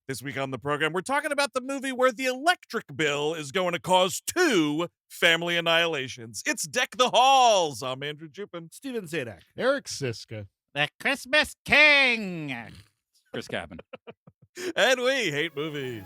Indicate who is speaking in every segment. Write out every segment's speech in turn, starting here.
Speaker 1: This week on the program, we're talking about the movie where the electric bill is going to cause 2 family annihilations. It's Deck the Halls. I'm Andrew Jupin.
Speaker 2: Steven Zadak.
Speaker 3: Eric Siska.
Speaker 4: The Christmas King. Chris Cabin.
Speaker 1: And we hate movies.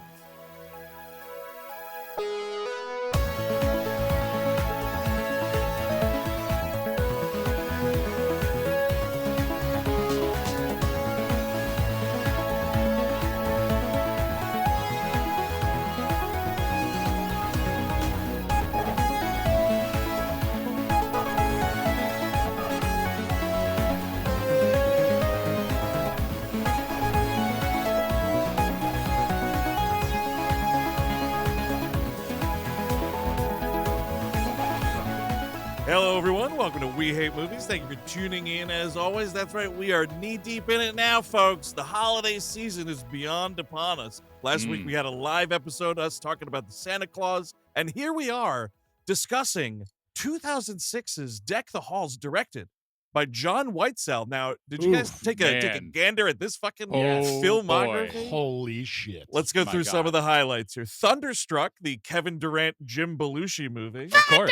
Speaker 1: Hello, everyone. Welcome to We Hate Movies. Thank you for tuning in. As always, that's right. We are knee-deep in it now, folks. The holiday season is beyond upon us. Last week, we had a live episode, us talking about the Santa Claus. And here we are discussing 2006's Deck the Halls, directed by John Whitesell. Now, did you guys take a gander at this fucking filmography?
Speaker 3: Boy. Holy shit.
Speaker 1: Let's go through some of the highlights here. Thunderstruck, the Kevin Durant, Jim Belushi movie.
Speaker 4: Of course.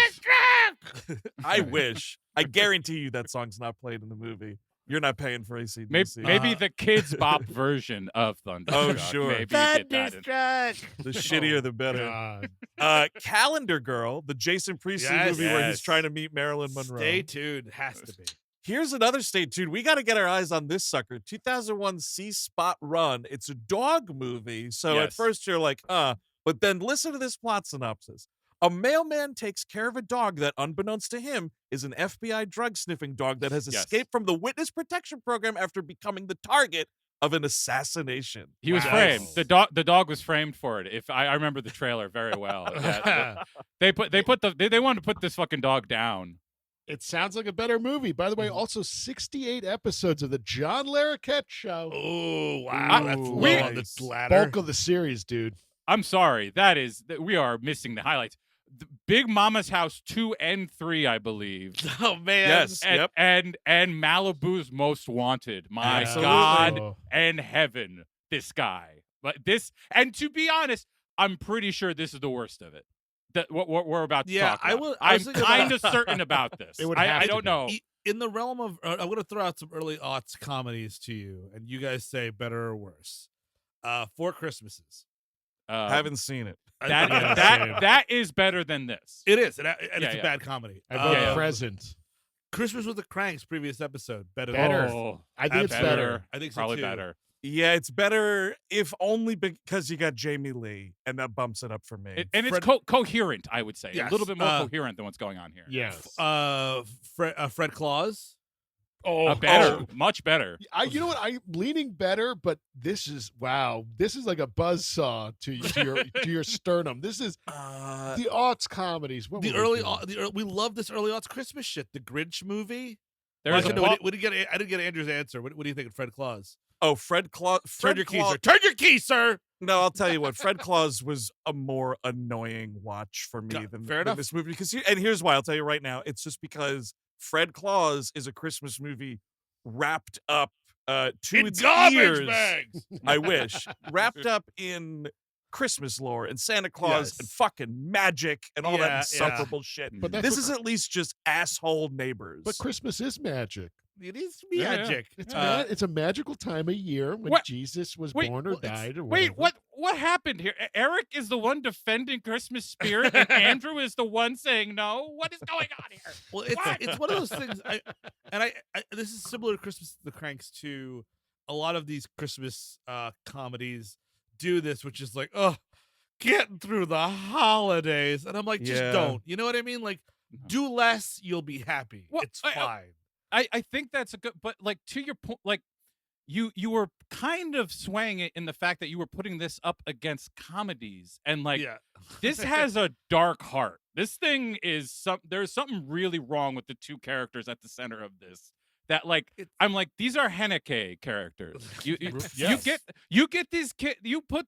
Speaker 1: I wish. I guarantee you that song's not played in the movie. You're not paying for AC/DC.
Speaker 4: Maybe the Kids Bop version of Thunderstruck.
Speaker 1: Oh, sure.
Speaker 4: Maybe you get that in.
Speaker 1: The shittier, the better. Calendar Girl, the Jason Priestley movie where he's trying to meet Marilyn Monroe.
Speaker 2: Stay tuned. Has to be.
Speaker 1: Here's another stay tuned. We got to get our eyes on this sucker. 2001 See Spot Run. It's a dog movie. So at first you're like, but then listen to this plot synopsis. A mailman takes care of a dog that, unbeknownst to him, is an FBI drug-sniffing dog that has escaped from the witness protection program after becoming the target of an assassination.
Speaker 4: He was framed. The dog was framed for it. If I remember the trailer very well. They wanted to put this fucking dog down.
Speaker 3: It sounds like a better movie. By the way, also 68 episodes of the John Larroquette Show.
Speaker 2: Oh, wow. That's low on the ladder.
Speaker 3: Bulk of the series, dude.
Speaker 4: I'm sorry. We are missing the highlights. The Big Mama's House 2 and 3, I believe.
Speaker 2: Oh, man.
Speaker 1: Yes.
Speaker 4: And Malibu's Most Wanted. My
Speaker 1: Absolutely.
Speaker 4: God and heaven, this guy. But this, and to be honest, I'm pretty sure this is the worst of it. What we're about to talk about. I'm kind of certain about this. I don't know.
Speaker 2: In the realm of, I'm going to throw out some early aughts comedies to you, and you guys say better or worse. Four Christmases.
Speaker 1: Haven't seen it.
Speaker 4: That is better than this.
Speaker 2: It is, and it's a bad comedy.
Speaker 3: I vote Present.
Speaker 2: Christmas with the Cranks, previous episode. Better.
Speaker 3: I think it's better.
Speaker 2: I think so
Speaker 4: Probably
Speaker 2: too.
Speaker 4: better.
Speaker 1: Yeah, it's better if only because you got Jamie Lee, and that bumps it up for me.
Speaker 4: It's coherent, I would say.
Speaker 2: Yes.
Speaker 4: A little bit more coherent than what's going on here.
Speaker 3: Yes.
Speaker 2: Fred Claus.
Speaker 4: Better. Much better.
Speaker 3: You know what? I'm leaning better, but this is like a buzzsaw to your sternum. This is the aughts comedies.
Speaker 2: We love this early aughts Christmas shit. The Grinch movie. I didn't get Andrew's answer. What do you think of Fred Claus?
Speaker 1: Oh, Fred Claus.
Speaker 2: Turn your key, sir.
Speaker 1: No, I'll tell you what. Fred Claus was a more annoying watch for me than
Speaker 2: enough.
Speaker 1: This movie. And here's why. I'll tell you right now. It's just because Fred Claus is a Christmas movie wrapped up to its ears.
Speaker 2: Bags.
Speaker 1: I wish. Wrapped up in Christmas lore and Santa Claus and fucking magic and all that insufferable shit.
Speaker 3: But
Speaker 1: this is at least just asshole neighbors.
Speaker 3: But Christmas is magic.
Speaker 2: It is magic.
Speaker 3: It's a magical time of year when Jesus was born or died. Or
Speaker 4: what happened here? Eric is the one defending Christmas spirit, and Andrew is the one saying no. What is going on here?
Speaker 2: Well, it's one of those things. This is similar to Christmas with the Cranks too. A lot of these Christmas comedies do this, which is like, getting through the holidays, and I'm like, just don't. You know what I mean? Like, do less, you'll be happy. It's fine.
Speaker 4: I think that's a good, but like to your point, like you were kind of swaying it in the fact that you were putting this up against comedies, and like this has a dark heart. This thing is there's something really wrong with the two characters at the center of this. That like I'm like, these are Haneke characters. You get these kids. You put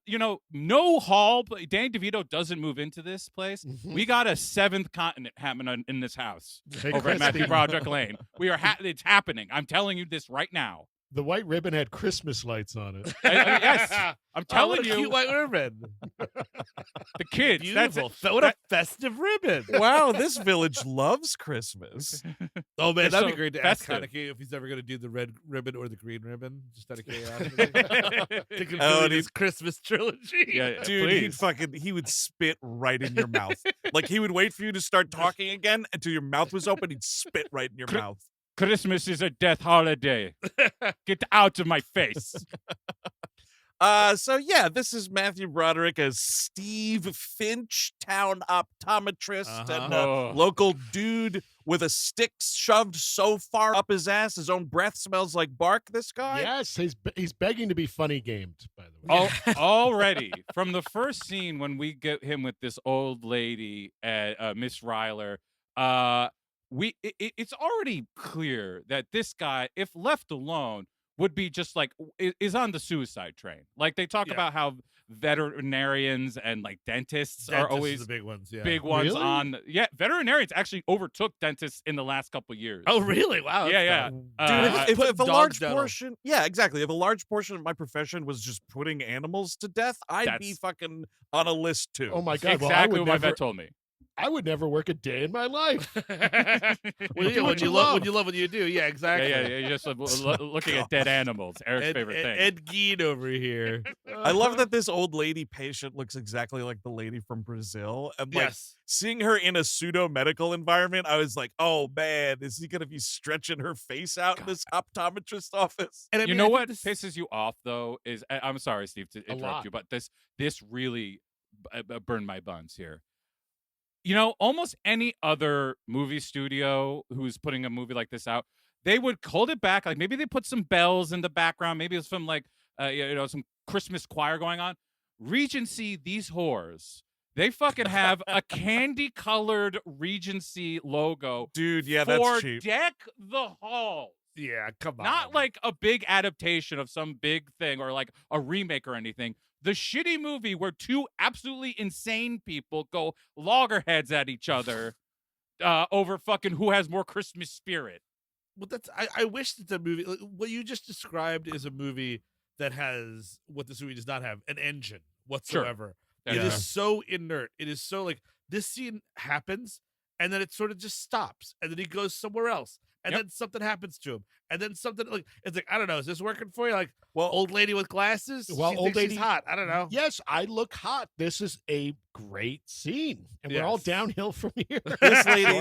Speaker 4: no hall. But Danny DeVito doesn't move into this place. Mm-hmm. We got a seventh continent happening in this house over at Matthew Broderick Lane. It's happening. I'm telling you this right now.
Speaker 3: The white ribbon had Christmas lights on it.
Speaker 4: Yes, I'm telling
Speaker 2: what a
Speaker 4: you,
Speaker 2: cute white ribbon.
Speaker 4: the kids.
Speaker 2: Beautiful.
Speaker 4: That's
Speaker 2: What a festive ribbon.
Speaker 1: Wow, this village loves Christmas.
Speaker 2: Oh man,
Speaker 4: They're
Speaker 2: that'd be
Speaker 4: so
Speaker 2: great to ask
Speaker 4: festive.
Speaker 2: Haneke if he's ever going to do the red ribbon or the green ribbon, just out of curiosity. To
Speaker 1: Oh,
Speaker 2: conclude
Speaker 1: and
Speaker 2: his Christmas trilogy.
Speaker 4: Yeah,
Speaker 1: Dude,
Speaker 4: please.
Speaker 1: he would spit right in your mouth. Like he would wait for you to start talking again until your mouth was open. He'd spit right in your mouth.
Speaker 4: Christmas is a death holiday. Get out of my face.
Speaker 1: So yeah, this is Matthew Broderick as Steve Finch, town optometrist, and
Speaker 4: Oh.
Speaker 1: local dude with a stick shoved so far up his ass, his own breath smells like bark. This guy.
Speaker 3: Yes, he's begging to be funny gamed, by the way.
Speaker 4: Already from the first scene when we get him with this old lady, Miss Ryler, it's already clear that this guy, if left alone, would be just like is on the suicide train. Like they talk about how veterinarians and like dentists are always
Speaker 2: the big ones. Yeah.
Speaker 4: big ones
Speaker 3: Really?
Speaker 4: on. Yeah, veterinarians actually overtook dentists in the last couple years.
Speaker 2: Oh really? Wow.
Speaker 4: yeah, yeah.
Speaker 2: Dude,
Speaker 1: Dude, if a
Speaker 2: dog
Speaker 1: large
Speaker 2: dental.
Speaker 1: portion, yeah, exactly. If a large portion of my profession was just putting animals to death, I'd be
Speaker 4: That's-
Speaker 1: fucking on a list too.
Speaker 3: Oh my God!
Speaker 4: exactly
Speaker 3: well,
Speaker 4: what my vet told me.
Speaker 3: I would never work a day in my life.
Speaker 2: Well, yeah,
Speaker 3: Do what
Speaker 2: when you
Speaker 3: you
Speaker 2: love
Speaker 3: love.
Speaker 2: what you love what you do. Yeah, exactly.
Speaker 4: Yeah, you're just looking at dead animals. Eric's favorite thing.
Speaker 2: Ed Gein over here.
Speaker 1: I love that this old lady patient looks exactly like the lady from Brazil. And like
Speaker 2: Yes.
Speaker 1: seeing her in a pseudo medical environment, I was like, oh man, is he gonna be stretching her face out in this optometrist office?
Speaker 2: And I
Speaker 4: You
Speaker 2: mean,
Speaker 4: know
Speaker 2: I
Speaker 4: what
Speaker 2: think this-
Speaker 4: pisses you off though is I'm sorry, Steve, to
Speaker 3: lot.
Speaker 4: interrupt you, but this really burned my buns here. You know, almost any other movie studio who's putting a movie like this out, they would hold it back. Like maybe they put some bells in the background. Maybe it's some like some Christmas choir going on. Regency, these whores, they fucking have a candy-colored Regency logo
Speaker 1: Dude, yeah,
Speaker 4: for
Speaker 1: that's cheap.
Speaker 4: Deck the Hall.
Speaker 2: Yeah, come on.
Speaker 4: Not like a big adaptation of some big thing or like a remake or anything. The shitty movie where two absolutely insane people go loggerheads at each other over fucking who has more Christmas spirit.
Speaker 2: Well, I wish that the movie, like, what you just described is a movie that has what this movie does not have, an engine whatsoever. It
Speaker 4: Yeah.
Speaker 2: is so inert. It is so like this scene happens and then it sort of just stops and then he goes somewhere else and
Speaker 4: Yep.
Speaker 2: then something happens to him and then something like it's like I don't know, is this working for you? Like
Speaker 1: Well,
Speaker 2: old lady with glasses?
Speaker 3: Well,
Speaker 2: she
Speaker 3: old
Speaker 2: thinks she's
Speaker 3: lady-
Speaker 2: hot. I don't know.
Speaker 3: Yes, I look hot. This is a great scene, and we're all
Speaker 2: Yes.
Speaker 3: downhill from here.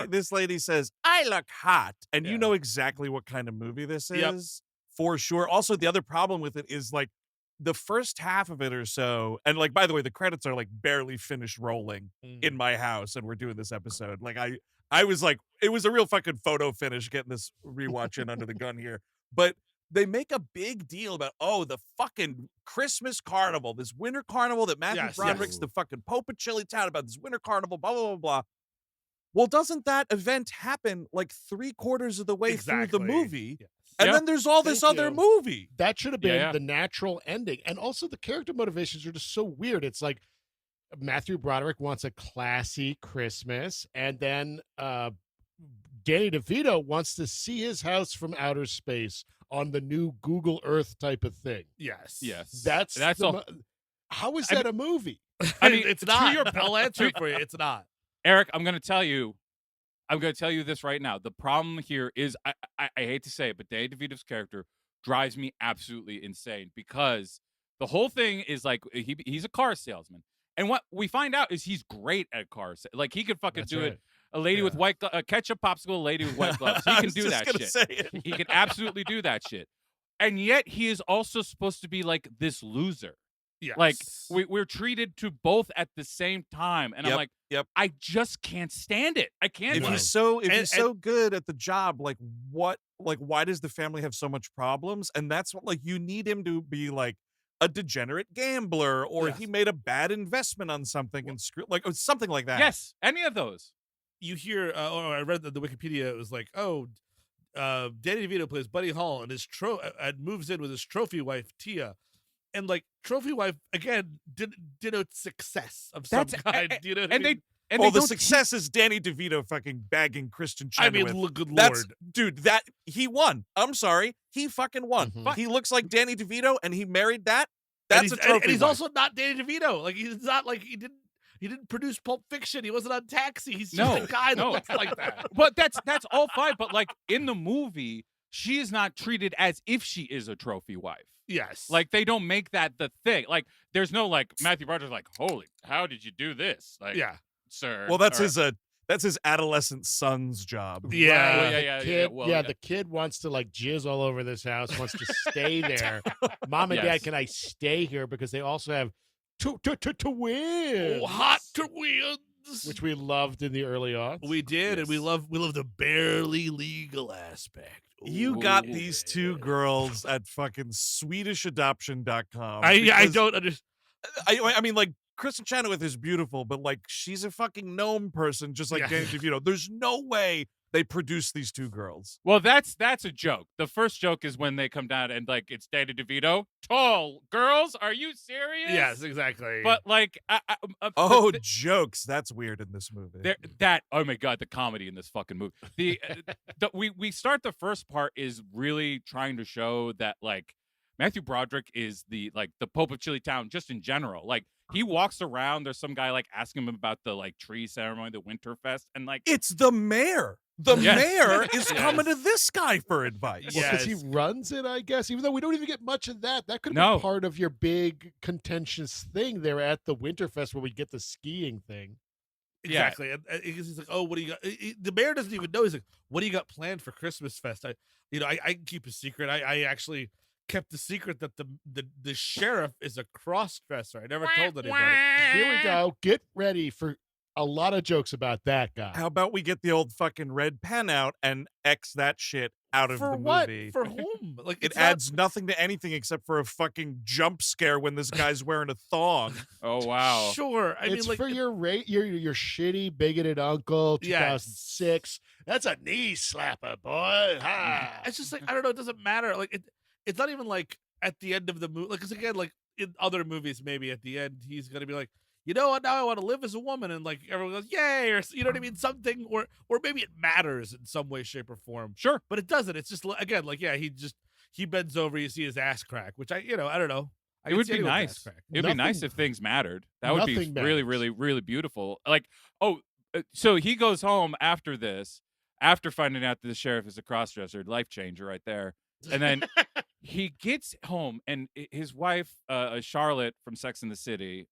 Speaker 1: this lady says, I look hot. And
Speaker 2: Yeah.
Speaker 1: you know exactly what kind of movie this
Speaker 2: Yep.
Speaker 1: is for sure. Also, the other problem with it is like the first half of it or so, and like by the way, the credits are like barely finished rolling in my house, and we're doing this episode. Like I was like, it was a real fucking photo finish getting this rewatch in under the gun here. But they make a big deal about, oh, the fucking Christmas carnival, this winter carnival that Matthew
Speaker 2: Yes,
Speaker 1: Broderick's
Speaker 2: yes.
Speaker 1: the fucking Pope of Chili Town about this winter carnival, blah, blah, blah, blah. Well, doesn't that event happen like 3/4 of the way through the movie?
Speaker 2: Yes.
Speaker 1: And
Speaker 4: Yeah.
Speaker 1: then there's all this
Speaker 3: Thank
Speaker 1: other
Speaker 3: you.
Speaker 1: movie.
Speaker 3: That should have been
Speaker 4: Yeah.
Speaker 3: the natural ending. And also the character motivations are just so weird. It's like Matthew Broderick wants a classy Christmas, and then Danny DeVito wants to see his house from outer space on the new Google Earth type of thing.
Speaker 2: Yes.
Speaker 4: Yes.
Speaker 3: That's
Speaker 4: That's
Speaker 3: the
Speaker 4: all.
Speaker 3: mo- how is
Speaker 4: I
Speaker 3: that a movie?
Speaker 4: I mean,
Speaker 2: it's
Speaker 4: to
Speaker 2: not.
Speaker 4: your-
Speaker 2: I'll answer it for you. It's not.
Speaker 4: Eric, I'm going to tell you this right now. The problem here is, I hate to say it, but Danny DeVito's character drives me absolutely insane because the whole thing is like he's a car salesman, and what we find out is he's great at cars. Like he could fucking
Speaker 3: That's
Speaker 4: do
Speaker 3: right.
Speaker 4: it. A lady with white ketchup popsicle, a lady with white gloves. He
Speaker 1: I
Speaker 4: can
Speaker 1: was
Speaker 4: do
Speaker 1: just
Speaker 4: that
Speaker 1: gonna
Speaker 4: shit.
Speaker 1: say it.
Speaker 4: He can absolutely do that shit. And yet he is also supposed to be like this loser.
Speaker 2: Yes.
Speaker 4: Like we're treated to both at the same time, and I'm
Speaker 1: Yep,
Speaker 4: like,
Speaker 1: yep.
Speaker 4: I just can't stand it. I can't.
Speaker 1: If
Speaker 4: do
Speaker 1: he's
Speaker 4: it.
Speaker 1: so if
Speaker 2: And-
Speaker 1: he's so good at the job, like why does the family have so much problems? And that's what, like, you need him to be like a degenerate gambler, or
Speaker 2: Yes.
Speaker 1: he made a bad investment on something and screw, like, or something like that.
Speaker 4: Yes, any of those.
Speaker 2: you hear, I read the Wikipedia. It was like, Danny DeVito plays Buddy Hall, and his moves in with his trophy wife Tia, and like trophy wife again denotes success of some
Speaker 4: That's-
Speaker 2: kind. You know what I
Speaker 4: And
Speaker 2: mean?
Speaker 4: and
Speaker 1: the
Speaker 4: they don't
Speaker 1: success is Danny DeVito fucking bagging Kristen
Speaker 2: I
Speaker 1: Chenoweth.
Speaker 2: mean, good
Speaker 1: That's
Speaker 2: lord.
Speaker 1: dude. That he won. I'm sorry, he fucking won.
Speaker 3: Mhm.
Speaker 1: He looks like Danny DeVito, and he married that. That's a trophy.
Speaker 2: And he's
Speaker 1: wife.
Speaker 2: also not Danny DeVito. Like he's not like he didn't produce Pulp Fiction. He wasn't on Taxi. He's just a guy that looks like that.
Speaker 4: But that's all fine. But like in the movie, she is not treated as if she is a trophy wife.
Speaker 2: Yes.
Speaker 4: Like they don't make that the thing. Like there's no like Matthew Broderick's like, holy, how did you do this? Like,
Speaker 2: yeah.
Speaker 4: sir.
Speaker 1: Well, that's
Speaker 4: or-
Speaker 1: his adolescent son's job.
Speaker 2: Yeah.
Speaker 4: Well, yeah.
Speaker 3: The kid wants to like jizz all over this house, wants to stay there. Mom and
Speaker 4: Yes.
Speaker 3: Dad, can I stay here? Because they also have twins.
Speaker 2: Oh, hot twins.
Speaker 3: Which we loved in the early aughts.
Speaker 2: We did, and we
Speaker 4: Yes.
Speaker 2: love the barely legal aspect.
Speaker 1: You got
Speaker 4: Ooh.
Speaker 1: these two girls at fucking SwedishAdoption.com.
Speaker 2: I
Speaker 1: because-
Speaker 2: don't understand.
Speaker 1: I mean, like, Kristen Chenoweth is beautiful, but like she's a fucking gnome person, just like
Speaker 2: Yeah.
Speaker 1: Danny DeVito. There's no way they produced these two girls.
Speaker 4: Well, that's a joke. The first joke is when they come down and like it's Danny DeVito. Tall girls, are you serious?
Speaker 2: Yes, exactly.
Speaker 4: But like,
Speaker 1: Oh, jokes. That's weird in this movie.
Speaker 4: oh my god, the comedy in this fucking movie. We start the first part is really trying to show that like Matthew Broderick is the Pope of Chili Town just in general. Like he walks around, there's some guy like asking him about the like tree ceremony, the Winterfest, and like
Speaker 1: It's the mayor. The
Speaker 4: Yes.
Speaker 1: mayor is
Speaker 4: Yes.
Speaker 1: coming to this guy for advice.
Speaker 3: Because he
Speaker 2: Yes.
Speaker 3: runs it, I guess, even though we don't even get much of that. That could have
Speaker 4: No.
Speaker 3: been part of your big contentious thing there at the Winterfest where we get the skiing thing.
Speaker 4: Yeah.
Speaker 2: exactly. And he's like, "Oh, what do you got?" The mayor doesn't even know. He's like, "What do you got planned for Christmas Fest?" I can keep a secret. I actually kept the secret that the sheriff is a cross dresser. I never told anybody.
Speaker 3: Here we go. Get ready for a lot of jokes about that guy.
Speaker 1: How about we get the old fucking red pen out and X that shit out of
Speaker 2: For
Speaker 1: the
Speaker 2: what?
Speaker 1: movie?
Speaker 2: For whom? Like
Speaker 1: It
Speaker 2: it's not-
Speaker 1: adds nothing to anything except for a fucking jump scare when this guy's wearing a thong.
Speaker 4: oh wow.
Speaker 2: Sure. I
Speaker 3: It's
Speaker 2: mean, like
Speaker 3: for your your shitty bigoted uncle,
Speaker 2: Yes.
Speaker 3: 2006. That's a knee slapper, boy. Ha.
Speaker 2: it's just like I don't know. It doesn't matter. Like it's not even like at the end of the movie. Like, 'cause again, like in other movies, maybe at the end he's gonna be like, you know what? Now I want to live as a woman, and like everyone goes, yay, or you know what I mean? Something, or maybe it matters in some way, shape, or form.
Speaker 4: Sure.
Speaker 2: But it doesn't. It's just again, like he bends over, you see his ass crack, which I don't know. I
Speaker 4: It
Speaker 2: can
Speaker 4: would
Speaker 2: see
Speaker 4: be
Speaker 2: anyone's ass
Speaker 4: nice.
Speaker 2: crack.
Speaker 4: It would be nice
Speaker 3: Nothing-
Speaker 4: if things mattered. That would be
Speaker 3: nothing
Speaker 4: really,
Speaker 3: matters.
Speaker 4: really, really beautiful. Like, so he goes home after this, after finding out that the sheriff is a crossdresser, life changer right there. And then he gets home, and his wife, Charlotte from Sex and the City,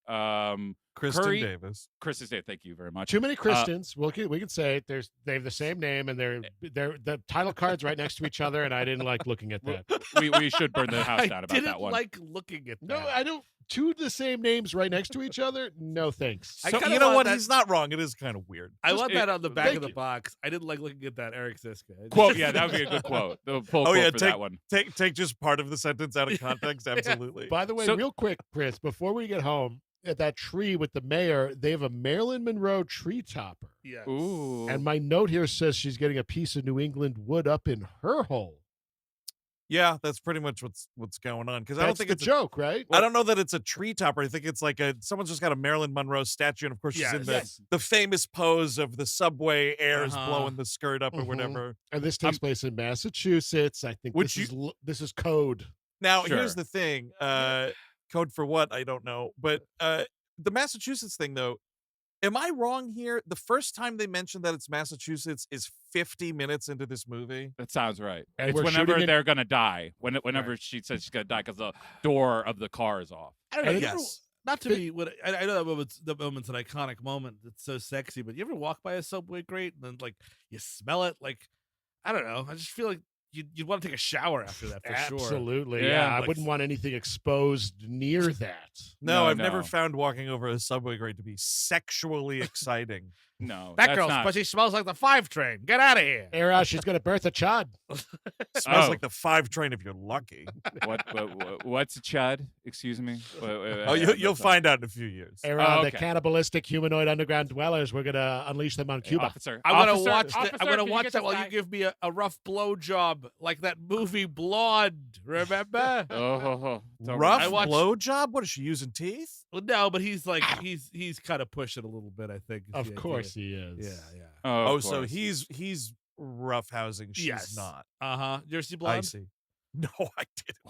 Speaker 1: Kristen
Speaker 4: Curry-
Speaker 1: Davis.
Speaker 4: Chris is there. Thank you very much.
Speaker 3: Too many Christians. we can say it. They have the same name, and they're the title cards right next to each other. And I didn't like looking at that.
Speaker 4: We should burn the house down
Speaker 2: I
Speaker 4: about
Speaker 2: didn't
Speaker 4: that one.
Speaker 2: like looking at that.
Speaker 3: No, I don't. Two of the same names right next to each other. No thanks.
Speaker 2: I
Speaker 1: So,
Speaker 2: kinda
Speaker 1: you know
Speaker 2: want
Speaker 1: what?
Speaker 2: that-
Speaker 1: He's not wrong. It is kind of weird.
Speaker 2: I
Speaker 3: Just-
Speaker 2: want that on the back
Speaker 3: thank
Speaker 2: of the
Speaker 3: you.
Speaker 2: box. I didn't like looking at that Eric Siska.
Speaker 4: Quote, yeah, that would be a good quote. The full
Speaker 1: Oh,
Speaker 4: quote
Speaker 1: yeah,
Speaker 4: for that one.
Speaker 1: Take just part of the sentence out of context. Absolutely.
Speaker 3: By the way,
Speaker 4: So-
Speaker 3: real quick, Chris, before we get home, at that tree with the mayor, they have a Marilyn Monroe tree topper.
Speaker 2: Yes.
Speaker 4: Ooh.
Speaker 3: And my note here says she's getting a piece of New England wood up in her hole.
Speaker 1: Yeah, that's pretty much what's going on. Because I don't
Speaker 3: That's
Speaker 1: think
Speaker 3: the
Speaker 1: it's
Speaker 3: joke, right?
Speaker 1: I don't know that it's a tree topper. I think it's like someone's just got a Marilyn Monroe statue, and of course she's in
Speaker 2: Yes.
Speaker 1: the famous pose of the subway airs
Speaker 2: Uh-huh.
Speaker 1: blowing the skirt up or
Speaker 3: Mhm.
Speaker 1: whatever.
Speaker 3: And this takes place in Massachusetts. I think
Speaker 1: Would
Speaker 3: this is code.
Speaker 1: Now,
Speaker 4: Sure.
Speaker 1: here's the thing. Code for what? I don't know. But the Massachusetts thing, though, am I wrong here? The first time they mentioned that it's Massachusetts is 50 minutes into this movie.
Speaker 4: That sounds right.
Speaker 3: And
Speaker 4: It's
Speaker 3: we're
Speaker 4: whenever
Speaker 3: shooting in-
Speaker 4: they're gonna die. Whenever she says she's gonna die because the door of the car is off.
Speaker 2: I don't know.
Speaker 3: And
Speaker 2: you ever-
Speaker 1: yes.
Speaker 2: not to be what I know the moment's an iconic moment. It's so sexy. But you ever walk by a subway grate and then like you smell it? Like I don't know. I just feel like you'd want to take a shower after that for sure.
Speaker 3: Absolutely.
Speaker 4: Yeah,
Speaker 3: Yeah, I
Speaker 2: like-
Speaker 3: wouldn't want anything exposed near that.
Speaker 1: No,
Speaker 4: No,
Speaker 1: I've never
Speaker 4: no.
Speaker 1: found walking over a subway grate to be sexually exciting.
Speaker 4: No,
Speaker 2: That
Speaker 4: that's
Speaker 2: girl's
Speaker 4: not.
Speaker 2: pussy smells like the 5 train. Get out of here.
Speaker 3: She's gonna birth a chud.
Speaker 1: Smells
Speaker 4: Oh.
Speaker 1: like the 5 train if you're lucky.
Speaker 4: What's a chud? Excuse me.
Speaker 1: Oh, you'll find out in a few years.
Speaker 3: The
Speaker 4: okay.
Speaker 3: cannibalistic humanoid underground dwellers. We're gonna unleash them on Cuba.
Speaker 4: Officer,
Speaker 2: I'm gonna
Speaker 4: officer,
Speaker 2: watch.
Speaker 4: officer,
Speaker 2: I'm gonna
Speaker 4: can you
Speaker 2: watch
Speaker 4: get
Speaker 2: that
Speaker 4: this
Speaker 2: while
Speaker 4: guy?
Speaker 2: you give me a rough blow job, like that movie Blonde. Remember?
Speaker 1: Rough
Speaker 2: I watched-
Speaker 1: blowjob? What is she using teeth?
Speaker 2: Well, no, but he's like he's kind of pushing a little bit. I think. is
Speaker 3: Of
Speaker 2: the
Speaker 3: course
Speaker 2: idea.
Speaker 3: he is.
Speaker 2: Yeah.
Speaker 1: Oh, so he's roughhousing. She's
Speaker 2: Yes.
Speaker 1: not.
Speaker 2: You ever see
Speaker 1: I
Speaker 2: Blonde?
Speaker 1: see. No, I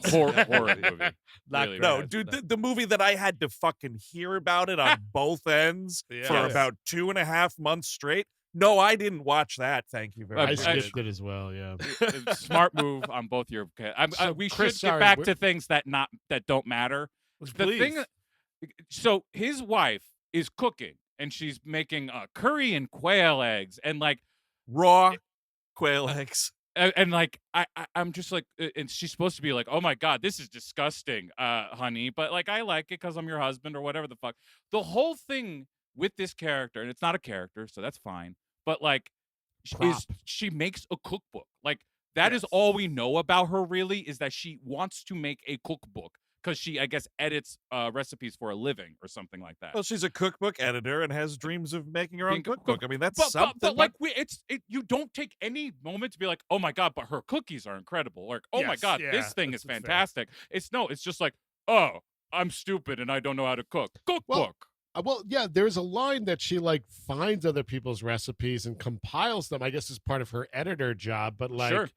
Speaker 1: didn't.
Speaker 4: Horrid movie.
Speaker 2: Not
Speaker 4: Really
Speaker 1: No,
Speaker 4: bad.
Speaker 1: dude, the movie that I had to fucking hear about it on both ends
Speaker 2: Yeah.
Speaker 1: for
Speaker 2: Yes.
Speaker 1: about 2.5 months straight. No, I didn't watch that. Thank you very
Speaker 3: I
Speaker 1: much.
Speaker 3: skipped it as well. Yeah.
Speaker 4: Smart move on both your.
Speaker 3: So,
Speaker 4: we
Speaker 3: Chris,
Speaker 4: should get
Speaker 3: sorry,
Speaker 4: back
Speaker 3: we're-
Speaker 4: to things that don't matter. The
Speaker 2: Please.
Speaker 4: thing. So his wife is cooking and she's making curry and quail eggs and like
Speaker 1: Raw quail eggs.
Speaker 4: and like I'm just like, and she's supposed to be like, oh my god, this is disgusting, honey, but like I like it because I'm your husband or whatever the fuck. The whole thing with this character, and it's not a character, so that's fine. But like, she makes a cookbook. Like that is all we know about her. Really, is that she wants to make a cookbook because she, I guess, edits recipes for a living or something like that.
Speaker 1: Well, she's a cookbook editor and has dreams of making her own
Speaker 4: Being a
Speaker 1: cookbook.
Speaker 4: cook-
Speaker 1: I mean, that's
Speaker 4: but,
Speaker 1: something.
Speaker 4: But like, you don't take any moment to be like, oh my god, but her cookies are incredible. Like, oh my
Speaker 2: Yes,
Speaker 4: god,
Speaker 2: yeah,
Speaker 4: this thing
Speaker 2: that's
Speaker 4: is
Speaker 2: fair.
Speaker 4: fantastic. It's just like, oh, I'm stupid and I don't know how to cook. Cookbook.
Speaker 3: Well, yeah, there's a line that she like finds other people's recipes and compiles them, I guess, as part of her editor job. But like,
Speaker 4: Sure.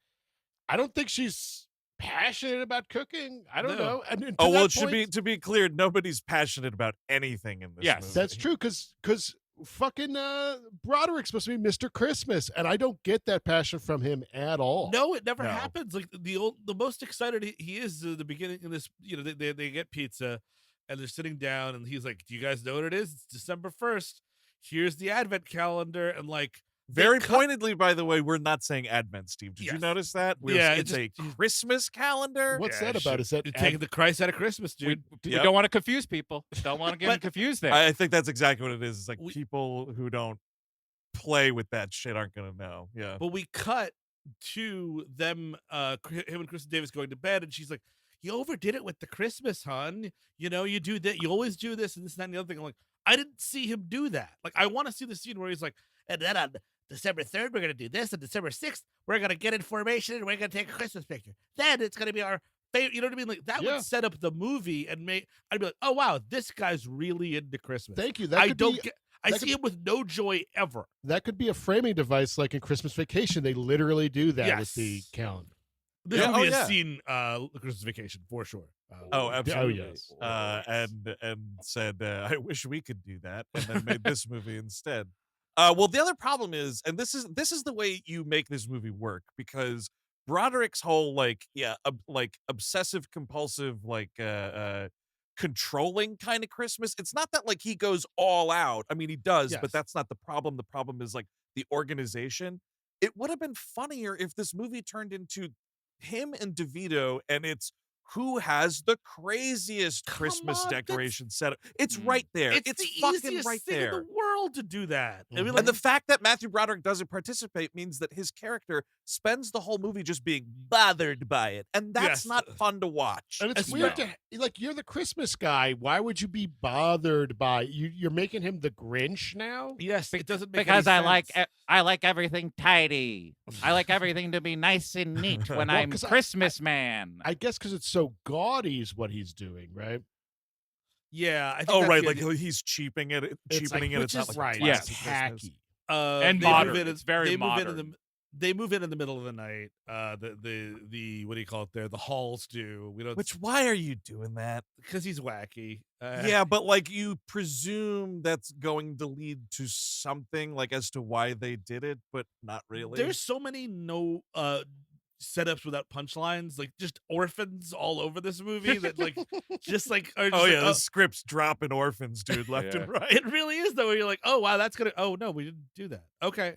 Speaker 3: I don't think she's passionate about cooking. I don't
Speaker 2: No.
Speaker 3: know. And to
Speaker 1: well,
Speaker 3: that
Speaker 1: it should be
Speaker 3: point-
Speaker 1: to be clear, nobody's passionate about anything in this
Speaker 4: Yes.
Speaker 1: movie.
Speaker 3: That's true, because fucking Broderick's supposed to be Mr. Christmas, and I don't get that passion from him at all.
Speaker 2: No, it never
Speaker 1: No.
Speaker 2: happens. Like the most excited he is at the beginning of this. You know, they get pizza, and they're sitting down, and he's like, "Do you guys know what it is? It's December 1st. Here's the Advent calendar," and like
Speaker 1: Very
Speaker 2: they cut-
Speaker 1: pointedly, by the way, we're not saying Advent, Steve. Did you
Speaker 2: Yes.
Speaker 1: notice that?
Speaker 2: Yeah,
Speaker 1: it's a Christmas calendar.
Speaker 3: What's
Speaker 2: Yeah,
Speaker 3: that about? Is that
Speaker 2: You're taking the Christ out of Christmas,
Speaker 4: We,
Speaker 2: dude.
Speaker 4: we
Speaker 1: Yep.
Speaker 4: don't want to confuse people. Don't want to get them confused there.
Speaker 1: I think that's exactly what it is. It's like
Speaker 2: We-
Speaker 1: people who don't play with that shit aren't gonna know. Yeah.
Speaker 2: But we cut to them, him and Kristen Davis going to bed, and she's like, "You overdid it with the Christmas, hon. You know, you do that. You always do this and this and that and the other thing." I'm like, I didn't see him do that. Like, I want to see the scene where he's like, "And then on December 3rd, we're gonna do this, and December 6th, we're gonna get in formation, and we're gonna take a Christmas picture. Then it's gonna be our favorite." You know what I mean? Like that
Speaker 3: Yeah.
Speaker 2: would set up the movie and make. I'd be like, "Oh wow, this guy's really into Christmas."
Speaker 3: Thank you. That
Speaker 2: I
Speaker 3: could
Speaker 2: don't
Speaker 3: be,
Speaker 2: get. I
Speaker 3: that
Speaker 2: see
Speaker 3: could-
Speaker 2: him with no joy ever.
Speaker 3: that could be a framing device, like in Christmas Vacation. They literally do that with the
Speaker 2: Yes.
Speaker 3: calendar.
Speaker 2: This
Speaker 1: Yeah,
Speaker 2: movie
Speaker 1: oh,
Speaker 2: has
Speaker 1: yeah.
Speaker 2: seen Christmas Vacation for sure.
Speaker 1: Oh, absolutely.
Speaker 3: yes.
Speaker 1: And said, "I wish we could do that," and then made this movie instead. Well, the other problem is, and this is the way you make this movie work, because Broderick's whole like obsessive compulsive controlling kind of Christmas. It's not that like he goes all out. I mean, he does,
Speaker 2: Yes.
Speaker 1: but that's not the problem. The problem is like the organization. It would have been funnier if this movie turned into him and DeVito, and it's who has the craziest
Speaker 2: Come
Speaker 1: Christmas
Speaker 2: on, that's-
Speaker 1: decoration setup. It's right there.
Speaker 2: It's
Speaker 1: It's
Speaker 2: the
Speaker 1: fucking
Speaker 2: easiest
Speaker 1: right
Speaker 2: thing
Speaker 1: there.
Speaker 2: in the world to do that. I mean,
Speaker 3: Mhm.
Speaker 2: like,
Speaker 1: And the fact that Matthew Broderick doesn't participate means that his character spends the whole movie just being bothered by it. And that's
Speaker 2: Yes.
Speaker 1: not fun to watch.
Speaker 3: And it's
Speaker 2: As
Speaker 3: weird
Speaker 2: well.
Speaker 3: to like, you're the Christmas guy. Why would you be bothered by you're making him the Grinch now?
Speaker 2: yes, it doesn't make
Speaker 5: Because
Speaker 2: any
Speaker 5: I
Speaker 2: sense.
Speaker 5: like everything tidy. I like everything to be nice and neat when
Speaker 3: Well,
Speaker 5: I'm
Speaker 3: 'cause
Speaker 5: Christmas man.
Speaker 3: I guess because it's so gaudy is what he's doing, right?
Speaker 2: Yeah, I think
Speaker 1: Oh,
Speaker 2: that's
Speaker 1: right.
Speaker 2: the
Speaker 1: Like
Speaker 2: idea.
Speaker 1: he's cheapening it.
Speaker 3: It's
Speaker 1: Cheapening it.
Speaker 3: which
Speaker 1: It's not
Speaker 3: is
Speaker 1: like a
Speaker 3: right.
Speaker 4: Yes.
Speaker 1: classic Christmas.
Speaker 3: Hacky.
Speaker 4: And
Speaker 2: they move
Speaker 4: modern.
Speaker 2: in-
Speaker 4: It's very
Speaker 2: they move in
Speaker 4: modern.
Speaker 2: they move in the middle of the night. The what do you call it there? The halls do. We don't
Speaker 1: Why are you doing that?
Speaker 2: because he's wacky.
Speaker 1: Yeah, but like you presume that's going to lead to something like as to why they did it, but not really.
Speaker 2: There's so many setups without punchlines, like just orphans all over this movie that like just like are just
Speaker 1: Oh
Speaker 2: like,
Speaker 1: yeah, the script's dropping orphans, dude, left
Speaker 4: Yeah.
Speaker 1: and right.
Speaker 2: it really is though. Where you're like, oh wow, that's gonna. Oh no, we didn't do that. Okay,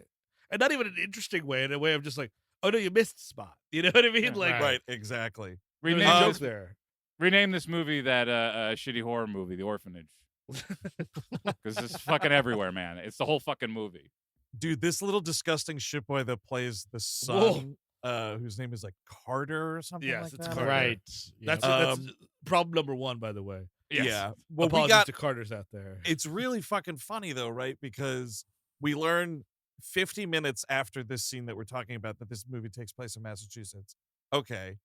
Speaker 2: and not even an interesting way. In a way of just like, oh no, you missed a spot. You know what I mean?
Speaker 3: Yeah,
Speaker 2: Like,
Speaker 1: Right, exactly.
Speaker 2: there's
Speaker 4: rename,
Speaker 2: a
Speaker 1: Um,
Speaker 2: joke there.
Speaker 4: rename this movie that shitty horror movie, The Orphanage. Because it's fucking everywhere, man. It's the whole fucking movie.
Speaker 1: Dude, this little disgusting shit boy that plays the son, whose name is like Carter or something
Speaker 2: Yes,
Speaker 1: like
Speaker 2: it's
Speaker 1: that.
Speaker 2: Carter.
Speaker 3: Right.
Speaker 2: That's problem number one, by the way.
Speaker 4: Yes.
Speaker 1: Yeah. Well, we
Speaker 2: Apologies
Speaker 1: got
Speaker 2: to Carters out there.
Speaker 1: it's really fucking funny though, right? Because we learn 50 minutes after this scene that we're talking about that this movie takes place in Massachusetts. Okay.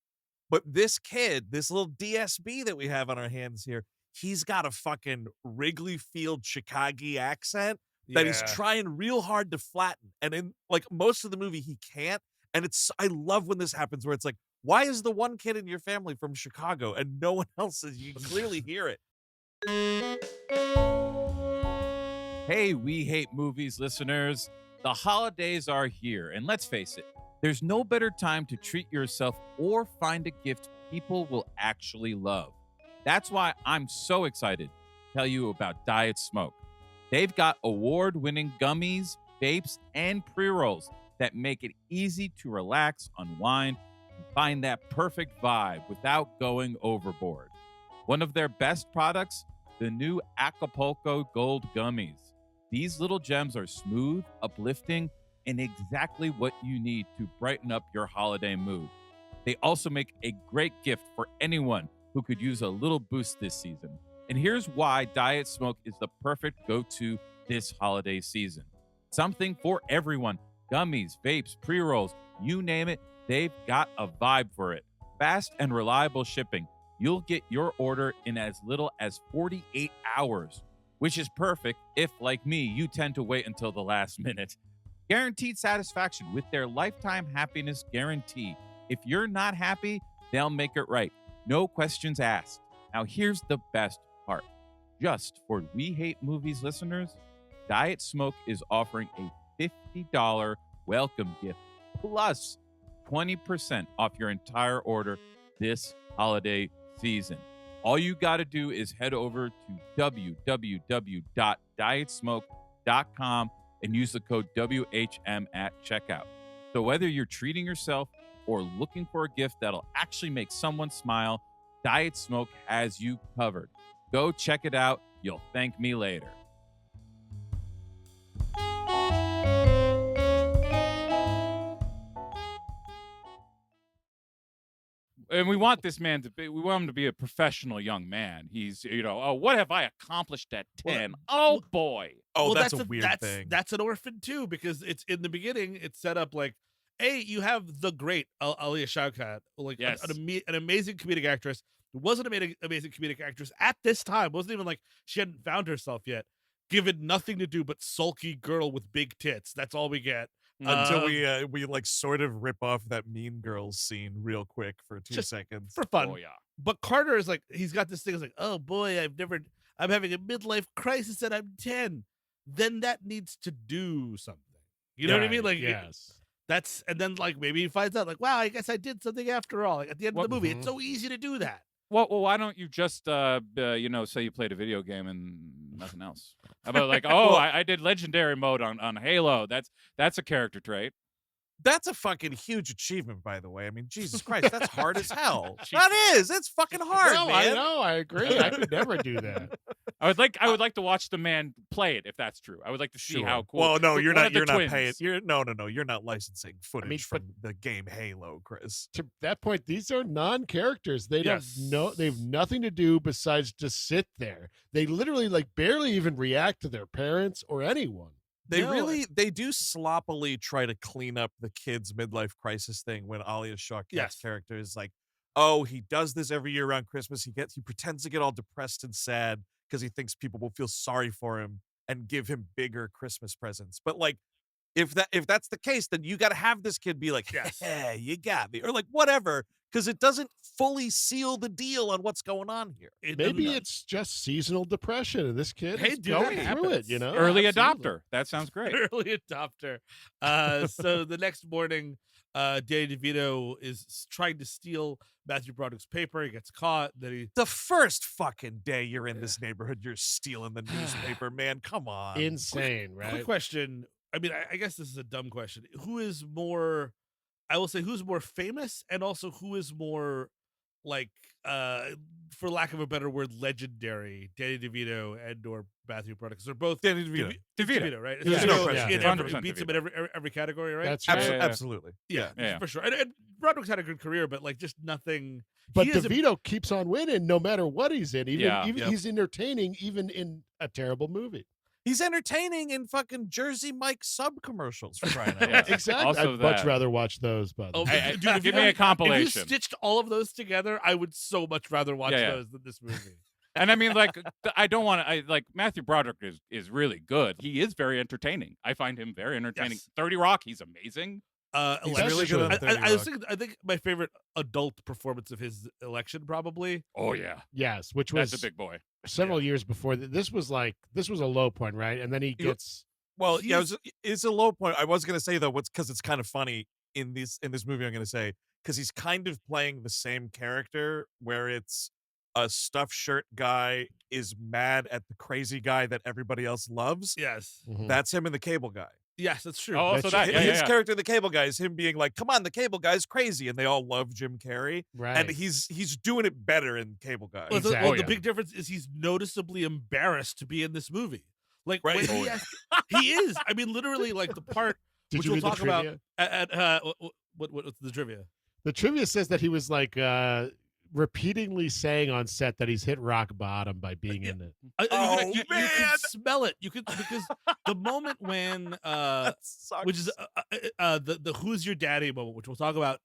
Speaker 1: But this kid, this little DSB that we have on our hands here, he's got a fucking Wrigley Field Chicago accent that he's trying real hard to flatten. And in like most of the movie, he can't. And I love when this happens where it's like, why is the one kid in your family from Chicago and no one else is? You can clearly hear it.
Speaker 4: Hey, We Hate Movies listeners. The holidays are here, and let's face it, there's no better time to treat yourself or find a gift people will actually love. That's why I'm so excited to tell you about Diet Smoke. They've got award-winning gummies, vapes, and pre-rolls that make it easy to relax, unwind, and find that perfect vibe without going overboard. One of their best products, the new Acapulco Gold Gummies. These little gems are smooth, uplifting, and exactly what you need to brighten up your holiday mood. They also make a great gift for anyone who could use a little boost this season. And here's why Diet Smoke is the perfect go-to this holiday season. Something for everyone. Gummies, vapes, pre-rolls, you name it, they've got a vibe for it. Fast and reliable shipping. You'll get your order in as little as 48 hours, which is perfect if, like me, you tend to wait until the last minute. Guaranteed satisfaction with their lifetime happiness guarantee. If you're not happy, they'll make it right. No questions asked. Now, here's the best part. Just for We Hate Movies listeners, Diet Smoke is offering a $50 welcome gift plus 20% off your entire order this holiday season. All you got to do is head over to www.dietsmoke.com and use the code WHM at checkout. So whether you're treating yourself or looking for a gift that'll actually make someone smile, Diet Smoke has you covered. Go check it out. You'll thank me later. And we want this man we want him to be a professional young man. He's, oh, what have I accomplished at 10? Oh, boy.
Speaker 1: Oh,
Speaker 2: well,
Speaker 1: that's a weird thing.
Speaker 2: That's an orphan, too, because it's in the beginning, it's set up like, hey, you have the great Alia Shawkat, like
Speaker 4: yes.
Speaker 2: an amazing comedic actress. Wasn't an amazing comedic actress at this time. Wasn't even like she hadn't found herself yet. Given nothing to do but sulky girl with big tits. That's all we get.
Speaker 1: Until we like sort of rip off that Mean Girls scene real quick for 2 seconds.
Speaker 2: For fun.
Speaker 4: Oh, yeah.
Speaker 2: But Carter is like, he's got this thing. It's like, oh boy, I'm having a midlife crisis and I'm 10. Then that needs to do something. You know what I mean? Like,
Speaker 3: yes.
Speaker 2: And then like maybe he finds out like, wow, I guess I did something after all. Like at the end of the movie, it's so easy to do that.
Speaker 4: Well, why don't you just, say you played a video game and nothing else? How about like, I did legendary mode on Halo. That's a character trait.
Speaker 1: That's a fucking huge achievement, by the way. I mean, Jesus Christ, that's hard as hell. That is. It's fucking hard,
Speaker 3: No,
Speaker 1: man.
Speaker 3: I know. I agree. I could never do that.
Speaker 4: I would like to watch the man play it if that's true. I would like to see how cool.
Speaker 1: Well, no, you're not
Speaker 4: twins.
Speaker 1: paying. You're not licensing footage from the game Halo, Chris.
Speaker 3: To that point, these are non-characters. They don't know. They have nothing to do besides just sit there. They literally like barely even react to their parents or anyone.
Speaker 1: They do sloppily try to clean up the kid's midlife crisis thing when Alia Shawkat's character is like, oh, he does this every year around Christmas. He pretends to get all depressed and sad because he thinks people will feel sorry for him and give him bigger Christmas presents. But like, if that's the case, then you got to have this kid be like, hey, you got me, or like whatever, because it doesn't fully seal the deal on what's going on here.
Speaker 3: Maybe it's just seasonal depression, and this kid is going through it. You know,
Speaker 4: early adopter. That sounds great.
Speaker 2: Early adopter. So the next morning, Danny DeVito is trying to steal Matthew Broderick's paper. He gets caught.
Speaker 1: The first fucking day you're in this neighborhood, you're stealing the newspaper, man. Come on,
Speaker 3: insane, right?
Speaker 2: Quick question. I mean, I guess this is a dumb question. Who is more? I will say who's more famous, and also who is more like for lack of a better word, legendary Danny DeVito and or Matthew Broderick, because they're both
Speaker 1: Danny DeVito.
Speaker 2: DeVito, right?
Speaker 3: Yeah.
Speaker 2: So
Speaker 1: No question.
Speaker 2: in
Speaker 1: Yeah.
Speaker 2: every,
Speaker 4: 100%
Speaker 2: beats him
Speaker 4: DeVito.
Speaker 2: in every category, right?
Speaker 3: That's right.
Speaker 1: Absolutely.
Speaker 2: Yeah, for sure. And Broderick's had a good career, but like just nothing.
Speaker 3: But
Speaker 2: he is
Speaker 3: DeVito keeps on winning no matter what he's in. Even
Speaker 4: Yeah.
Speaker 3: even he's entertaining even in a terrible movie.
Speaker 1: He's entertaining in fucking Jersey Mike sub commercials for crying out
Speaker 4: Yeah.
Speaker 1: loud.
Speaker 3: Exactly.
Speaker 4: Also
Speaker 3: I'd much
Speaker 4: that.
Speaker 3: rather watch those. But
Speaker 2: Oh,
Speaker 4: Hey,
Speaker 2: dude, if
Speaker 4: give
Speaker 2: you
Speaker 4: me a
Speaker 2: If you
Speaker 4: compilation.
Speaker 2: stitched all of those together, I would so much rather watch
Speaker 4: Yeah.
Speaker 2: those than this movie.
Speaker 4: And I mean, like, I don't want to. Like Matthew Broderick is really good. He is very entertaining. I find him very entertaining.
Speaker 2: Yes.
Speaker 4: 30 Rock, he's amazing.
Speaker 1: He's
Speaker 2: Election.
Speaker 1: really good on 30 Rock.
Speaker 2: I think my favorite adult performance of his Election probably.
Speaker 4: Oh yeah,
Speaker 3: yes, which was
Speaker 4: that's a big boy.
Speaker 3: several years before. This was a low point, right? And then he
Speaker 1: You know,
Speaker 3: gets
Speaker 1: Well,
Speaker 2: He
Speaker 1: yeah,
Speaker 2: is-
Speaker 1: it's a low point. I was gonna say though, what's because it's kind of funny in this movie. I'm gonna say because he's kind of playing the same character where it's a stuffed shirt guy is mad at the crazy guy that everybody else loves.
Speaker 2: Yes,
Speaker 3: Mhm.
Speaker 1: That's him in the Cable Guy.
Speaker 2: yes, that's true.
Speaker 4: Oh,
Speaker 3: That's
Speaker 4: so that
Speaker 3: true.
Speaker 4: yeah,
Speaker 1: His
Speaker 4: yeah, yeah.
Speaker 1: character in the Cable Guy is him being like, "Come on, the Cable Guy's crazy," and they all love Jim Carrey,
Speaker 3: right.
Speaker 1: and he's doing it better in Cable Guy.
Speaker 2: Well,
Speaker 3: Exactly.
Speaker 2: the big difference is he's noticeably embarrassed to be in this movie. Like
Speaker 1: Right.
Speaker 2: when
Speaker 1: Oh,
Speaker 2: he,
Speaker 1: yeah.
Speaker 2: he is. I mean, literally, like the part
Speaker 3: Did
Speaker 2: which
Speaker 3: you
Speaker 2: we'll
Speaker 3: read the
Speaker 2: talk about
Speaker 3: trivia?
Speaker 2: at what's the trivia?
Speaker 3: The trivia says that he was like repeatedly saying on set that he's hit rock bottom by being in it.
Speaker 1: Oh,
Speaker 2: you
Speaker 1: man!
Speaker 2: can smell it. You could because the moment when
Speaker 1: That sucks.
Speaker 2: which is the who's your daddy moment, which we'll talk about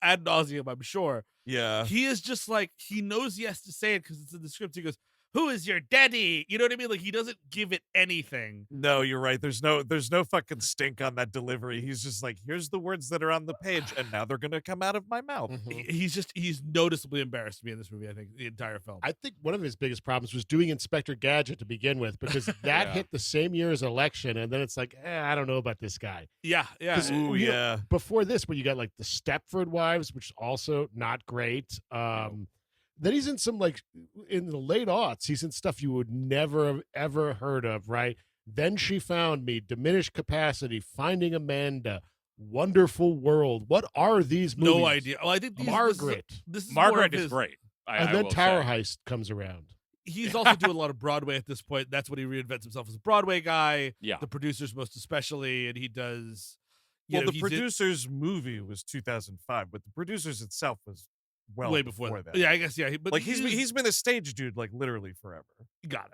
Speaker 2: ad nauseum, I'm sure.
Speaker 1: yeah.
Speaker 2: He is just like he knows he has to say it because it's in the script. He goes, "Who is your daddy?" You know what I mean? Like he doesn't give it anything.
Speaker 1: No, you're right. There's no fucking stink on that delivery. He's just like, here's the words that are on the page, and now they're gonna come out of my mouth.
Speaker 3: Mhm.
Speaker 2: He's noticeably embarrassed to be in this movie. I think the entire film.
Speaker 3: I think one of his biggest problems was doing Inspector Gadget to begin with, because that
Speaker 4: Yeah.
Speaker 3: hit the same year as Election, and then it's like, I don't know about this guy.
Speaker 2: yeah.
Speaker 3: 'Cause-
Speaker 1: Ooh,
Speaker 3: you know,
Speaker 1: yeah.
Speaker 3: Before this, where you got like the Stepford Wives, which is also not great. Then he's in some like in the late aughts, he's in stuff you would never have ever heard of, right? Then She Found Me, Diminished Capacity, Finding Amanda, Wonderful World. What are these movies?
Speaker 2: No idea. Oh, I think
Speaker 3: Margaret.
Speaker 2: This is more
Speaker 4: Margaret
Speaker 2: of
Speaker 4: is
Speaker 2: his-
Speaker 4: great.
Speaker 3: And
Speaker 4: I
Speaker 3: then
Speaker 4: will
Speaker 3: Tower
Speaker 4: say.
Speaker 3: Heist comes around.
Speaker 2: He's also doing a lot of Broadway at this point. That's when he reinvents himself as a Broadway guy.
Speaker 4: Yeah.
Speaker 2: The producers most especially, and he does.
Speaker 1: Well, the
Speaker 2: he's in-
Speaker 1: producer's movie was 2005, but the producers itself was well
Speaker 2: way before
Speaker 1: that.
Speaker 2: Yeah, I guess yeah. But
Speaker 1: Like he's been a stage dude like literally forever.
Speaker 2: got it.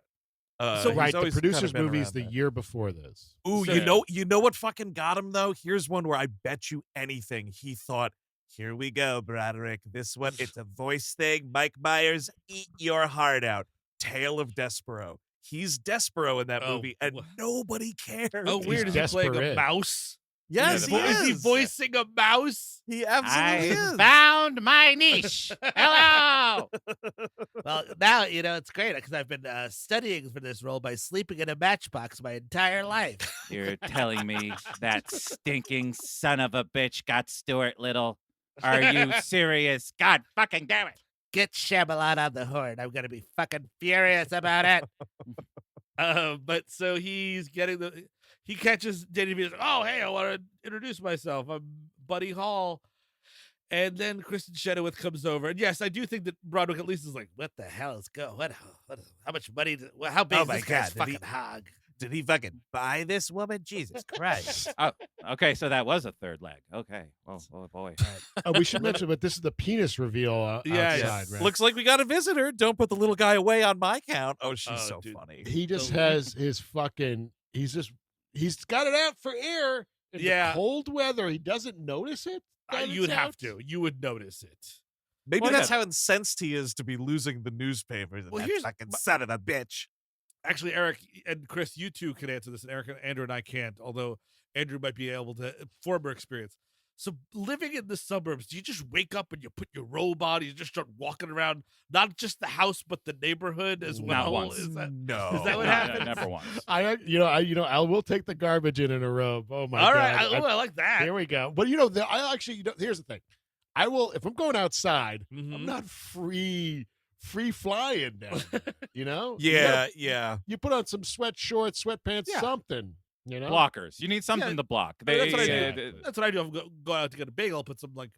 Speaker 1: So
Speaker 3: Right,
Speaker 1: he's
Speaker 3: the
Speaker 1: always
Speaker 3: producer's
Speaker 1: kinda been
Speaker 3: movie is
Speaker 1: around
Speaker 3: the
Speaker 1: that.
Speaker 3: year before this.
Speaker 1: Ooh,
Speaker 2: So-
Speaker 1: you know what fucking got him though? Here's one where I bet you anything he thought, here we go, Broderick. This one, it's a voice thing. Mike Myers, eat your heart out. Tale of Despero. He's Despero in that
Speaker 2: Oh,
Speaker 1: movie, and
Speaker 2: wha-
Speaker 1: nobody cares.
Speaker 2: Oh, weird. Is he playing a
Speaker 3: desperate.
Speaker 2: mouse?
Speaker 1: Yes,
Speaker 4: Yeah,
Speaker 1: he
Speaker 2: Is he
Speaker 1: is.
Speaker 2: voicing a mouse?
Speaker 1: He absolutely
Speaker 5: I
Speaker 1: is.
Speaker 5: found my niche. Hello.
Speaker 6: Well, now, it's great because I've been studying for this role by sleeping in a matchbox my entire life.
Speaker 5: You're telling me that stinking son of a bitch got Stuart Little? Are you serious? God fucking damn it.
Speaker 6: Get Shyamalan on the horn. I'm going to be fucking furious about it.
Speaker 2: But so he catches Danny DeVito. Oh, hey, I want to introduce myself. I'm Buddy Hall. And then Kristen Chenoweth comes over. And yes, I do think that Broderick at least is like,
Speaker 6: What the hell is going? How much money? How big
Speaker 1: Oh
Speaker 6: is
Speaker 1: my
Speaker 6: this guy's
Speaker 1: God, did he-
Speaker 6: fucking hog?
Speaker 1: Did he fucking buy this woman? Jesus Christ.
Speaker 5: Okay, so that was a third leg. Okay. Oh boy.
Speaker 3: We should mention, but this is the penis reveal
Speaker 2: Yeah,
Speaker 3: outside, right?
Speaker 1: Looks like we got a visitor. Don't put the little guy away on my count. Oh, she's
Speaker 2: Oh,
Speaker 1: so
Speaker 2: dude.
Speaker 1: funny.
Speaker 3: He just
Speaker 2: Oh.
Speaker 3: has his fucking. He's got it out for air. In
Speaker 2: Yeah.
Speaker 3: the cold weather, he doesn't notice it. that
Speaker 2: you would
Speaker 3: it's
Speaker 2: have
Speaker 3: out?
Speaker 2: to. You would notice it.
Speaker 1: Maybe
Speaker 4: Well,
Speaker 1: that's
Speaker 4: yeah.
Speaker 1: how incensed he is to be losing the newspaper.
Speaker 2: Well,
Speaker 1: That
Speaker 2: here's-
Speaker 1: fucking son of a bitch.
Speaker 2: Actually, Eric and Chris, you two can answer this, and Eric and Andrew and I can't, although Andrew might be able to former experience. So living in the suburbs, do you just wake up and you put your robe on, you just start walking around, not just the house, but the neighborhood as
Speaker 4: Not
Speaker 2: well?
Speaker 4: once.
Speaker 2: Is that
Speaker 1: No.
Speaker 2: is that what
Speaker 4: No,
Speaker 2: happened?
Speaker 4: Never once.
Speaker 3: I will take the garbage in a robe. Oh my
Speaker 2: All
Speaker 3: god!
Speaker 2: right, I like that.
Speaker 3: Here we go. But I actually, here's the thing. I will, if I'm going outside, I'm
Speaker 2: Mhm.
Speaker 3: not free flying down.
Speaker 1: Yeah.
Speaker 3: You put on some sweat shorts, sweatpants,
Speaker 2: Yeah.
Speaker 3: something. You know.
Speaker 4: Blockers. You need something
Speaker 2: Yeah,
Speaker 4: to block.
Speaker 2: I mean, that's what I
Speaker 4: They-
Speaker 2: do. That's what I do. If I go out to get a bagel, I'll put some like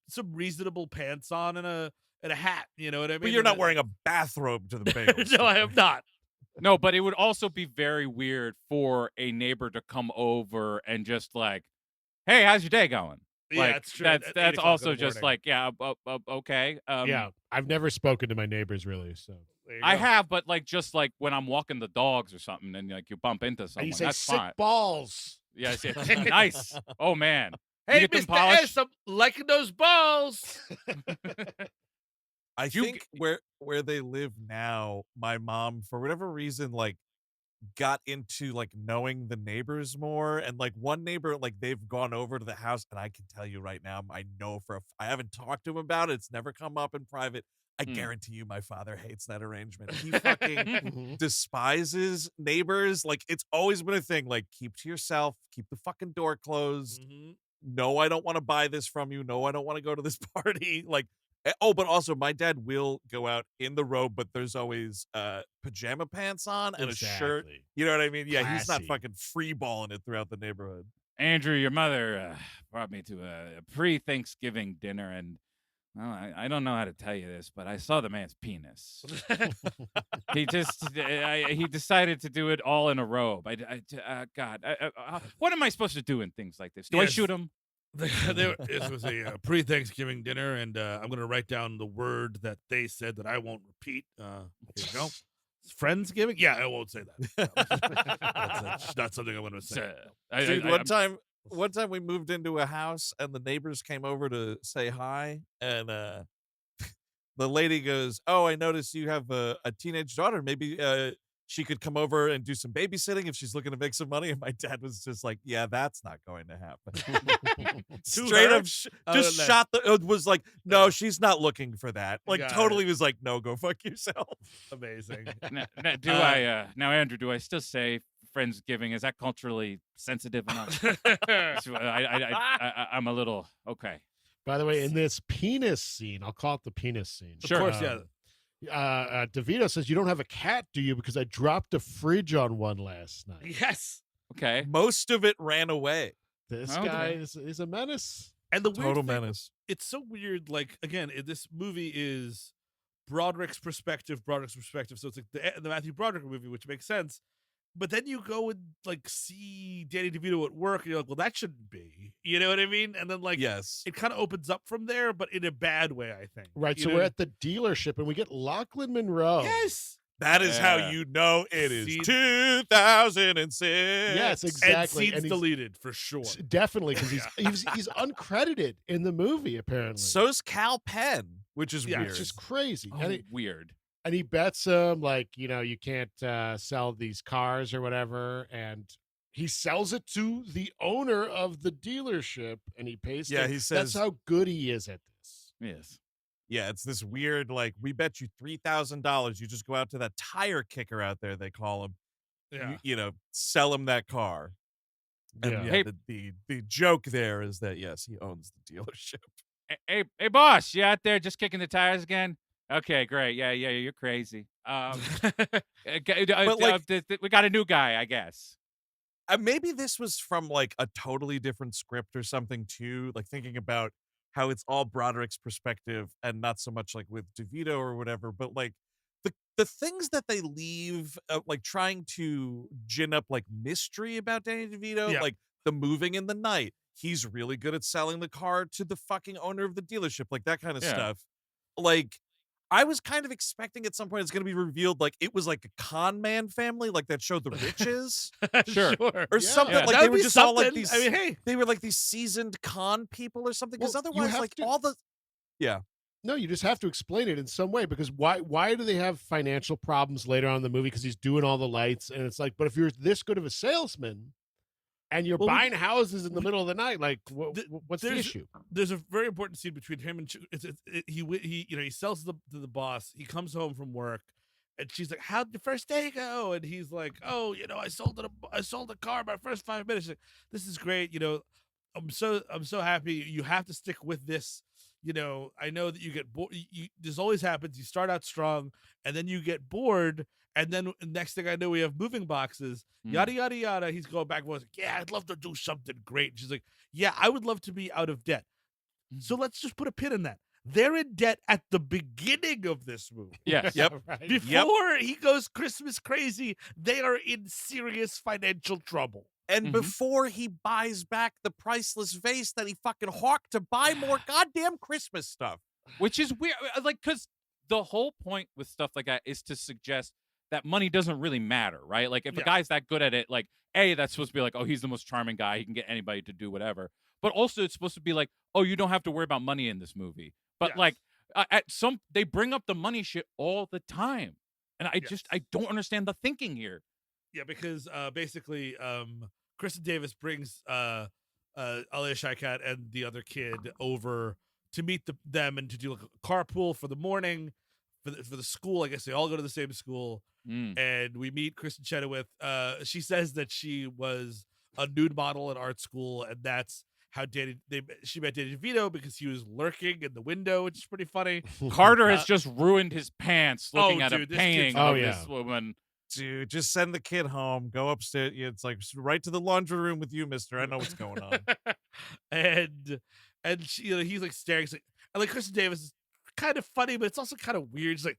Speaker 2: some reasonable pants on and a hat. You know what I mean?
Speaker 1: But you're not wearing a bathrobe to the bagel.
Speaker 2: No, I am not.
Speaker 4: No, but it would also be very weird for a neighbor to come over and just like, "Hey, how's your day going?"
Speaker 2: Yeah,
Speaker 4: Like,
Speaker 2: that's true.
Speaker 4: That's
Speaker 2: At 8 o'clock in
Speaker 4: also
Speaker 2: the
Speaker 4: just
Speaker 2: morning.
Speaker 4: like, yeah, okay.
Speaker 3: Yeah, I've never spoken to my neighbors really, so.
Speaker 2: There you
Speaker 4: I
Speaker 2: go.
Speaker 4: have, but like just like when I'm walking the dogs or something, and like you bump into
Speaker 3: And
Speaker 4: someone,
Speaker 3: you say
Speaker 4: that's
Speaker 3: sick
Speaker 4: fine.
Speaker 3: balls.
Speaker 4: Yes, it's nice. Oh man,
Speaker 2: Hey,
Speaker 4: get them
Speaker 2: Mr.
Speaker 4: polished?
Speaker 2: S, I'm liking those balls.
Speaker 1: I
Speaker 2: You
Speaker 1: think where they live now, my mom, for whatever reason, like got into like knowing the neighbors more, and like one neighbor, like they've gone over to the house, and I can tell you right now, I know I haven't talked to him about it. It's never come up in private. I guarantee you, my father hates that arrangement. He fucking
Speaker 3: Mhm.
Speaker 1: despises neighbors. Like it's always been a thing. Like keep to yourself, keep the fucking door closed.
Speaker 2: Mhm.
Speaker 1: No, I don't want to buy this from you. No, I don't want to go to this party. Like, oh, but also my dad will go out in the robe, but there's always pajama pants on and a shirt.
Speaker 3: Exactly.
Speaker 1: You know what I mean? Yeah, he's not
Speaker 3: Classy.
Speaker 1: fucking free balling it throughout the neighborhood.
Speaker 4: Andrew, your mother brought me to a pre-Thanksgiving dinner, and well, I don't know how to tell you this, but I saw the man's penis. He just he decided to do it all in a robe. God, what am I supposed to do in things like this? Do I
Speaker 2: Yes.
Speaker 4: shoot him?
Speaker 2: This was a pre-Thanksgiving dinner, and I'm going to write down the word that they said that I won't repeat. Here you go. Friendsgiving? Yeah, I won't say that. That's not something I'm going to say.
Speaker 1: Dude, one time we moved into a house and the neighbors came over to say hi, and the lady goes, "Oh, I noticed you have a teenage daughter. Maybe she could come over and do some babysitting if she's looking to make some money." And my dad was just like, "Yeah, that's not going to happen." Straight
Speaker 2: her?
Speaker 1: up, just
Speaker 2: no.
Speaker 1: shot was like, "No, she's not looking for that." Like,
Speaker 2: Got
Speaker 1: totally was like, "No, go fuck yourself."
Speaker 2: Amazing.
Speaker 4: Now, Andrew, do I still say Friendsgiving? Is that culturally sensitive enough? So I'm a little okay.
Speaker 3: By the way, in this penis scene, I'll call it the penis scene.
Speaker 2: Of course, yeah.
Speaker 3: DeVito says, "You don't have a cat, do you? Because I dropped a fridge on one last night."
Speaker 2: Yes.
Speaker 4: Okay.
Speaker 1: Most of it ran away.
Speaker 3: This
Speaker 4: Okay.
Speaker 3: guy is a menace.
Speaker 2: And the weird
Speaker 1: Total
Speaker 2: thing,
Speaker 1: menace.
Speaker 2: it's so weird. Like, again, this movie is Broderick's perspective. So it's like the Matthew Broderick movie, which makes sense. But then you go and like see Danny DeVito at work, and you're like, well, that shouldn't be. You know what I mean? And then like,
Speaker 1: Yes.
Speaker 2: it kind of opens up from there, but in a bad way, I think.
Speaker 3: Right,
Speaker 2: You
Speaker 3: so
Speaker 2: know
Speaker 3: we're
Speaker 2: what
Speaker 3: at the dealership, and we get Lachlan Monroe.
Speaker 2: Yes.
Speaker 1: That is how
Speaker 4: Yeah.
Speaker 1: you know it is
Speaker 2: Scene-
Speaker 1: 2006.
Speaker 3: Yes,
Speaker 2: And
Speaker 3: exactly.
Speaker 2: scenes
Speaker 3: he's-
Speaker 2: deleted for sure.
Speaker 3: Definitely, because he's uncredited in the movie, apparently.
Speaker 1: So's Cal Penn, which is
Speaker 2: Yeah,
Speaker 1: weird.
Speaker 3: it's just crazy.
Speaker 4: Oh,
Speaker 3: And
Speaker 4: weird.
Speaker 3: he bets him, like, you can't sell these cars or whatever. And he sells it to the owner of the dealership, and he pays
Speaker 1: Yeah,
Speaker 3: him.
Speaker 1: he
Speaker 3: That's
Speaker 1: says-
Speaker 3: how good he is at this.
Speaker 4: Yes.
Speaker 1: Yeah, it's this weird, like, we bet you $3,000. You just go out to that tire kicker out there, they call him.
Speaker 2: Yeah.
Speaker 1: Sell him that car. And
Speaker 3: Yeah.
Speaker 4: Hey-
Speaker 1: the joke there is that, yes, he owns the dealership.
Speaker 4: Hey, boss, you out there just kicking the tires again? Okay, great. Yeah, you're crazy. We got a new guy, I guess.
Speaker 1: Maybe this was from, like, a totally different script or something, too. Like, thinking about how it's all Broderick's perspective and not so much, like, with DeVito or whatever. But, like, the things that they leave, like, trying to gin up, like, mystery about Danny DeVito,
Speaker 2: Yeah.
Speaker 1: like, the moving in the night. He's really good at selling the car to the fucking owner of the dealership, like, that kind of
Speaker 4: Yeah.
Speaker 1: stuff. Like, I was kind of expecting at some point it's going to be revealed, like, it was, like, a con man family, like that show The Riches.
Speaker 4: Sure.
Speaker 1: Or
Speaker 3: Yeah.
Speaker 1: something,
Speaker 4: Yeah.
Speaker 1: like,
Speaker 2: That
Speaker 1: they
Speaker 2: would
Speaker 1: were
Speaker 2: be
Speaker 1: just all, like,
Speaker 2: something.
Speaker 1: these...
Speaker 2: I mean, hey.
Speaker 1: They were like these seasoned con people or something, because
Speaker 3: Well, you
Speaker 1: otherwise,
Speaker 3: have
Speaker 1: like,
Speaker 3: to-
Speaker 1: all the...
Speaker 3: No, you just have to explain it in some way, because why do they have financial problems later on in the movie? Because he's doing all the lights, and it's like, but if you're this good of a salesman and you're
Speaker 2: Well,
Speaker 3: buying houses in the middle of the night, like, what's the
Speaker 2: there's-
Speaker 3: issue?
Speaker 2: There's a very important scene between him and he sells to the boss. He comes home from work, and she's like, "How'd your first day go?" And he's like, "Oh, I sold a car my first 5 minutes." She's like, "This is great. I'm so happy. You have to stick with this. I know that you get bored. This always happens. You start out strong, and then you get bored, and then next thing I know, we have moving boxes. Yada yada yada." He's going back and forth. Like, "Yeah, I'd love to do something great." And she's like, "Yeah, I would love to be out of debt. So let's just put a pin in that. They're in debt at the beginning of this movie.
Speaker 4: Yes.
Speaker 1: Yep.
Speaker 3: Right.
Speaker 2: Before he goes Christmas crazy, they are in serious financial trouble.
Speaker 1: And
Speaker 4: Mhm.
Speaker 1: before he buys back the priceless vase that he fucking hawked to buy more goddamn Christmas stuff.
Speaker 4: Which is weird, like, because the whole point with stuff like that is to suggest that money doesn't really matter, right? Like, if a
Speaker 2: Yeah.
Speaker 4: guy's that good at it, like, A, that's supposed to be like, oh, he's the most charming guy. He can get anybody to do whatever. But also, it's supposed to be like, oh, you don't have to worry about money in this movie. But
Speaker 2: Yes.
Speaker 4: like, they bring up the money shit all the time, and I don't understand the thinking here.
Speaker 2: Yeah, because basically, Kristen Davis brings Alia Shawkat and the other kid over to meet them and to do like a carpool for the morning for the school. I guess they all go to the same school, and we meet Kristen Chenoweth. She says that she was a nude model at art school, and that's how she met Danny DeVito because he was lurking in the window, which is pretty funny.
Speaker 4: Carter has just ruined his pants looking at
Speaker 2: dude,
Speaker 4: a
Speaker 2: this
Speaker 4: painting
Speaker 2: kid's-
Speaker 4: of
Speaker 3: Oh, yeah.
Speaker 4: this woman.
Speaker 1: Dude, just send the kid home. Go upstairs. Yeah, it's like right to the laundry room with you, mister. I know what's going on.
Speaker 2: and she, he's like staring, and like Kristen Davis is kind of funny, but it's also kind of weird. She's like,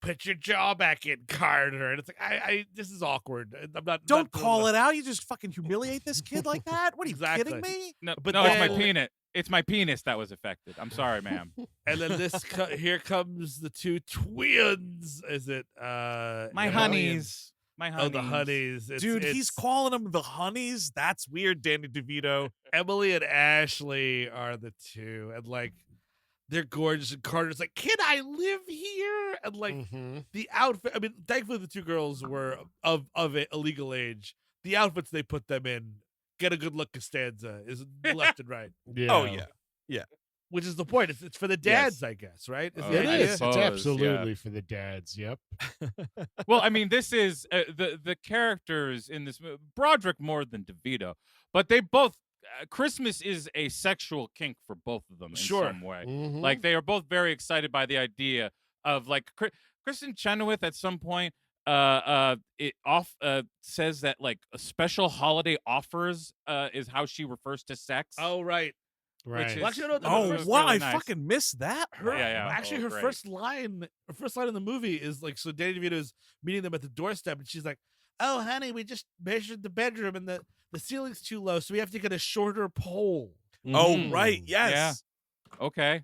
Speaker 2: "Put your jaw back in, Carter," and it's like, I this is awkward. I'm not.
Speaker 1: Don't call it out. You just fucking humiliate this kid like that? What are you
Speaker 2: Exactly.
Speaker 1: kidding me?
Speaker 4: No,
Speaker 2: But
Speaker 4: no, it's my
Speaker 2: then-
Speaker 4: penis. It's my penis that was affected. I'm sorry, ma'am.
Speaker 2: And then here comes the two twins. Is it
Speaker 4: My
Speaker 2: Emily and-
Speaker 4: honeys. My honeys.
Speaker 2: Oh, the honeys.
Speaker 1: Dude, he's
Speaker 2: it's
Speaker 1: calling them the honeys. That's weird, Danny DeVito.
Speaker 2: Emily and Ashley are the two, and like they're gorgeous. And Carter's like, "Can I live here?" And like
Speaker 3: Mhm.
Speaker 2: the outfit. I mean, thankfully the two girls were of a legal age. The outfits they put them in get a good look. Costanza is left and right,
Speaker 3: Yeah.
Speaker 1: Oh, yeah.
Speaker 2: which is the point. It's for the dads, I guess, right? Is
Speaker 4: Oh,
Speaker 2: the
Speaker 3: It
Speaker 4: I
Speaker 2: idea?
Speaker 3: is.
Speaker 4: suppose,
Speaker 3: It's
Speaker 4: yeah.
Speaker 3: absolutely for the dads. Yep.
Speaker 4: Well, I mean, this is the characters in this movie, Broderick more than DeVito, but they both. Christmas is a sexual kink for both of them in
Speaker 2: Sure.
Speaker 4: some way.
Speaker 3: Mhm.
Speaker 4: Like, they are both very excited by the idea of like Kristen Chenoweth at some point says that like a special holiday offers is how she refers to sex.
Speaker 2: Oh, right.
Speaker 3: right.
Speaker 4: is-
Speaker 2: Well, actually, no,
Speaker 1: Oh,
Speaker 4: It was
Speaker 1: wow.
Speaker 4: really
Speaker 1: I
Speaker 4: nice.
Speaker 1: fucking missed that.
Speaker 2: Her,
Speaker 4: Yeah.
Speaker 2: Actually,
Speaker 4: Oh,
Speaker 2: her
Speaker 4: great.
Speaker 2: first line in the movie is like, so Danny DeVito is meeting them at the doorstep, and she's like, "Oh, honey, we just measured the bedroom, and the ceiling's too low, so we have to get a shorter pole."
Speaker 1: Oh,
Speaker 3: Mhm.
Speaker 1: right. Yes.
Speaker 4: Yeah. Okay.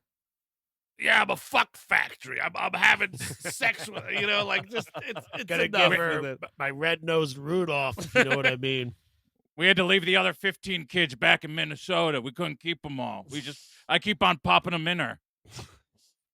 Speaker 2: Yeah, I'm a fuck factory. I'm having sex with her, like just it's
Speaker 3: Gotta
Speaker 2: enough
Speaker 3: give her
Speaker 2: with it.
Speaker 3: my red-nosed Rudolph, if you know what I mean.
Speaker 4: We had to leave the other 15 kids back in Minnesota. We couldn't keep them all. I keep on popping them in her.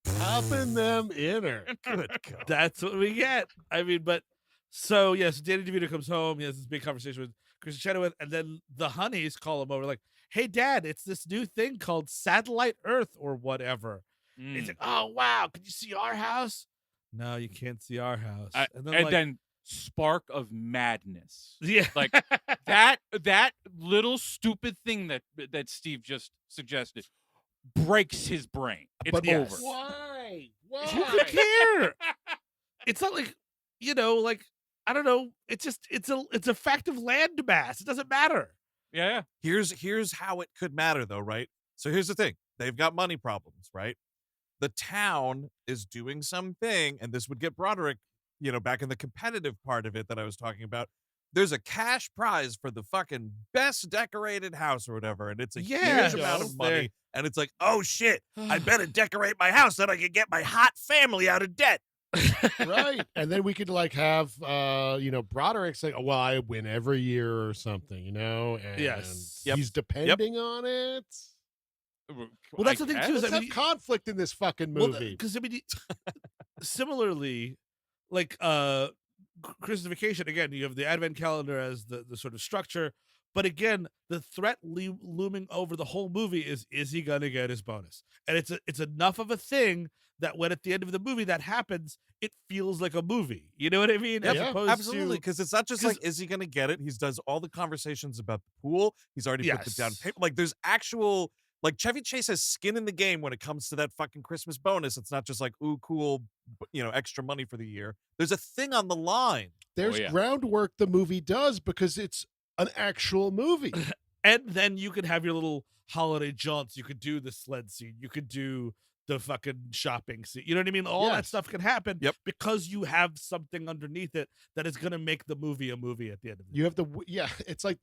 Speaker 3: Popping them in her.
Speaker 1: Good God.
Speaker 2: That's what we get. I mean, but so yes, Danny DeVito comes home. He has this big conversation with Kristen Chenoweth, and then the honeys call him over, like, "Hey, Dad, it's this new thing called Satellite Earth or whatever." He's like, "Oh wow, can you see our house?" "No, you can't see our house."
Speaker 4: And
Speaker 2: like,
Speaker 4: then spark of madness.
Speaker 2: yeah,
Speaker 4: Like that little stupid thing that Steve just suggested breaks his brain. It's
Speaker 3: But
Speaker 4: over.
Speaker 3: Why?
Speaker 2: who could care? It's not like like I don't know. It's just it's a fact of land mass. It doesn't matter.
Speaker 4: Yeah.
Speaker 1: Here's how it could matter, though, right? So here's the thing. They've got money problems, right? The town is doing something, and this would get Broderick, back in the competitive part of it that I was talking about. There's a cash prize for the fucking best decorated house or whatever, and it's a
Speaker 2: Yeah,
Speaker 1: huge amount of
Speaker 2: there.
Speaker 1: money. And it's like, oh shit, I better decorate my house so I can get my hot family out of debt.
Speaker 3: Right. And then we could like have Broderick say, "Oh, well, I win every year or something," and
Speaker 2: Yes.
Speaker 1: Yep.
Speaker 3: he's depending on it.
Speaker 2: Well, that's the thing, too, is
Speaker 3: Let's
Speaker 2: I
Speaker 3: have
Speaker 2: mean,
Speaker 3: conflict in this fucking movie.
Speaker 2: Because I mean, similarly, like Christmas Vacation, again, you have the Advent calendar as the sort of structure, but again, the threat looming over the whole movie is he gonna get his bonus? And it's enough of a thing that when at the end of the movie that happens, it feels like a movie. You know what I mean?
Speaker 3: Yep,
Speaker 2: As opposed
Speaker 1: Absolutely,
Speaker 2: to
Speaker 1: because it's not just
Speaker 2: 'cause-
Speaker 1: like, is he going to get it? He does all the conversations about the pool. He's already put the down
Speaker 2: Yes.
Speaker 1: payment. Like, there's actual, like, Chevy Chase has skin in the game when it comes to that fucking Christmas bonus. It's not just like, ooh, cool, extra money for the year. There's a thing on the line.
Speaker 3: There's
Speaker 4: yeah.
Speaker 3: groundwork the movie does because it's an actual movie.
Speaker 2: And then you could have your little holiday jaunts. You could do the sled scene. You could do the fucking shopping scene. You know what I mean? All that
Speaker 3: Yes.
Speaker 2: stuff can happen
Speaker 1: Yep.
Speaker 2: because you have something underneath it that is going to make the movie a movie at the end of the
Speaker 3: You have it's like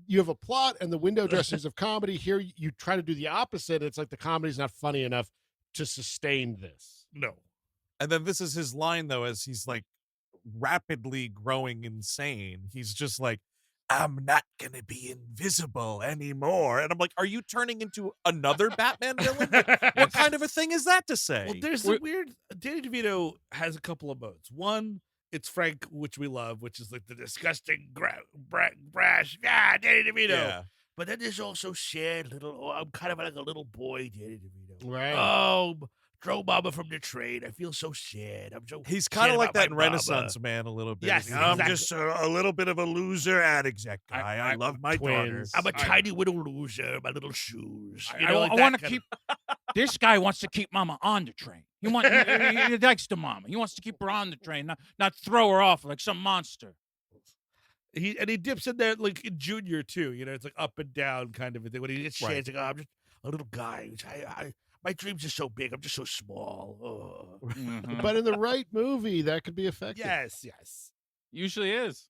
Speaker 3: you have a plot and the window dressings of comedy. Here you try to do the opposite. It's like the comedy's not funny enough to sustain this.
Speaker 2: No.
Speaker 1: And then this is his line, though, as he's like rapidly growing insane. He's just like, I'm not going to be invisible anymore. And I'm like, are you turning into another Batman villain? What kind of a thing is that to say?
Speaker 2: Well, there's a weird. Danny DeVito has a couple of modes. One, it's Frank, which we love, which is like the disgusting, brash, Danny DeVito.
Speaker 1: Yeah.
Speaker 2: But then there's also shared little. I'm kind of like a little boy, Danny DeVito.
Speaker 3: Right.
Speaker 2: Oh, throw mama from the train. I feel so sad. I'm so.
Speaker 1: He's kind
Speaker 2: sad
Speaker 1: of like
Speaker 2: about
Speaker 1: that
Speaker 2: my
Speaker 1: in
Speaker 2: mama.
Speaker 1: Renaissance Man a little bit.
Speaker 2: Yes,
Speaker 1: I'm
Speaker 2: exactly.
Speaker 1: just a little bit of a loser ad exec guy. I love my daughter.
Speaker 3: twins.
Speaker 2: I'm a tiny little loser. My little shoes. You
Speaker 4: I,
Speaker 2: know,
Speaker 4: I
Speaker 2: like that
Speaker 4: want to
Speaker 2: kind
Speaker 4: keep. This guy wants to keep Mama on the train. He likes the Mama. He wants to keep her on the train, not throw her off like some monster.
Speaker 2: He dips in there like in Junior too. You know, it's like up and down kind of a thing. When he gets
Speaker 1: Right.
Speaker 2: changed, like, oh, I'm just a little guy. My dreams are so big. I'm just so small. Oh.
Speaker 4: Mhm.
Speaker 3: But in the right movie, that could be effective.
Speaker 2: Yes.
Speaker 4: Usually is.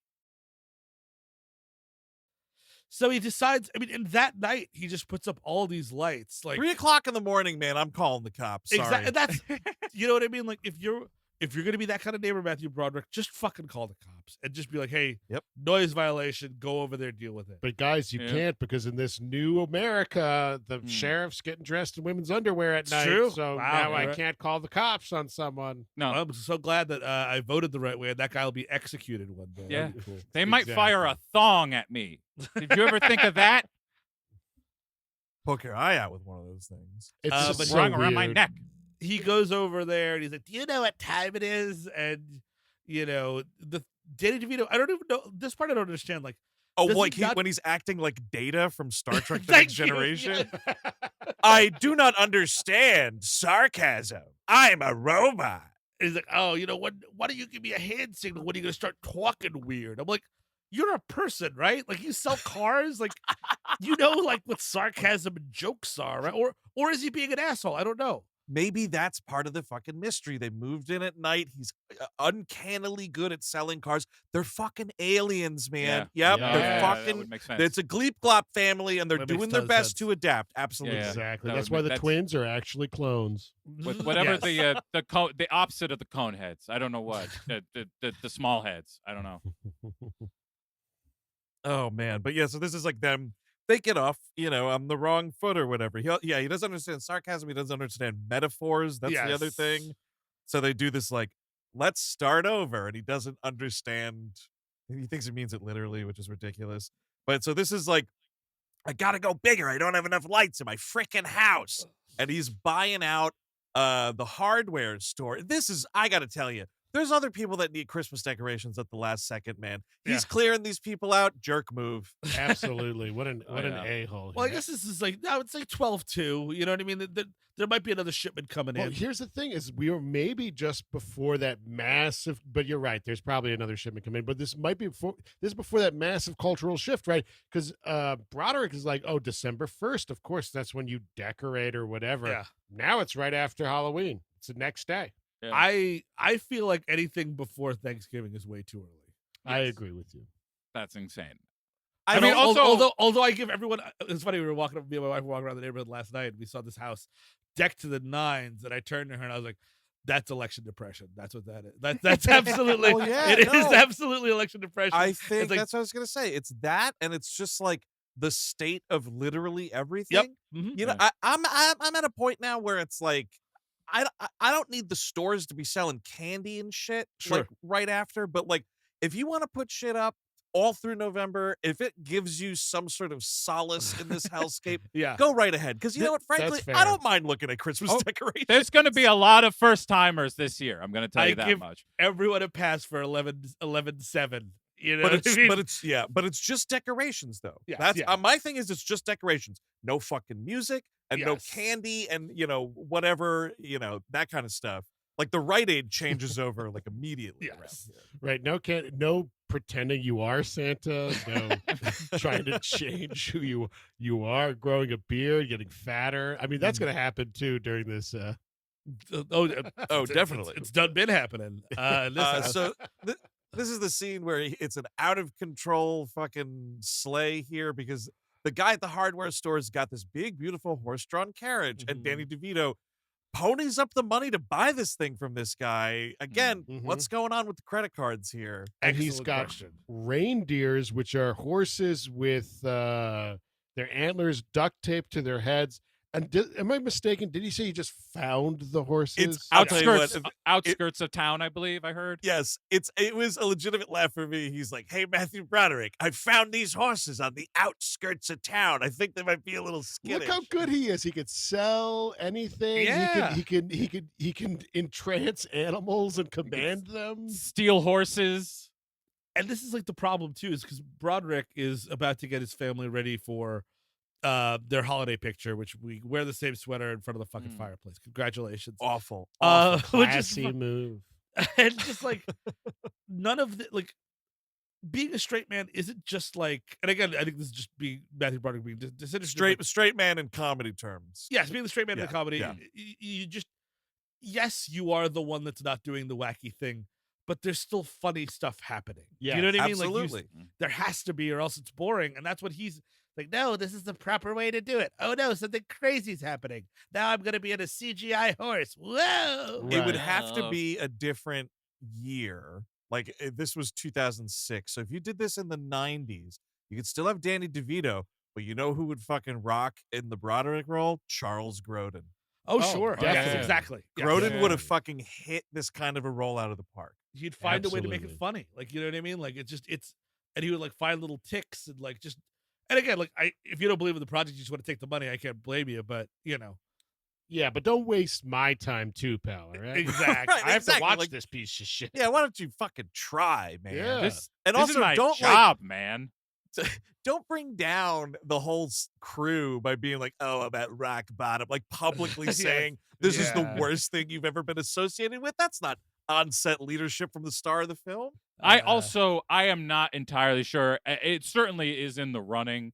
Speaker 2: So he decides. I mean, in that night, he just puts up all these lights. Like
Speaker 1: 3 o'clock in the morning, man. I'm calling the cops. Sorry.
Speaker 2: exactly. That's you know what I mean. Like if you're gonna be that kind of neighbor, Matthew Broderick, just fucking call the cops and just be like, hey,
Speaker 1: Yep.
Speaker 2: noise violation. Go over there, deal with it.
Speaker 3: But guys, you
Speaker 4: Yeah.
Speaker 3: can't because in this new America, the sheriff's getting dressed in women's underwear at
Speaker 2: It's
Speaker 3: night.
Speaker 2: true.
Speaker 3: So
Speaker 2: Wow,
Speaker 3: now I
Speaker 2: you're right.
Speaker 3: can't call the cops on someone.
Speaker 4: No,
Speaker 2: I'm so glad that I voted the right way, and that guy will be executed one day.
Speaker 4: Yeah.
Speaker 2: That'd be cool.
Speaker 4: they might fire a thong at me. Did you ever think of that?
Speaker 1: Poke your eye out with one of those things.
Speaker 3: It's
Speaker 2: But
Speaker 3: just
Speaker 2: it's
Speaker 3: so
Speaker 4: Wrong around my
Speaker 3: weird.
Speaker 4: neck.
Speaker 2: He goes over there and he's like, "Do you know what time it is?" And you know, the Danny DeVito. I don't even know this part. I don't understand. Like,
Speaker 1: Oh,
Speaker 2: Does
Speaker 1: like
Speaker 2: he not-
Speaker 1: when he's acting like Data from Star Trek: The
Speaker 2: Thank
Speaker 1: Next
Speaker 2: you,
Speaker 1: Generation.
Speaker 2: yeah.
Speaker 1: I do not understand sarcasm. I'm a robot.
Speaker 2: He's like, "Oh, you know what? Why don't you give me a hand signal when you're gonna start talking weird?" I'm like, "You're a person, right? Like you sell cars, like you know, like what sarcasm and jokes are, right? Or is he being an asshole? I don't know."
Speaker 1: Maybe that's part of the fucking mystery. They moved in at night. He's uncannily good at selling cars. They're fucking aliens, man.
Speaker 4: Yeah.
Speaker 1: Yep,
Speaker 3: Yeah,
Speaker 1: they're
Speaker 4: that
Speaker 1: fucking.
Speaker 4: would make sense.
Speaker 1: It's a Gleep Glop family, and they're
Speaker 2: That makes
Speaker 1: doing their
Speaker 2: tons of
Speaker 1: best
Speaker 2: sense.
Speaker 1: to adapt. Absolutely.
Speaker 4: Yeah.
Speaker 3: Exactly.
Speaker 4: That
Speaker 3: That's
Speaker 4: would
Speaker 3: why
Speaker 4: make-
Speaker 3: the
Speaker 4: that's-
Speaker 3: twins are actually clones.
Speaker 4: Whatever
Speaker 2: Yes.
Speaker 4: the opposite of the cone heads. I don't know what the small heads. I don't know.
Speaker 1: Oh man, but yeah. So this is like them. They get off, on the wrong foot or whatever. He doesn't understand sarcasm. He doesn't understand metaphors. That's the other
Speaker 2: Yes.
Speaker 1: thing. So they do this like, let's start over, and he doesn't understand. He thinks it means it literally, which is ridiculous. But so this is like, I gotta go bigger. I don't have enough lights in my freaking house, and he's buying out the hardware store. This is, I gotta tell you. There's other people that need Christmas decorations at the last second, man. He's
Speaker 2: Yeah.
Speaker 1: clearing these people out. Jerk move.
Speaker 3: Absolutely. What an
Speaker 4: yeah.
Speaker 3: a-hole.
Speaker 2: Well, I guess this is like I would say 12-2. You know what I mean? There might be another shipment coming
Speaker 3: Well,
Speaker 2: in.
Speaker 3: here's the thing: is we were maybe just before that massive. But you're right. There's probably another shipment coming in. But this might be before. This is before that massive cultural shift, right? Because Broderick is like, oh, December 1st. Of course, that's when you decorate or whatever.
Speaker 2: Yeah.
Speaker 3: Now it's right after Halloween. It's the next day.
Speaker 4: Yeah.
Speaker 2: I feel like anything before Thanksgiving is way too early.
Speaker 3: I agree with you.
Speaker 4: That's insane.
Speaker 2: I
Speaker 4: mean,
Speaker 2: mean,
Speaker 4: also-
Speaker 2: although I give everyone, it's funny. We were walking up, me and my wife were walking around the neighborhood last night, and we saw this house decked to the nines. And I turned to her and I was like, "That's election depression. That's what that is. That's absolutely.
Speaker 1: Well, yeah,
Speaker 2: it is
Speaker 1: no.
Speaker 2: absolutely election depression."
Speaker 1: I think
Speaker 2: like-
Speaker 1: that's what I was gonna say. It's that, and it's just like the state of literally everything.
Speaker 2: Mhm.
Speaker 1: You know, I'm at a point now where it's like, I don't need the stores to be selling candy and shit like right after, but like if you want to put shit up all through November, if it gives you some sort of solace in this hellscape,
Speaker 2: Yeah.
Speaker 1: go right ahead. Because you know what, frankly,
Speaker 3: fair.
Speaker 1: I don't mind looking at Christmas
Speaker 4: Oh,
Speaker 1: decorations.
Speaker 4: There's going to be a lot of first timers this year. I'm going to tell
Speaker 2: I
Speaker 4: you that
Speaker 2: give-
Speaker 4: much.
Speaker 2: Everyone a pass for 11-7. You know,
Speaker 1: But
Speaker 2: what I mean?
Speaker 1: but it's just decorations though.
Speaker 2: Yes,
Speaker 1: That's
Speaker 2: yeah.
Speaker 1: my thing is it's just decorations. No fucking music and no
Speaker 2: Yes.
Speaker 1: candy and whatever, that kind of stuff. Like the Rite Aid changes over like immediately around
Speaker 2: Yes.
Speaker 1: here.
Speaker 3: Right. No pretending you are Santa, no trying to change who you are, growing a beard, getting fatter. I mean, that's going to happen too during this.
Speaker 1: Oh, definitely.
Speaker 2: It's done been happening. In this house.
Speaker 1: So this is the scene where it's an out of control fucking sleigh here because the guy at the hardware store's got this big, beautiful horse-drawn carriage, and Danny DeVito ponies up the money to buy this thing from this guy. Again, what's going on with the credit cards here?
Speaker 3: And he's got reindeers, which are horses with their antlers duct taped to their heads. And am I mistaken? Did he say he just found the horses?
Speaker 1: It's
Speaker 4: outskirts of town, I believe I heard.
Speaker 1: Yes, it was a legitimate laugh for me. He's like, "Hey, Matthew Broderick, I found these horses on the outskirts of town. I think they might be a little skittish."
Speaker 3: Look how good he is. He could sell anything.
Speaker 2: Yeah.
Speaker 3: He can entrance animals and command them.
Speaker 4: Steal horses.
Speaker 2: And this is like the problem too, is because Broderick is about to get his family ready for their holiday picture, which we wear the same sweater in front of the fucking fireplace. Congratulations.
Speaker 1: Awful.
Speaker 3: Classy move.
Speaker 2: And just like none of the like being a straight man isn't just like, and again, I think this is just being Matthew Broderick being disinterested.
Speaker 1: Straight man in comedy terms.
Speaker 2: Yes, being the straight man in the comedy.
Speaker 1: Yeah.
Speaker 2: You just, yes, you are the one that's not doing the wacky thing, but there's still funny stuff happening.
Speaker 3: Yeah,
Speaker 2: you know what I mean?
Speaker 1: absolutely.
Speaker 2: Like there has to be, or else it's boring. And that's what he's like, no, this is the proper way to do it. Oh no, something crazy's happening. Now I'm gonna be in a CGI horse. Whoa.
Speaker 1: It would have to be a different year. Like this was 2006. So if you did this in the 90s, you could still have Danny DeVito, but you know who would fucking rock in the Broderick role? Charles Grodin.
Speaker 2: Oh, sure.
Speaker 3: definitely.
Speaker 2: Yes, exactly. Yes.
Speaker 1: Grodin would have fucking hit this kind of a role out of the park.
Speaker 2: He'd find a way to make it
Speaker 3: Absolutely.
Speaker 2: funny. Like, you know what I mean? Like and he would like find little ticks and like just, and again, like if you don't believe in the project, you just want to take the money. I can't blame you, but you know.
Speaker 3: Yeah, but don't waste my time too, pal. All right?
Speaker 2: Exactly.
Speaker 1: Right,
Speaker 3: I have to
Speaker 1: exactly,
Speaker 3: watch
Speaker 1: like-
Speaker 3: this piece of shit.
Speaker 1: Yeah, why don't you fucking try, man?
Speaker 3: Yeah.
Speaker 4: This
Speaker 1: And
Speaker 4: is
Speaker 1: also
Speaker 4: my
Speaker 1: don't
Speaker 4: job, man.
Speaker 1: don't bring down the whole crew by being like, "Oh, I'm at rock bottom," like publicly
Speaker 2: Yes.
Speaker 1: saying this is the
Speaker 2: Yeah.
Speaker 1: worst thing you've ever been associated with. That's not on-set leadership from the star of the film.
Speaker 4: I am not entirely sure. It certainly is in the running.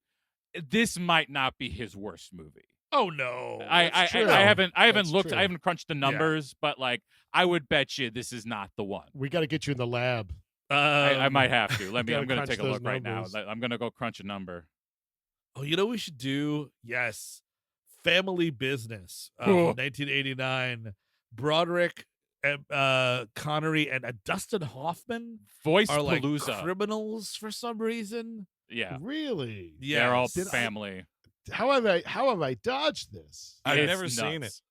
Speaker 4: This might not be his worst movie.
Speaker 2: Oh no.
Speaker 4: I
Speaker 3: That's true.
Speaker 4: haven't
Speaker 3: That's
Speaker 4: looked.
Speaker 3: true.
Speaker 4: I haven't crunched the numbers, but like I would bet you this is not the one.
Speaker 3: We got to get you in the lab.
Speaker 4: I might have to. Let me.
Speaker 3: gotta
Speaker 4: I'm going to
Speaker 3: crunch
Speaker 4: take a
Speaker 3: those
Speaker 4: look right now.
Speaker 3: numbers.
Speaker 4: I'm going to go crunch a number.
Speaker 2: Oh, you know what we should do? Yes. Family Business
Speaker 3: Cool.
Speaker 2: from 1989. Broderick, Connery, and Dustin Hoffman
Speaker 4: Voice
Speaker 2: are like
Speaker 4: Palooza.
Speaker 2: criminals for some reason.
Speaker 4: Yeah,
Speaker 3: Really?
Speaker 2: Yeah.
Speaker 4: they're all
Speaker 3: Did I-
Speaker 4: family.
Speaker 3: How have I dodged this?
Speaker 1: I've
Speaker 4: It's
Speaker 1: never seen it.
Speaker 4: nuts.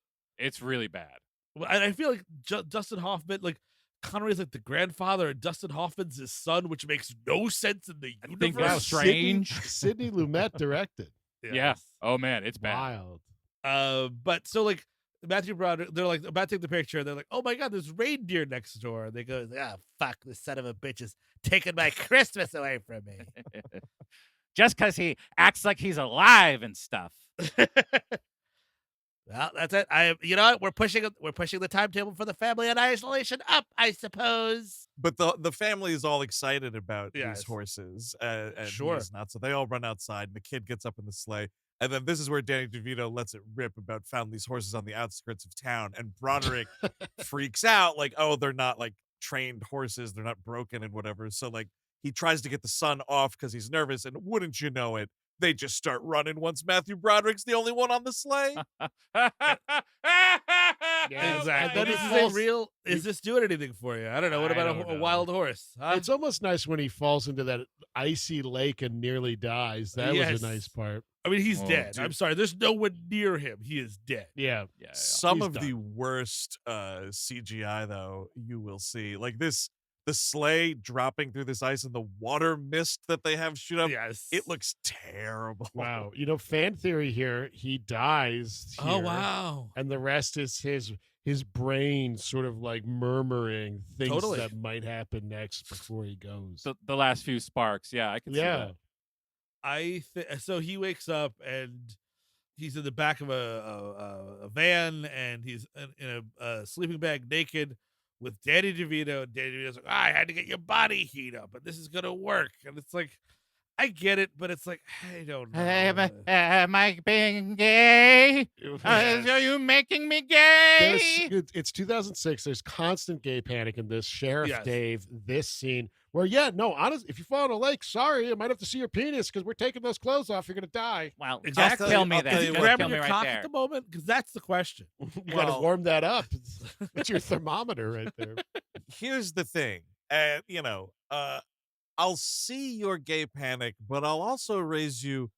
Speaker 4: It's really bad.
Speaker 2: And I feel like Dustin Hoffman, like Connery's like the grandfather, and Dustin Hoffman's his son, which makes no sense in the universe.
Speaker 4: think that's strange.
Speaker 3: Sidney Lumet directed.
Speaker 4: Yeah. Oh man, it's bad.
Speaker 3: Wild.
Speaker 2: But so like Matthew Broderick, they're like about to take the picture. They're like, "Oh my god, there's reindeer next door." They go, "Ah, fuck, this son of a bitch is taking my Christmas away from me."
Speaker 5: Just because he acts like he's alive and stuff.
Speaker 2: Well, that's it. You know what? We're pushing the timetable for the family in isolation up, I suppose.
Speaker 1: But the family is all excited about
Speaker 2: Yes.
Speaker 1: these horses, and
Speaker 2: Sure.
Speaker 1: he's not. So they all run outside, and the kid gets up in the sleigh. And then this is where Danny DeVito lets it rip about found these horses on the outskirts of town. And Broderick freaks out, like, oh, they're not like trained horses, they're not broken and whatever. So like he tries to get the son off because he's nervous, and wouldn't you know it, they just start running once Matthew Broderick's the only one on the sleigh.
Speaker 3: Yeah,
Speaker 2: Exactly.
Speaker 3: and then
Speaker 2: This
Speaker 3: he
Speaker 2: is a
Speaker 3: falls-
Speaker 2: real. Is this doing anything for you? I don't know. What
Speaker 4: I
Speaker 2: about
Speaker 4: don't
Speaker 2: a
Speaker 4: know.
Speaker 2: wild horse? Huh?
Speaker 3: It's almost nice when he falls into that icy lake and nearly dies. That
Speaker 2: Yes.
Speaker 3: was a nice part.
Speaker 2: I mean, he's
Speaker 4: Oh,
Speaker 2: dead.
Speaker 1: dude.
Speaker 2: I'm sorry. There's no one near him. He is dead.
Speaker 3: Yeah.
Speaker 4: Yeah,
Speaker 1: Some
Speaker 3: He's
Speaker 1: of the worst CGI though you will see, like the sleigh dropping through this ice and the water mist that they have shoot up.
Speaker 2: Yes.
Speaker 1: It looks terrible.
Speaker 3: Wow. You know, fan theory here, he dies
Speaker 2: Oh
Speaker 3: here,
Speaker 2: wow.
Speaker 3: and the rest is his brain sort of like murmuring things
Speaker 2: Totally.
Speaker 3: that might happen next before he goes.
Speaker 4: the last few sparks. Yeah, I can see
Speaker 3: Yeah.
Speaker 4: that.
Speaker 2: So he wakes up and he's in the back of a van, and he's in a sleeping bag, naked, with Danny DeVito, and Danny DeVito's like, I had to get your body heat up, and this is gonna work. And it's like, I get it, but it's like, I don't know.
Speaker 5: Am I being gay? Are you making me gay?
Speaker 3: It's 2006. There's constant gay panic in this. Sheriff
Speaker 2: Yes.
Speaker 3: Dave, this scene where, yeah, no, honest, if you fall in a lake, sorry, I might have to see your penis because we're taking those clothes off. You're gonna die.
Speaker 5: Well,
Speaker 2: Exactly.
Speaker 5: just kill me
Speaker 1: I'll
Speaker 5: then.
Speaker 1: tell
Speaker 2: Is
Speaker 1: you
Speaker 2: he
Speaker 5: Just
Speaker 1: what,
Speaker 5: kill
Speaker 2: grabbing
Speaker 5: me
Speaker 2: your
Speaker 5: right
Speaker 2: cock
Speaker 5: there.
Speaker 2: at the moment? Because that's the question.
Speaker 3: You gotta
Speaker 1: Well-
Speaker 3: warm that up. It's your thermometer right there.
Speaker 1: Here's the thing. I'll see your gay panic, but I'll also raise you,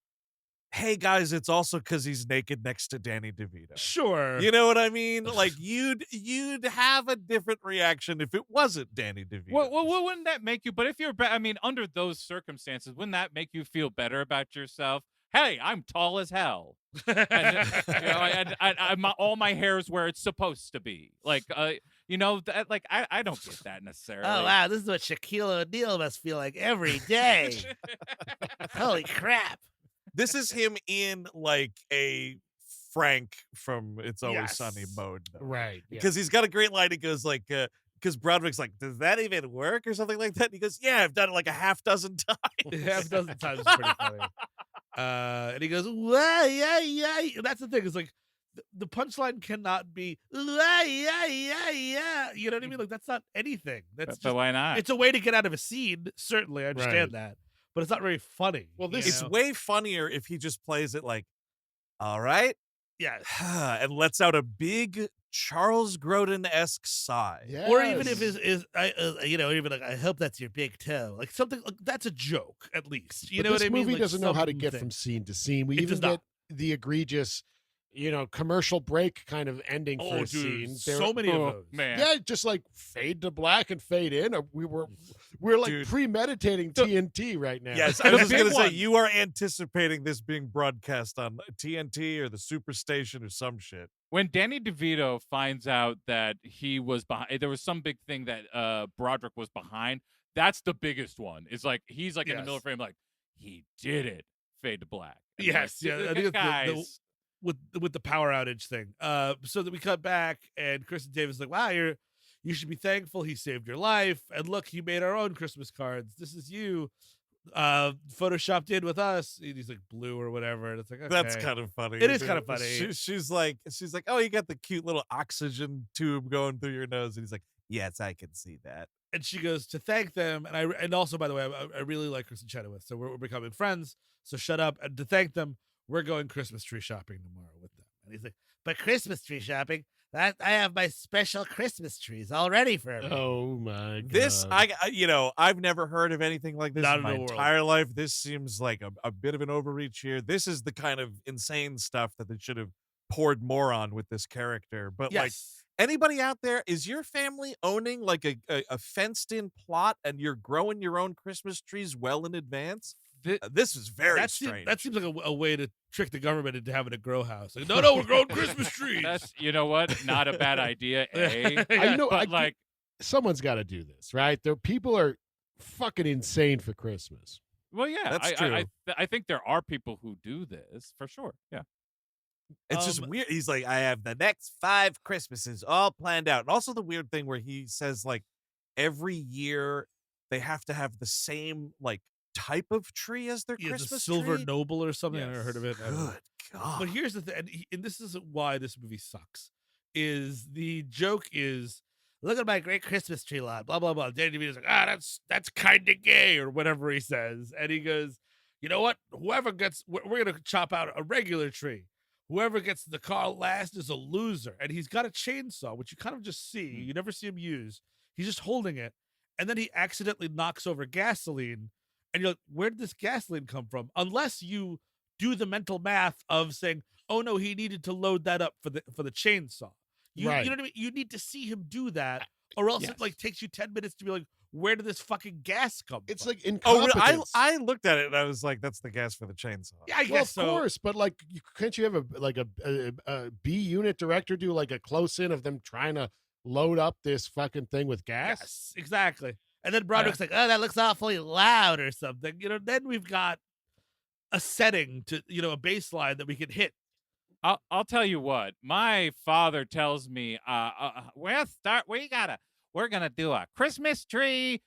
Speaker 1: hey guys, it's also because he's naked next to Danny DeVito.
Speaker 2: Sure.
Speaker 1: You know what I mean? Like you'd have a different reaction if it wasn't Danny DeVito.
Speaker 4: Well, wouldn't that make you? But if you're, I mean, under those circumstances, wouldn't that make you feel better about yourself? Hey, I'm tall as hell, and, all my hair's where it's supposed to be. Like, I don't get that necessarily.
Speaker 6: Oh wow, this is what Shaquille O'Neal must feel like every day. Holy crap!
Speaker 1: This is him in like a Frank from It's Always
Speaker 2: Yes.
Speaker 1: Sunny mode, though.
Speaker 3: Right. Yeah.
Speaker 1: Because he's got a great line. He goes like, because Broderick's like, does that even work or something like that? And he goes, yeah, I've done it like a half dozen times.
Speaker 2: Half a dozen times is pretty funny. And he goes, "Wah, yeah, yeah." And that's the thing. Is like the punchline cannot be, "Wah, yeah, yeah, yeah." You know what I mean? Like that's not anything. That's
Speaker 4: But
Speaker 2: just,
Speaker 4: why not?
Speaker 2: it's a way to get out of a scene. Certainly, I understand
Speaker 3: Right.
Speaker 2: that, but it's not very funny.
Speaker 3: Well,
Speaker 2: you
Speaker 3: this
Speaker 1: It's
Speaker 2: know?
Speaker 1: way funnier if he just plays it like, all right,
Speaker 2: yeah.
Speaker 1: and lets out a big Charles Grodin-esque sigh.
Speaker 3: Yes.
Speaker 2: Or even if even like, I hope that's your big toe, like something like that's a joke at least. You
Speaker 3: But
Speaker 2: know
Speaker 3: this
Speaker 2: what I mean?
Speaker 3: movie
Speaker 2: Like
Speaker 3: doesn't know how to get
Speaker 2: something.
Speaker 3: from scene to scene. We
Speaker 2: It
Speaker 3: even
Speaker 2: does not.
Speaker 3: get the egregious, commercial break kind of ending for
Speaker 2: Oh,
Speaker 3: a scene.
Speaker 2: dude,
Speaker 3: There-
Speaker 2: so many of
Speaker 4: Oh,
Speaker 2: those.
Speaker 4: man.
Speaker 3: Yeah, just like fade to black and fade in. Or we're like
Speaker 1: Dude.
Speaker 3: premeditating TNT right now.
Speaker 1: Yes, I
Speaker 4: The
Speaker 1: was just
Speaker 4: big
Speaker 1: going to say,
Speaker 4: one.
Speaker 1: you are anticipating this being broadcast on TNT or the Superstation or some shit.
Speaker 4: When Danny DeVito finds out that he was behind, there was some big thing that Broderick was behind. That's the biggest one. It's like he's like in the
Speaker 2: Yes.
Speaker 4: middle frame, like he did it. Fade to black. And I'm
Speaker 2: Yes,
Speaker 4: like,
Speaker 2: yeah. I think it's
Speaker 4: guys.
Speaker 2: with the power outage thing. So that we cut back and Kristen Davis is like, wow, you should be thankful he saved your life. And look, he made our own Christmas cards. This is you. Photoshopped in with us. And he's like blue or whatever. And it's like, okay.
Speaker 1: That's kind of funny.
Speaker 2: It is
Speaker 1: dude.
Speaker 2: kind of funny.
Speaker 1: She's like, oh, you got the cute little oxygen tube going through your nose. And he's like, yes, I can see that.
Speaker 2: And she goes to thank them. And also, by the way, I really like Kristen Chenoweth. So we're becoming friends. So shut up. And to thank them, we're going Christmas tree shopping tomorrow with them. And he's like,
Speaker 6: But Christmas tree shopping, that I have my special Christmas trees all ready for me.
Speaker 3: Oh my god.
Speaker 1: This, I've never heard of anything like this
Speaker 2: Not
Speaker 1: in
Speaker 2: in
Speaker 1: my
Speaker 2: the world.
Speaker 1: entire life. This seems like a bit of an overreach here. This is the kind of insane stuff that they should have poured more on with this character. But like,
Speaker 2: yes.
Speaker 1: anybody out there, is your family owning like a fenced-in plot and you're growing your own Christmas trees well in advance? This is very strange.
Speaker 2: That seems like a way to trick the government into having a grow house. Like, no, we're growing Christmas trees.
Speaker 4: That's what, not a bad idea.
Speaker 3: I
Speaker 4: But
Speaker 3: someone's got to do this, right? There, people are fucking insane for Christmas.
Speaker 4: well, yeah,
Speaker 1: That's
Speaker 4: I think there are people who do this for sure. Yeah.
Speaker 1: It's just weird. He's like, I have the next 5 Christmases all planned out. And also the weird thing where he says like every year they have to have the same like type of tree as their
Speaker 2: Yeah, the
Speaker 1: Christmas
Speaker 2: Silver
Speaker 1: tree.
Speaker 2: Noble or something. I never heard of it. I don't know.
Speaker 1: Good God.
Speaker 2: But here's the thing, and this is why this movie sucks. Is the joke is, look at my great Christmas tree lot, blah blah blah. Danny DeVito's like, that's kind of gay or whatever he says, and he goes, you know what? Whoever gets, we're gonna chop out a regular tree. Whoever gets the car last is a loser. And he's got a chainsaw, which you kind of just see. You never see him use. He's just holding it, and then he accidentally knocks over gasoline, and you're like, where did this gasoline come from? Unless you do the mental math of saying, oh no, he needed to load that up for the chainsaw. You
Speaker 3: Right.
Speaker 2: know what I mean? You need to see him do that, or else
Speaker 3: Yes.
Speaker 2: it like takes you 10 minutes to be like, where did this fucking gas come
Speaker 3: It's
Speaker 2: from?
Speaker 3: like
Speaker 1: Oh,
Speaker 3: incompetence.
Speaker 1: I looked at it and I was like, that's the gas for the chainsaw.
Speaker 2: Yeah, I
Speaker 3: Well,
Speaker 2: guess
Speaker 3: of
Speaker 2: so.
Speaker 3: course, but like, can't you have a B unit director do like a close in of them trying to load up this fucking thing with gas?
Speaker 2: Yes, exactly. And then Broderick's like, oh, that looks awfully loud or something. You know, then we've got a setting to, a baseline that we can hit.
Speaker 4: I'll tell you what. My father tells me, we
Speaker 5: we're gonna do a Christmas tree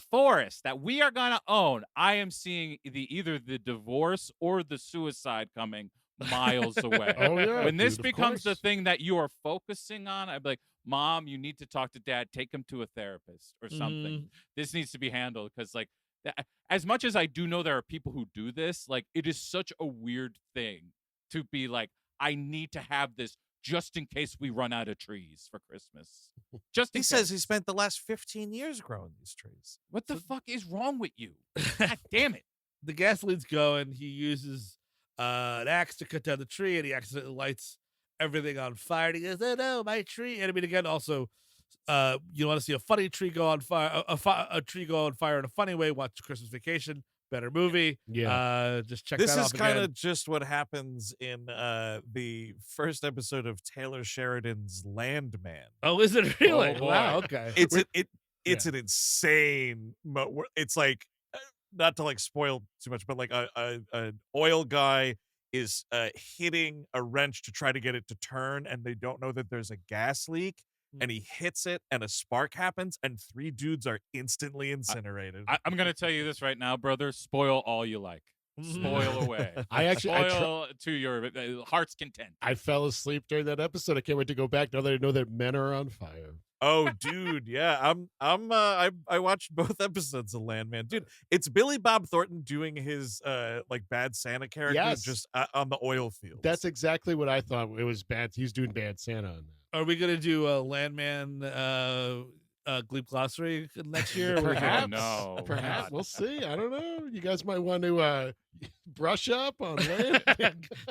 Speaker 5: forest that we are gonna own. I am seeing either the divorce or the suicide coming miles away.
Speaker 3: Oh yeah.
Speaker 5: When this
Speaker 3: dude, of
Speaker 5: becomes the
Speaker 3: course.
Speaker 5: thing that you are focusing on, I'd be like, Mom, you need to talk to Dad. Take him to a therapist or something. This needs to be handled because, like, as much as I do know there are people who do this, like, it is such a weird thing to be like, I need to have this just in case we run out of trees for Christmas. Just in
Speaker 1: He
Speaker 5: case.
Speaker 1: says he spent the last 15 years growing these trees.
Speaker 5: What the fuck is wrong with you? God damn it.
Speaker 2: The gasoline's going. He uses an axe to cut down the tree, and he accidentally lights everything on fire. And he goes, "Oh no, my tree!" And I mean, again, also, you want to see a funny tree go on fire, a tree go on fire in a funny way. Watch Christmas Vacation, better movie.
Speaker 3: Yeah.
Speaker 2: Just check
Speaker 1: This
Speaker 2: that
Speaker 1: is
Speaker 2: off
Speaker 1: kind
Speaker 2: again.
Speaker 1: of just what happens in the first episode of Taylor Sheridan's Landman.
Speaker 2: Oh, is it really?
Speaker 5: Oh, boy.
Speaker 2: Wow. Okay.
Speaker 1: It's an insane. It's like, not to like spoil too much, but like an oil guy is hitting a wrench to try to get it to turn, and they don't know that there's a gas leak, and he hits it, and a spark happens, and 3 dudes are instantly incinerated.
Speaker 5: I'm going to tell you this right now, brother. Spoil all you like. Spoil away.
Speaker 3: I
Speaker 5: Spoil to your heart's content.
Speaker 3: I fell asleep during that episode. I can't wait to go back now that I know that men are on fire.
Speaker 1: Oh, dude, yeah. I watched both episodes of Landman. Dude, it's Billy Bob Thornton doing his like bad Santa character
Speaker 3: Yes.
Speaker 1: just on the oil field.
Speaker 3: That's exactly what I thought. It was bad. He's doing bad Santa on that.
Speaker 2: Are we gonna do a Landman Gleep glossary next year?
Speaker 3: Perhaps.
Speaker 5: no,
Speaker 3: Perhaps.
Speaker 5: God.
Speaker 3: We'll see. I don't know. You guys might want to brush up on land.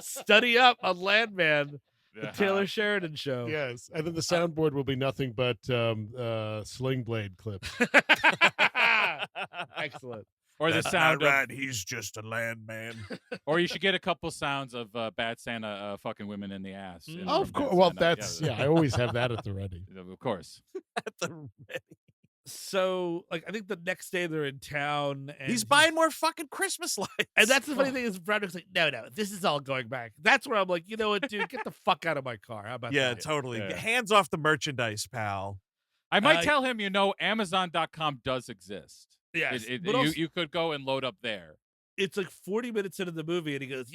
Speaker 2: Study up on Landman, the
Speaker 5: Yeah.
Speaker 2: Taylor Sheridan show.
Speaker 3: Yes. And then the soundboard will be nothing but sling blade clips.
Speaker 2: Excellent.
Speaker 5: Or the
Speaker 1: That's
Speaker 5: sound
Speaker 1: not
Speaker 5: of,
Speaker 1: right. He's just a landman.
Speaker 5: or you should get a couple sounds of bad Santa fucking women in the ass.
Speaker 3: Oh, of course. Well, that's, yeah, I always have that at the ready.
Speaker 5: Of course.
Speaker 1: At the ready.
Speaker 2: So, like, I think the next day they're in town, and
Speaker 1: He's buying more fucking Christmas lights.
Speaker 2: And that's the funny thing is, Broderick's like, no, this is all going back. That's where I'm like, you know what, dude, get the fuck out of my car. How about
Speaker 1: Yeah,
Speaker 2: that?
Speaker 1: totally.
Speaker 5: Yeah.
Speaker 1: Hands off the merchandise, pal.
Speaker 5: I might
Speaker 2: Uh,
Speaker 5: tell him, Amazon.com does exist.
Speaker 2: Yes,
Speaker 5: It-
Speaker 2: but also,
Speaker 5: you could go and load up there.
Speaker 2: it's like 40 minutes into the movie, and he goes,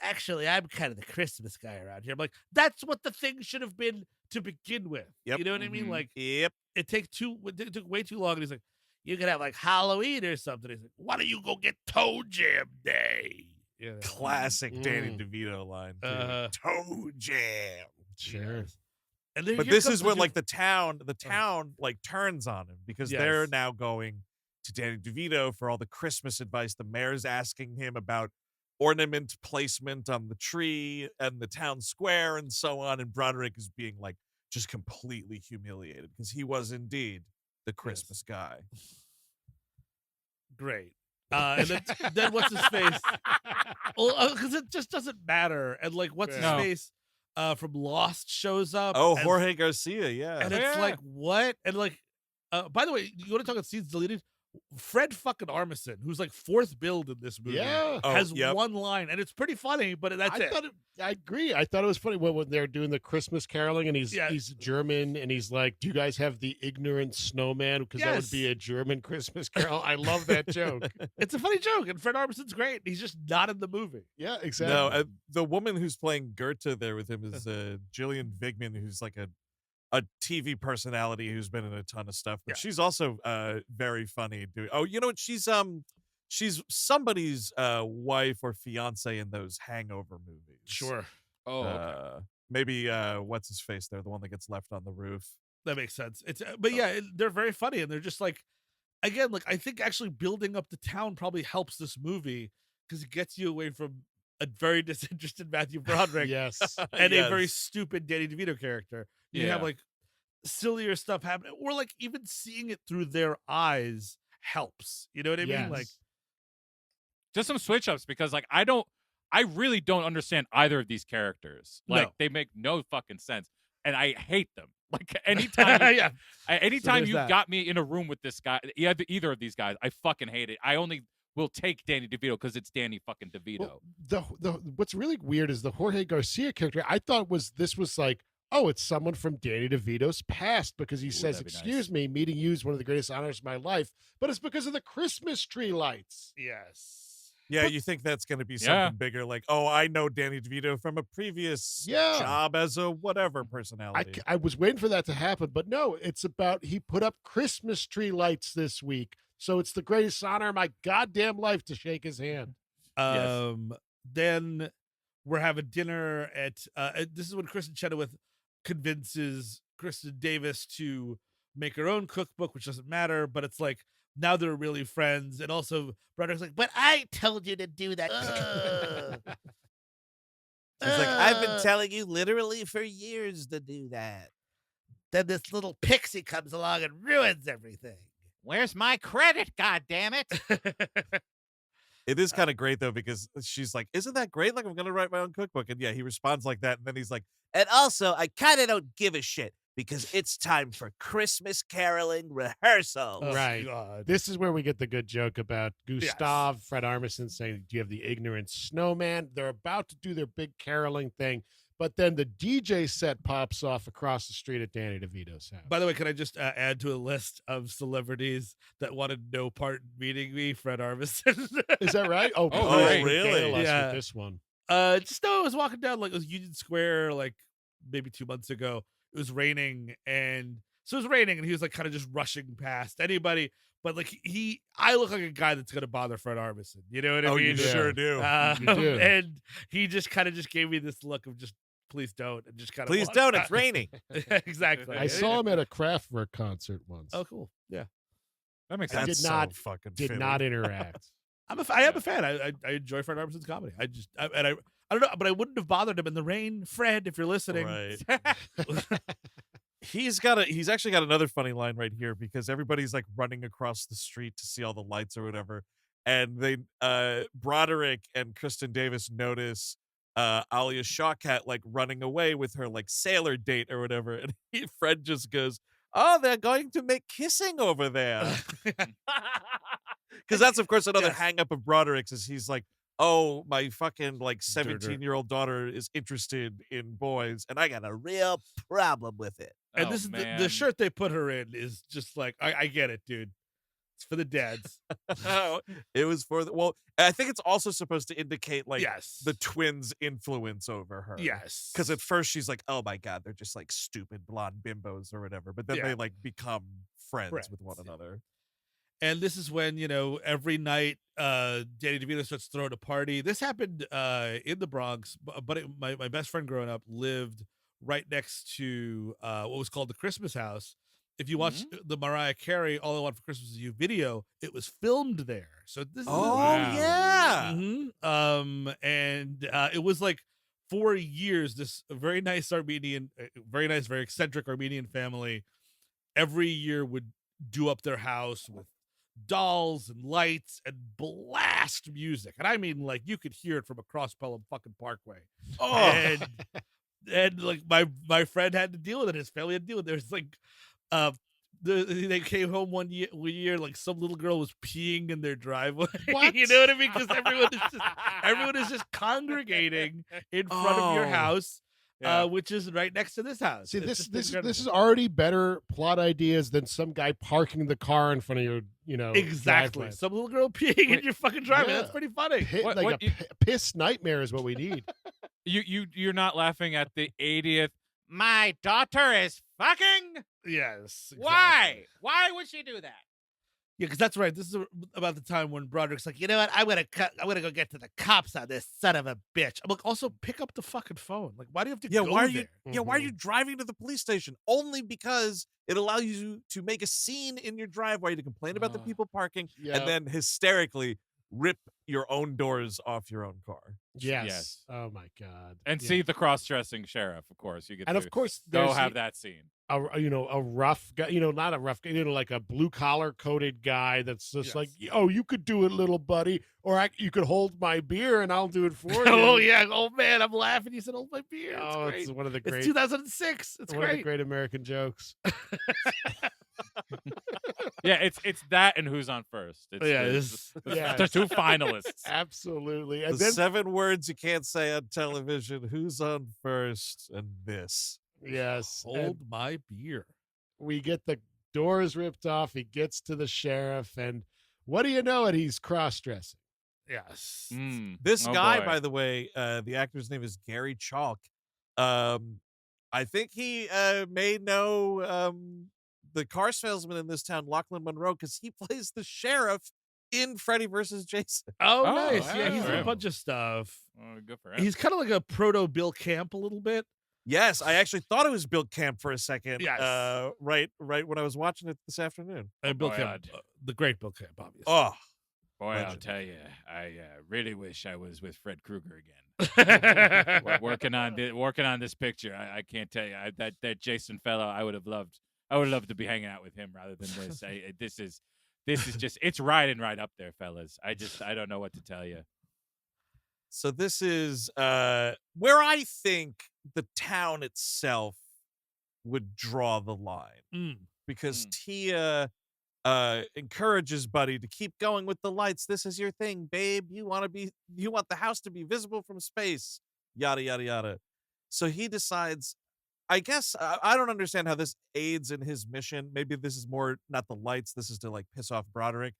Speaker 2: actually, I'm kind of the Christmas guy around here. I'm like, that's what the thing should have been to begin with.
Speaker 1: Yep.
Speaker 2: You know what I mean?
Speaker 5: Mhm.
Speaker 2: Like,
Speaker 1: Yep.
Speaker 2: it took way too long, and he's like, you could have like Halloween or something. He's like, why don't you go get Toe Jam Day? Yeah.
Speaker 1: Classic Danny
Speaker 3: Mm.
Speaker 1: DeVito line. Too.
Speaker 2: Uh,
Speaker 1: Toe jam.
Speaker 3: Sure.
Speaker 2: And then
Speaker 1: But
Speaker 2: here
Speaker 1: this
Speaker 2: comes
Speaker 1: is
Speaker 2: the
Speaker 1: when
Speaker 2: dude-
Speaker 1: like the town like turns on him because they're
Speaker 2: Yes.
Speaker 1: now going to Danny DeVito for all the Christmas advice. The mayor's asking him about ornament placement on the tree and the town square and so on. And Broderick is being like just completely humiliated because he was indeed the Christmas guy.
Speaker 2: great. And then what's his face? Well, because it just doesn't matter. And like, what's his
Speaker 5: No.
Speaker 2: face from Lost shows up.
Speaker 1: Oh,
Speaker 2: and,
Speaker 1: Jorge Garcia. Yeah.
Speaker 2: and it's
Speaker 5: Yeah.
Speaker 2: like, what? And like, by the way, you want to talk about scenes deleted? Fred fucking Armisen, who's like fourth build in this movie,
Speaker 3: Yeah.
Speaker 1: Oh,
Speaker 2: has
Speaker 1: yep.
Speaker 2: one line, and it's pretty funny. But that's it.
Speaker 3: I agree. I thought it was funny when they're doing the Christmas caroling and
Speaker 2: Yeah.
Speaker 3: he's German and he's like, "Do you guys have the ignorant snowman? Because that would be
Speaker 2: Yes.
Speaker 3: a German Christmas carol." I love that joke.
Speaker 2: It's a funny joke, and Fred Armisen's great. He's just not in the movie.
Speaker 3: Yeah, exactly.
Speaker 1: No, the woman who's playing Goethe there with him is Jillian Vigman, who's like a TV personality who's been in a ton of stuff, but
Speaker 2: Yeah.
Speaker 1: she's also very funny. Oh, you know what? She's somebody's wife or fiance in those Hangover movies.
Speaker 5: Oh, okay.
Speaker 1: Maybe what's his face there, the one that gets left on the roof.
Speaker 2: That makes sense. It's but yeah, they're very funny, and they're just like, again, like I think actually building up the town probably helps this movie because it gets you away from a very disinterested Matthew Broderick
Speaker 3: yes.
Speaker 2: and a very
Speaker 1: Yes.
Speaker 2: stupid Danny DeVito character. You have
Speaker 5: Yeah.
Speaker 2: like sillier stuff happening, or like even seeing it through their eyes helps. You know what I mean? Like,
Speaker 3: Yes.
Speaker 5: Just some switch ups because like I really don't understand either of these characters. Like
Speaker 2: No.
Speaker 5: they make no fucking sense, and I hate them. Like anytime,
Speaker 2: yeah,
Speaker 5: anytime
Speaker 2: there's
Speaker 5: you
Speaker 2: that.
Speaker 5: got me in a room with this guy, either of these guys, I fucking hate it. I only will take Danny DeVito because it's Danny fucking DeVito.
Speaker 3: Well, the what's really weird is the Jorge Garcia character. I thought this was like oh, it's someone from Danny DeVito's past because he says,
Speaker 4: that'd be
Speaker 3: excuse
Speaker 4: nice.
Speaker 3: me, meeting you is one of the greatest honors of my life, but it's because of the Christmas tree lights.
Speaker 2: Yes.
Speaker 1: Yeah, you think that's going to be something bigger, like, oh, I know Danny DeVito from a previous job as a whatever personality.
Speaker 3: I was waiting for that to happen, but no, it's about he put up Christmas tree lights this week, so it's the greatest honor of my goddamn life to shake his hand.
Speaker 2: Then we're having dinner at this is when Kristen Chenoweth convinces Kristen Davis to make her own cookbook, which doesn't matter, but it's like now they're really friends. And also Broderick's like, but I told you to do that.
Speaker 6: He's like, I've been telling you literally for years to do that. Then this little pixie comes along and ruins everything.
Speaker 5: Where's my credit, goddammit?
Speaker 1: It is kind of great, though, because she's like, isn't that great? Like, I'm going to write my own cookbook. And yeah, he responds like that. And then he's like,
Speaker 6: and also, I kind of don't give a shit because it's time for Christmas caroling rehearsals.
Speaker 2: Oh,
Speaker 3: right.
Speaker 2: God.
Speaker 3: This is where we get the good joke about Gustav, Fred Armisen saying, do you have the ignorant snowman? They're about to do their big caroling thing. But then the DJ set pops off across the street at Danny DeVito's house.
Speaker 2: By the way, can I just add to a list of celebrities that wanted no part in meeting me? Fred Armisen.
Speaker 3: Is that right? Oh,
Speaker 1: really?
Speaker 3: Regale us
Speaker 2: Yeah.
Speaker 3: with this one.
Speaker 2: Just know I was walking down like it was Union Square like maybe 2 months ago. It was raining, and so it was raining, and he was like kind of just rushing past anybody. But like I look like a guy that's gonna bother Fred Armisen. You know what I mean?
Speaker 1: you sure do.
Speaker 3: You do.
Speaker 2: And he just kind of just gave me this look of just please don't, and just kind of
Speaker 1: please don't, it's raining.
Speaker 2: Exactly.
Speaker 3: I saw him at a Kraftwerk concert once.
Speaker 2: Oh, cool. Yeah,
Speaker 4: That makes
Speaker 3: I
Speaker 4: sense.
Speaker 3: did not-
Speaker 1: fucking
Speaker 3: Did
Speaker 1: Philly.
Speaker 3: not interact.
Speaker 2: I am a fan. I enjoy Fred Armisen's comedy. I don't know, but I wouldn't have bothered him in the rain, Fred, if you're listening.
Speaker 1: Right. He's actually got another funny line right here because everybody's like running across the street to see all the lights or whatever. And they Broderick and Kristen Davis notice Alia Shawkat like running away with her like sailor date or whatever. And Fred just goes, oh, they're going to make kissing over there. Because that's, of course, another hang up of Broderick's is he's like, oh, my fucking like 17-year-old daughter is interested in boys, and I got a real problem with it.
Speaker 2: And this is the shirt they put her in is just like, I get it, dude. It's for the dads.
Speaker 1: It was for well, I think it's also supposed to indicate like
Speaker 2: Yes.
Speaker 1: the twins' influence over her.
Speaker 2: Yes.
Speaker 1: Because at first she's like, oh my God, they're just like stupid blonde bimbos or whatever. But then
Speaker 2: Yeah.
Speaker 1: they like become friends with one
Speaker 2: Friends, yeah.
Speaker 1: another.
Speaker 2: And this is when, every night Danny DeVito starts throwing a party. This happened in the Bronx, but my best friend growing up lived right next to what was called the Christmas House. If you watch the Mariah Carey All I Want for Christmas Is You video, it was filmed there. So this is
Speaker 1: yeah.
Speaker 2: and it was like for years this very nice Armenian, very nice, very eccentric Armenian family every year would do up their house with dolls and lights and blast music. And I mean, like, you could hear it from across Pelham fucking Parkway.
Speaker 1: Oh.
Speaker 2: And like my friend had to deal with it. His family had to deal with it. There's like, they came home one year, like some little girl was peeing in their driveway.
Speaker 3: What?
Speaker 2: You know what I mean? Because everyone is just congregating in front of your house. Which is right next to this house.
Speaker 3: See,
Speaker 2: It's
Speaker 3: this
Speaker 2: just
Speaker 3: is already better plot ideas than some guy parking the car in front of your,
Speaker 2: exactly
Speaker 3: driveway.
Speaker 2: some little girl peeing in your fucking driveway.
Speaker 3: Yeah.
Speaker 2: That's pretty funny.
Speaker 3: Piss nightmare is what we need.
Speaker 4: You're not laughing at the 80th. My daughter is fucking.
Speaker 2: Yes.
Speaker 5: Why? Why would she do that?
Speaker 2: Yeah, because that's right. This is about the time when Broderick's like, you know what? I'm gonna go get to the cops on this son of a bitch. I'm like, also pick up the fucking phone. Like, why do you have to go
Speaker 1: why are
Speaker 2: there?
Speaker 1: why are you driving to the police station? Only because it allows you to make a scene in your driveway to complain about the people parking and then hysterically rip your own doors off your own car.
Speaker 3: Yes. Oh my God.
Speaker 4: And see the cross-dressing sheriff, of course. You get
Speaker 3: And
Speaker 4: to
Speaker 3: of course,
Speaker 4: go
Speaker 3: there's
Speaker 4: have that scene.
Speaker 3: a rough guy, not a rough guy, like a blue collar coated guy that's just like, oh, you could do it, little buddy, or you could hold my beer and I'll do it for you.
Speaker 2: Oh yeah. Oh man, I'm laughing. You said hold my beer. It's great.
Speaker 3: It's one of the great.
Speaker 2: It's 2006. It's
Speaker 3: one of the
Speaker 2: great.
Speaker 3: great American jokes.
Speaker 4: Yeah, it's that and Who's on First. It's the two finalists.
Speaker 3: Absolutely.
Speaker 1: The
Speaker 3: And then
Speaker 1: 7 words you can't say on television. Who's on first? And this.
Speaker 3: Yes. and
Speaker 2: Hold my beer.
Speaker 3: we get the doors ripped off. He gets to the sheriff, and what do you know it? He's cross-dressing.
Speaker 2: Yes.
Speaker 1: This
Speaker 5: Oh,
Speaker 1: guy,
Speaker 5: boy.
Speaker 1: by the way, the actor's name is Gary Chalk. I think he may know the car salesman in this town, Lachlan Monroe, because he plays the sheriff in Freddy vs. Jason.
Speaker 2: Oh,
Speaker 5: Oh,
Speaker 2: nice.
Speaker 5: wow.
Speaker 2: Yeah, he's
Speaker 5: Good
Speaker 2: in
Speaker 5: for
Speaker 2: a
Speaker 5: him.
Speaker 2: bunch of stuff.
Speaker 5: Oh, good for him.
Speaker 2: He's kind of like a proto Bill Camp a little bit.
Speaker 1: Yes, I actually thought it was Bill Camp for a second.
Speaker 2: Yes.
Speaker 1: Right when I was watching it this afternoon.
Speaker 2: Bill
Speaker 5: boy,
Speaker 2: Camp, the great Bill Camp, obviously.
Speaker 1: Oh,
Speaker 5: Boy, I'll
Speaker 1: Legend.
Speaker 5: tell you, I really wish I was with Fred Krueger again. working on this picture. I can't tell you that Jason fellow. I would have loved to be hanging out with him rather than this. This is just it's riding right up there, fellas. I don't know what to tell you.
Speaker 1: so this is where I think the town itself would draw the line. Because Tia encourages Buddy to keep going with the lights. This is your thing, babe. You want the house to be visible from space. Yada yada yada. So he decides. I guess I don't understand how this aids in his mission. Maybe this is more not the lights. This is to like piss off Broderick.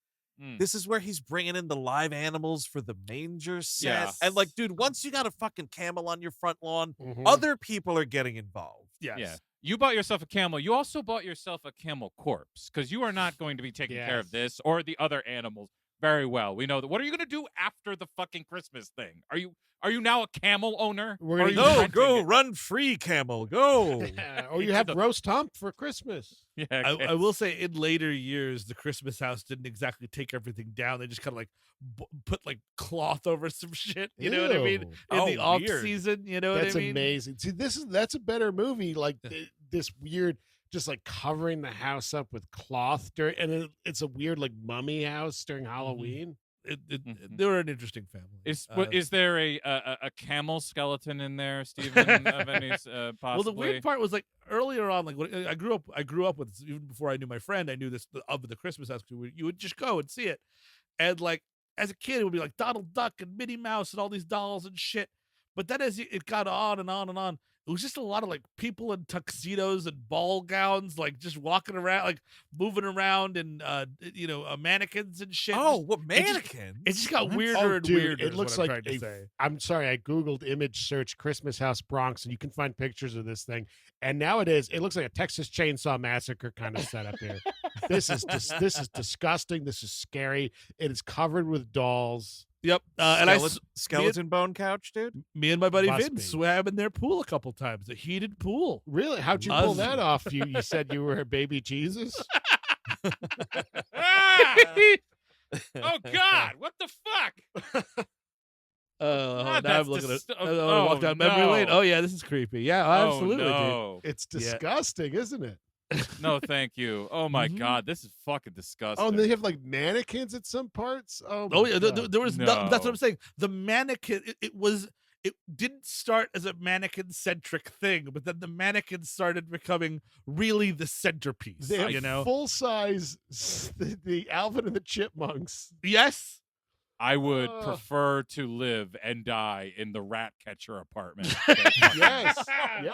Speaker 1: This is where he's bringing in the live animals for the manger set.
Speaker 5: Yeah.
Speaker 1: And like, dude, once you got a fucking camel on your front lawn,
Speaker 3: Mhm.
Speaker 1: other people are getting involved.
Speaker 2: Yes.
Speaker 5: Yeah. You bought yourself a camel. You also bought yourself a camel corpse because you are not going to be taking care of
Speaker 3: Yes.
Speaker 5: this or the other animals very well. We know that. What are you going to do after the fucking Christmas thing? Are you now a camel owner?
Speaker 3: We're
Speaker 5: Or are
Speaker 3: gonna
Speaker 5: you
Speaker 1: No,
Speaker 5: renting
Speaker 1: go
Speaker 5: it?
Speaker 1: run free, camel. Go.
Speaker 3: Or you have roast hump for Christmas.
Speaker 5: Yeah,
Speaker 2: I will say in later years, the Christmas house didn't exactly take everything down. They just kind of like put like cloth over some shit. You know what I mean?
Speaker 3: Ew.
Speaker 2: In
Speaker 1: Oh,
Speaker 2: the off
Speaker 1: weird.
Speaker 2: season, you know
Speaker 3: That's
Speaker 2: what I mean?
Speaker 3: amazing. See, that's a better movie. Like this weird, just like covering the house up with cloth during, and it's a weird like mummy house during Halloween.
Speaker 2: They were an interesting family.
Speaker 5: Is there a camel skeleton in there, Stephen? Of any possibly?
Speaker 2: Well, the weird part was like earlier on, like when I grew up with even before I knew my friend. I knew this of the Christmas house because you would just go and see it, and like as a kid, it would be like Donald Duck and Minnie Mouse and all these dolls and shit. But then as it got on and on and on, it was just a lot of like people in tuxedos and ball gowns, like just walking around, like moving around, and mannequins and shit.
Speaker 1: Oh,
Speaker 2: Just-
Speaker 1: what
Speaker 2: it just-
Speaker 1: mannequins?
Speaker 2: It just got
Speaker 1: What?
Speaker 2: weirder
Speaker 3: Oh,
Speaker 2: and
Speaker 3: dude,
Speaker 2: weirder.
Speaker 3: it
Speaker 2: is
Speaker 3: looks
Speaker 2: what I'm
Speaker 3: like
Speaker 2: trying to say.
Speaker 3: I'm sorry, I googled image search Christmas house Bronx, and you can find pictures of this thing. And nowadays, it looks like a Texas Chainsaw Massacre kind of setup here. This is disgusting. This is scary. It is covered with dolls.
Speaker 2: Yep. And
Speaker 1: Skeleton bone couch, dude.
Speaker 2: me and my buddy
Speaker 3: Must
Speaker 2: Vin
Speaker 3: be.
Speaker 2: swam in their pool a couple times, a heated pool.
Speaker 3: Really? How'd you pull
Speaker 2: Us.
Speaker 3: that off? You said you were a baby Jesus?
Speaker 5: Ah! Oh God! What the fuck?
Speaker 2: Now
Speaker 5: that's
Speaker 2: I'm looking at.
Speaker 5: dis-
Speaker 2: I walk down memory
Speaker 5: no.
Speaker 2: lane. Oh yeah, this is creepy. Yeah, absolutely, dude.
Speaker 5: Oh,
Speaker 3: It's disgusting, isn't it?
Speaker 5: no, thank you. Oh my
Speaker 2: Mhm.
Speaker 5: God, this is fucking disgusting.
Speaker 3: Oh, and they have like mannequins at some parts. Oh,
Speaker 2: Oh
Speaker 3: my
Speaker 2: yeah,
Speaker 3: God.
Speaker 2: there was that's what
Speaker 5: No.
Speaker 2: I'm saying. The mannequin, it didn't start as a mannequin centric thing, but then the mannequins started becoming really the centerpiece.
Speaker 3: They have
Speaker 2: You know?
Speaker 3: full size the Alvin and the Chipmunks.
Speaker 2: Yes.
Speaker 5: I would
Speaker 3: Ugh.
Speaker 5: prefer to live and die in the rat catcher apartment.
Speaker 3: Yes, yeah,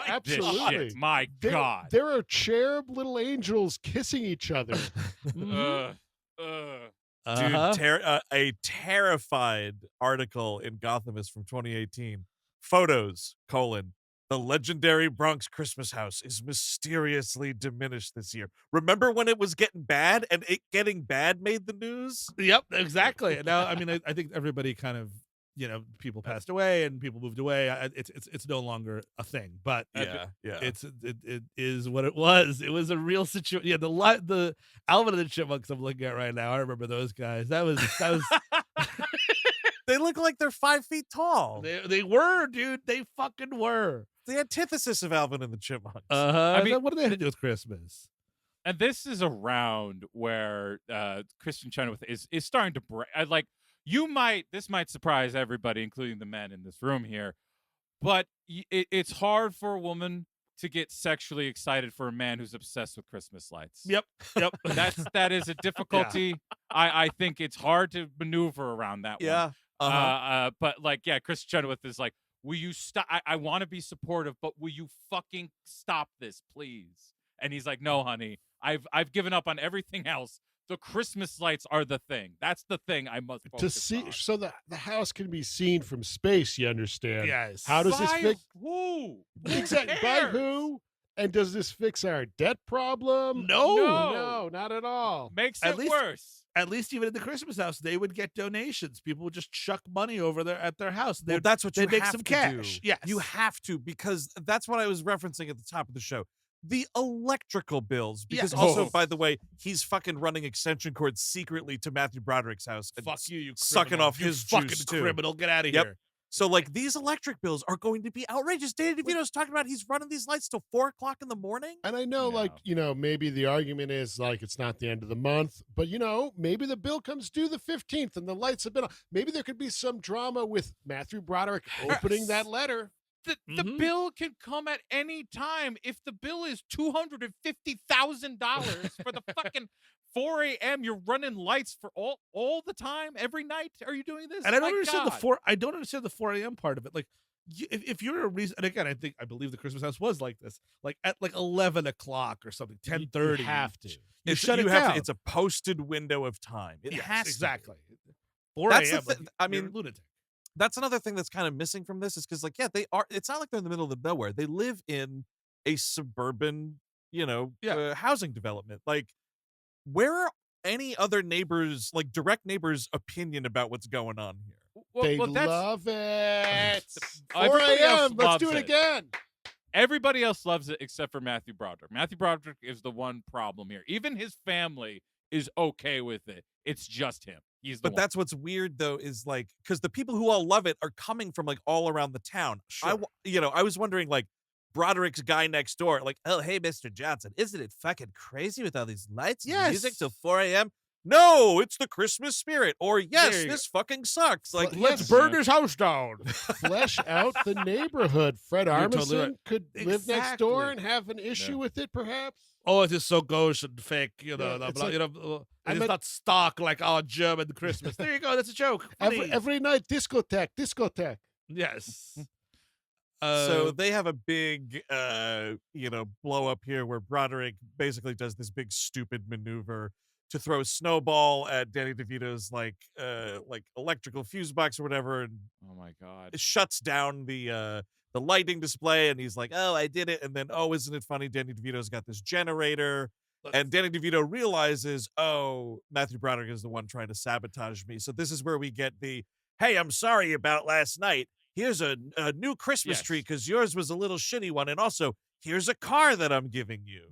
Speaker 5: Like this
Speaker 3: absolutely.
Speaker 5: shit. My
Speaker 3: There,
Speaker 5: God.
Speaker 3: there are cherub little angels kissing each other.
Speaker 5: Ugh.
Speaker 1: Dude,
Speaker 2: Uh-huh.
Speaker 1: a terrified article in Gothamist from 2018. Photos, the legendary Bronx Christmas house is mysteriously diminished this year. Remember when it was getting bad and it getting bad made the news?
Speaker 2: Yep, exactly. Now, I mean, I think everybody kind of, people passed away and people moved away. It's no longer a thing, but
Speaker 1: Yeah.
Speaker 2: it is what it was. It was a real situation. Yeah, the Alvin and the Chipmunks I'm looking at right now. I remember those guys. That was
Speaker 1: They look like they're 5 feet tall.
Speaker 2: they were, dude. They fucking were.
Speaker 1: The antithesis of Alvin and the Chipmunks.
Speaker 2: I
Speaker 5: mean-
Speaker 2: mean, what do they have to do with Christmas?
Speaker 5: And this is around where Christian Chenoweth is starting to break. This might surprise everybody, including the men in this room here, but it's hard for a woman to get sexually excited for a man who's obsessed with Christmas lights.
Speaker 2: Yep.
Speaker 5: That is a difficulty. I think it's hard to maneuver around that one.
Speaker 1: yeah.
Speaker 5: But Christian Chenoweth is like, will you stop? I want to be supportive, but will you fucking stop this, please? And he's like, no, honey, I've given up on everything else. The Christmas lights are the thing. That's the thing I must focus
Speaker 3: To see,
Speaker 5: on.
Speaker 3: so the house can be seen from space. You understand?
Speaker 2: Yes.
Speaker 3: How does this
Speaker 5: By
Speaker 3: fix?
Speaker 5: who?
Speaker 3: Exactly. By
Speaker 5: cares?
Speaker 3: who? And does this fix our debt problem?
Speaker 2: No.
Speaker 3: No, not at all.
Speaker 5: Makes
Speaker 2: At
Speaker 5: it
Speaker 2: least-
Speaker 5: worse.
Speaker 2: At least even in the Christmas house, they would get donations. People would just chuck money over there at their house.
Speaker 1: Well, that's what you
Speaker 2: they'd make
Speaker 1: have
Speaker 2: some
Speaker 1: to
Speaker 2: cash.
Speaker 1: do.
Speaker 2: Yes.
Speaker 1: You have to, because that's what I was referencing at the top of the show. The electrical bills. Because
Speaker 2: Yes.
Speaker 1: also,
Speaker 2: Oh.
Speaker 1: by the way, he's fucking running extension cords secretly to Matthew Broderick's house. And
Speaker 2: Fuck you, you
Speaker 1: sucking
Speaker 2: criminal.
Speaker 1: off
Speaker 2: You
Speaker 1: his
Speaker 2: fucking
Speaker 1: juice, too.
Speaker 2: criminal. Get out of
Speaker 1: Yep.
Speaker 2: here.
Speaker 1: So, like, these electric bills are going to be outrageous. Danny DeVito's talking about he's running these lights till 4 o'clock in the morning.
Speaker 3: And I know, like, maybe the argument is like it's not the end of the month, but maybe the bill comes due the 15th and the lights have been on. Maybe there could be some drama with Matthew Broderick opening that letter.
Speaker 5: The bill can come at any time. If the bill is $250,000 for the fucking 4 a.m., you're running lights for all the time, every night. Are you doing this?
Speaker 2: And I don't
Speaker 5: My
Speaker 2: understand
Speaker 5: God.
Speaker 2: I don't understand the 4 a.m. part of it. Like, if you're a reason, and again, I believe the Christmas house was like this. Like at 11 o'clock or something, 10:30.
Speaker 3: You have to.
Speaker 2: You shut it
Speaker 1: have
Speaker 2: down.
Speaker 1: to, it's a posted window of time. It
Speaker 2: Yes,
Speaker 1: has to be.
Speaker 2: exactly. 4
Speaker 1: That's the
Speaker 2: a.m.
Speaker 1: thi-
Speaker 2: like,
Speaker 1: I
Speaker 2: you're a
Speaker 1: mean,
Speaker 2: lunatic.
Speaker 1: That's another thing that's kind of missing from this is because, like, yeah, they are. It's not like they're in the middle of the nowhere. They live in a suburban, housing development. Like, where are any other neighbors, like direct neighbors' opinion about what's going on here?
Speaker 3: They
Speaker 5: that's
Speaker 3: love it. 4
Speaker 5: Everybody else
Speaker 3: a.m. Let's do
Speaker 5: loves
Speaker 3: it
Speaker 5: it.
Speaker 3: again.
Speaker 5: Everybody else loves it except for Matthew Broderick. Matthew Broderick is the one problem here. Even his family is okay with it. It's just him. He's the
Speaker 1: But
Speaker 5: one.
Speaker 1: that's what's weird, though, is like because the people who all love it are coming from like all around the town.
Speaker 2: Sure.
Speaker 1: I was wondering, like, Broderick's guy next door, like, oh, hey, Mr. Johnson, isn't it fucking crazy with all these lights and music
Speaker 2: Yes.
Speaker 1: till 4 a.m.? No, it's the Christmas spirit. Or, yes,
Speaker 2: There you
Speaker 1: this fucking sucks. Like,
Speaker 3: Well,
Speaker 2: Let's
Speaker 3: yes.
Speaker 2: burn his house down.
Speaker 3: Flesh out the neighborhood. Fred
Speaker 2: You're
Speaker 3: Armisen
Speaker 2: totally right.
Speaker 3: could live next door
Speaker 2: Exactly.
Speaker 3: and have an issue with it, perhaps.
Speaker 2: Oh, it is so gauche and fake.
Speaker 3: Yeah, it's like-
Speaker 2: It's not stock like our German Christmas. There you go. That's a joke. Funny.
Speaker 3: Every night, discotheque.
Speaker 2: Yes.
Speaker 1: So they have a big, blow up here where Broderick basically does this big stupid maneuver to throw a snowball at Danny DeVito's like electrical fuse box or whatever, and
Speaker 5: oh my God.
Speaker 1: it shuts down the lighting display. And he's like, "Oh, I did it." And then, "Oh, isn't it funny? Danny DeVito's got this generator." And Danny DeVito realizes, "Oh, Matthew Broderick is the one trying to sabotage me." So this is where we get the, "Hey, I'm sorry about last night. Here's a new Christmas tree because yours was a little shitty one. And also, here's a car that I'm giving you."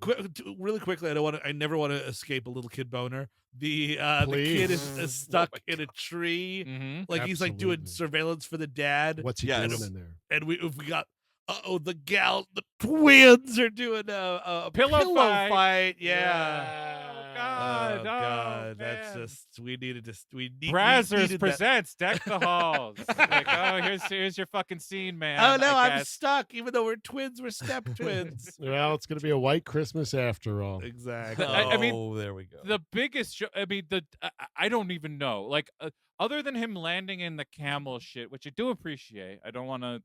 Speaker 2: Really quickly, I never want to escape a little kid boner. The
Speaker 3: Please.
Speaker 2: kid is stuck in a tree.
Speaker 5: Mm-hmm.
Speaker 2: Like he's like doing
Speaker 3: Absolutely.
Speaker 2: surveillance for the dad.
Speaker 3: What's he
Speaker 1: Yes.
Speaker 3: doing in there?
Speaker 2: And we got the twins are doing a
Speaker 5: Pillow fight.
Speaker 2: fight. Yeah.
Speaker 5: Oh God.
Speaker 2: Oh God, that's
Speaker 5: man.
Speaker 2: just we needed
Speaker 5: Brazzers
Speaker 2: needed that.
Speaker 5: presents Deck the Halls. Like, oh, here's your fucking scene, man.
Speaker 2: Oh no,
Speaker 5: I
Speaker 2: I'm
Speaker 5: guess.
Speaker 2: stuck. Even though we're twins, we're step twins.
Speaker 3: Well, it's going to be a white Christmas after all.
Speaker 2: Exactly.
Speaker 5: I mean,
Speaker 1: Oh, there we go.
Speaker 5: The biggest I don't even know. Like, other than him landing in the camel shit, which I do appreciate. I don't want to,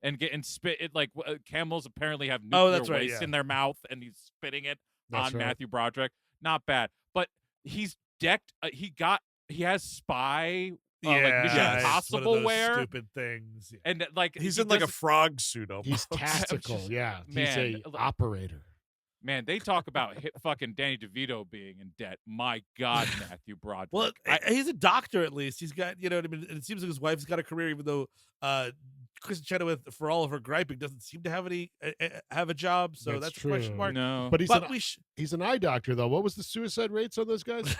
Speaker 5: and spit it like camels apparently have nuclear
Speaker 2: that's right,
Speaker 5: waste
Speaker 2: yeah.
Speaker 5: in their mouth, and he's spitting it
Speaker 3: That's
Speaker 5: on
Speaker 3: right.
Speaker 5: Matthew Broderick. Not bad, but he's decked. He has spy. Mission
Speaker 2: it's one of
Speaker 5: Impossible
Speaker 2: those
Speaker 5: wear,
Speaker 2: stupid things. Yeah.
Speaker 5: and like
Speaker 1: He's
Speaker 5: he
Speaker 1: in like a
Speaker 5: does-
Speaker 1: frog suit almost.
Speaker 3: He's tactical, yeah. He's
Speaker 5: Man,
Speaker 3: a operator.
Speaker 5: Man, they talk about fucking Danny DeVito being in debt. My God, Matthew Broderick.
Speaker 2: Well, he's a doctor at least. He's got, you know what I mean? And it seems like his wife's got a career, even though Kristen Chenoweth, for all of her griping, doesn't seem to have a job. So
Speaker 3: That's
Speaker 2: that's a question
Speaker 3: true.
Speaker 2: mark.
Speaker 5: no,
Speaker 3: But he's
Speaker 2: But
Speaker 3: an, he's an eye doctor, though. What was the suicide rates on those guys?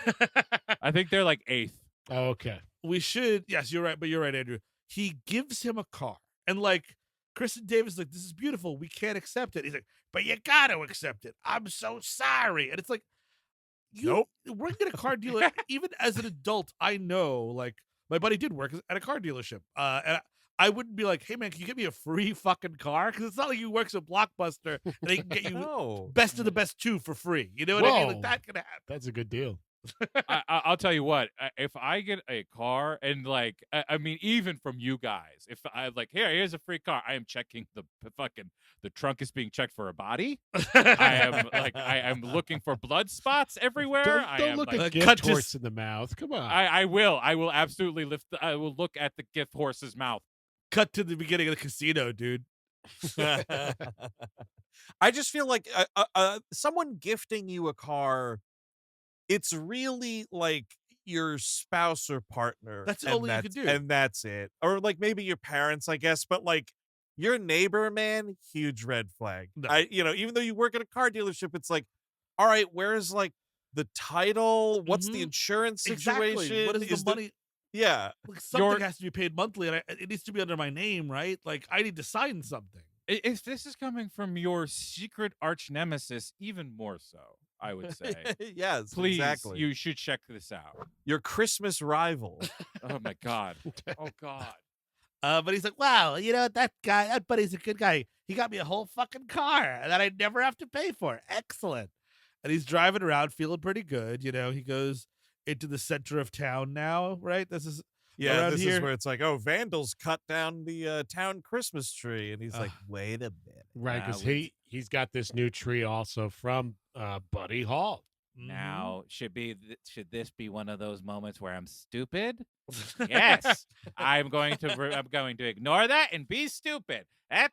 Speaker 5: I think they're like 8th.
Speaker 3: Oh, okay.
Speaker 2: we should. Yes, you're right. But you're right, Andrew. He gives him a car, and like Kristen Davis, is like, this is beautiful. We can't accept it. He's like, but you got to accept it. I'm so sorry. And it's like, working at a car dealer, even as an adult, I know, like, my buddy did work at a car dealership. And I wouldn't be like, hey, man, can you get me a free fucking car? Because it's not like he works at Blockbuster and they can get you
Speaker 1: No.
Speaker 2: best of the best 2 for free. You know what I mean? Like,
Speaker 3: Whoa.
Speaker 2: that can happen.
Speaker 3: That's a good deal.
Speaker 5: I'll tell you what. If I get a car and like, I mean, even from you guys, if I like, here's a free car, I am checking the trunk is being checked for a body. I am looking for blood spots everywhere.
Speaker 3: Don't look at
Speaker 2: cut
Speaker 3: gift horse in the mouth. Come on.
Speaker 5: I will absolutely I will look at the gift horse's mouth.
Speaker 2: Cut to the beginning of the casino, dude.
Speaker 1: I just feel like someone gifting you a car, it's really like your spouse or partner.
Speaker 2: That's the
Speaker 1: and
Speaker 2: only you could do.
Speaker 1: And that's it. Or like maybe your parents, I guess. But like your neighbor, man, huge red flag.
Speaker 2: No.
Speaker 1: Even though you work at a car dealership, it's like, all right, where's like the title? What's the insurance situation?
Speaker 2: Exactly. What is the money?
Speaker 1: Yeah.
Speaker 2: Like something has to be paid monthly, and it needs to be under my name, right? Like I need to sign something.
Speaker 5: If this is coming from your secret arch nemesis, even more so, I would say.
Speaker 1: Yes,
Speaker 5: Please,
Speaker 1: exactly.
Speaker 5: you should check this out.
Speaker 1: Your Christmas rival.
Speaker 5: Oh my God. Oh God.
Speaker 6: But he's like, wow, that buddy's a good guy. He got me a whole fucking car that I never have to pay for. Excellent.
Speaker 2: And he's driving around feeling pretty good. He goes into the center of town now, right? This is
Speaker 1: this
Speaker 2: here.
Speaker 1: is where it's like, oh, vandals cut down the town Christmas tree. And he's like, wait a minute.
Speaker 3: Right, because he's got this new tree also from Buddy Hall.
Speaker 5: Now, should this be one of those moments where I'm stupid? Yes, I'm going to ignore that and be stupid.
Speaker 3: And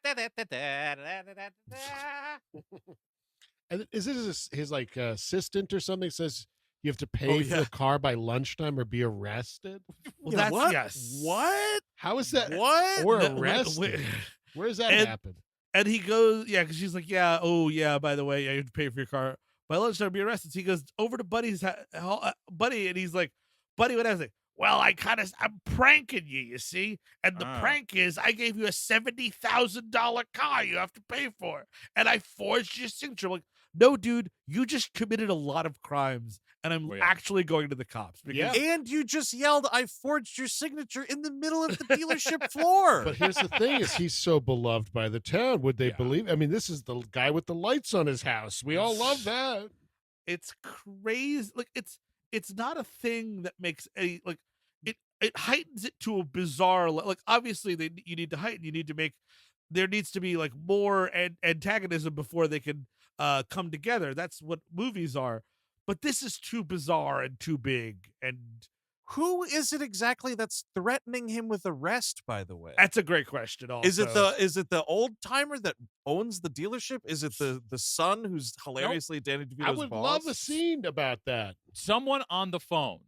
Speaker 3: is it his like assistant or something says you have to pay for the car by lunchtime or be arrested?
Speaker 2: Well, that's
Speaker 1: what?
Speaker 2: yes.
Speaker 1: What?
Speaker 3: How is that?
Speaker 1: What?
Speaker 3: Or
Speaker 2: No,
Speaker 3: arrested? Where does that happen?
Speaker 2: And he goes, because she's like, by the way, you have to pay for your car by lunchtime, be arrested. So he goes over to Buddy's Buddy, and he's like, Buddy, what is it? Well, I'm pranking you, you see? And the prank is I gave you a $70,000 car you have to pay for. And I forged your signature. I'm like, no, dude, you just committed a lot of crimes. And I'm actually going to the cops.
Speaker 1: And you just yelled, I forged your signature in the middle of the dealership floor.
Speaker 3: But here's the thing is he's so beloved by the town. Would they believe? I mean, this is the guy with the lights on his house. We all love that.
Speaker 2: It's crazy. Like, it's not a thing that makes any, like, it heightens it to a bizarre, like, obviously you need to heighten, there needs to be like more antagonism before they can come together. That's what movies are. But this is too bizarre and too big. And
Speaker 1: who is it exactly that's threatening him with arrest, by the way?
Speaker 2: That's a great question. Also,
Speaker 1: is it the old timer that owns the dealership? Is it the son who's hilariously Danny DeVito's
Speaker 3: I would
Speaker 1: boss?
Speaker 3: love a scene about that.
Speaker 5: Someone on the phone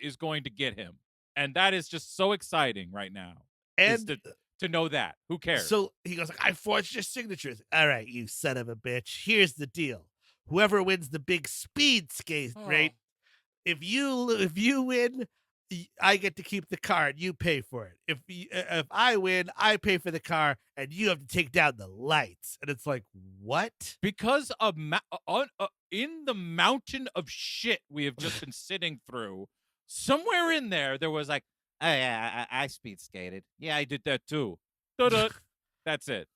Speaker 5: is going to get him. And that is just so exciting right now.
Speaker 2: And
Speaker 5: to know that. Who cares?
Speaker 2: So he goes, like, I forged your signatures. All right, you son of a bitch. Here's the deal. Whoever wins the big speed skate, right? If you win, I get to keep the car and you pay for it. If I win, I pay for the car and you have to take down the lights. And it's like, what?
Speaker 5: Because in the mountain of shit we have just been sitting through, somewhere in there was like, oh yeah, I speed skated. Yeah, I did that too. That's it.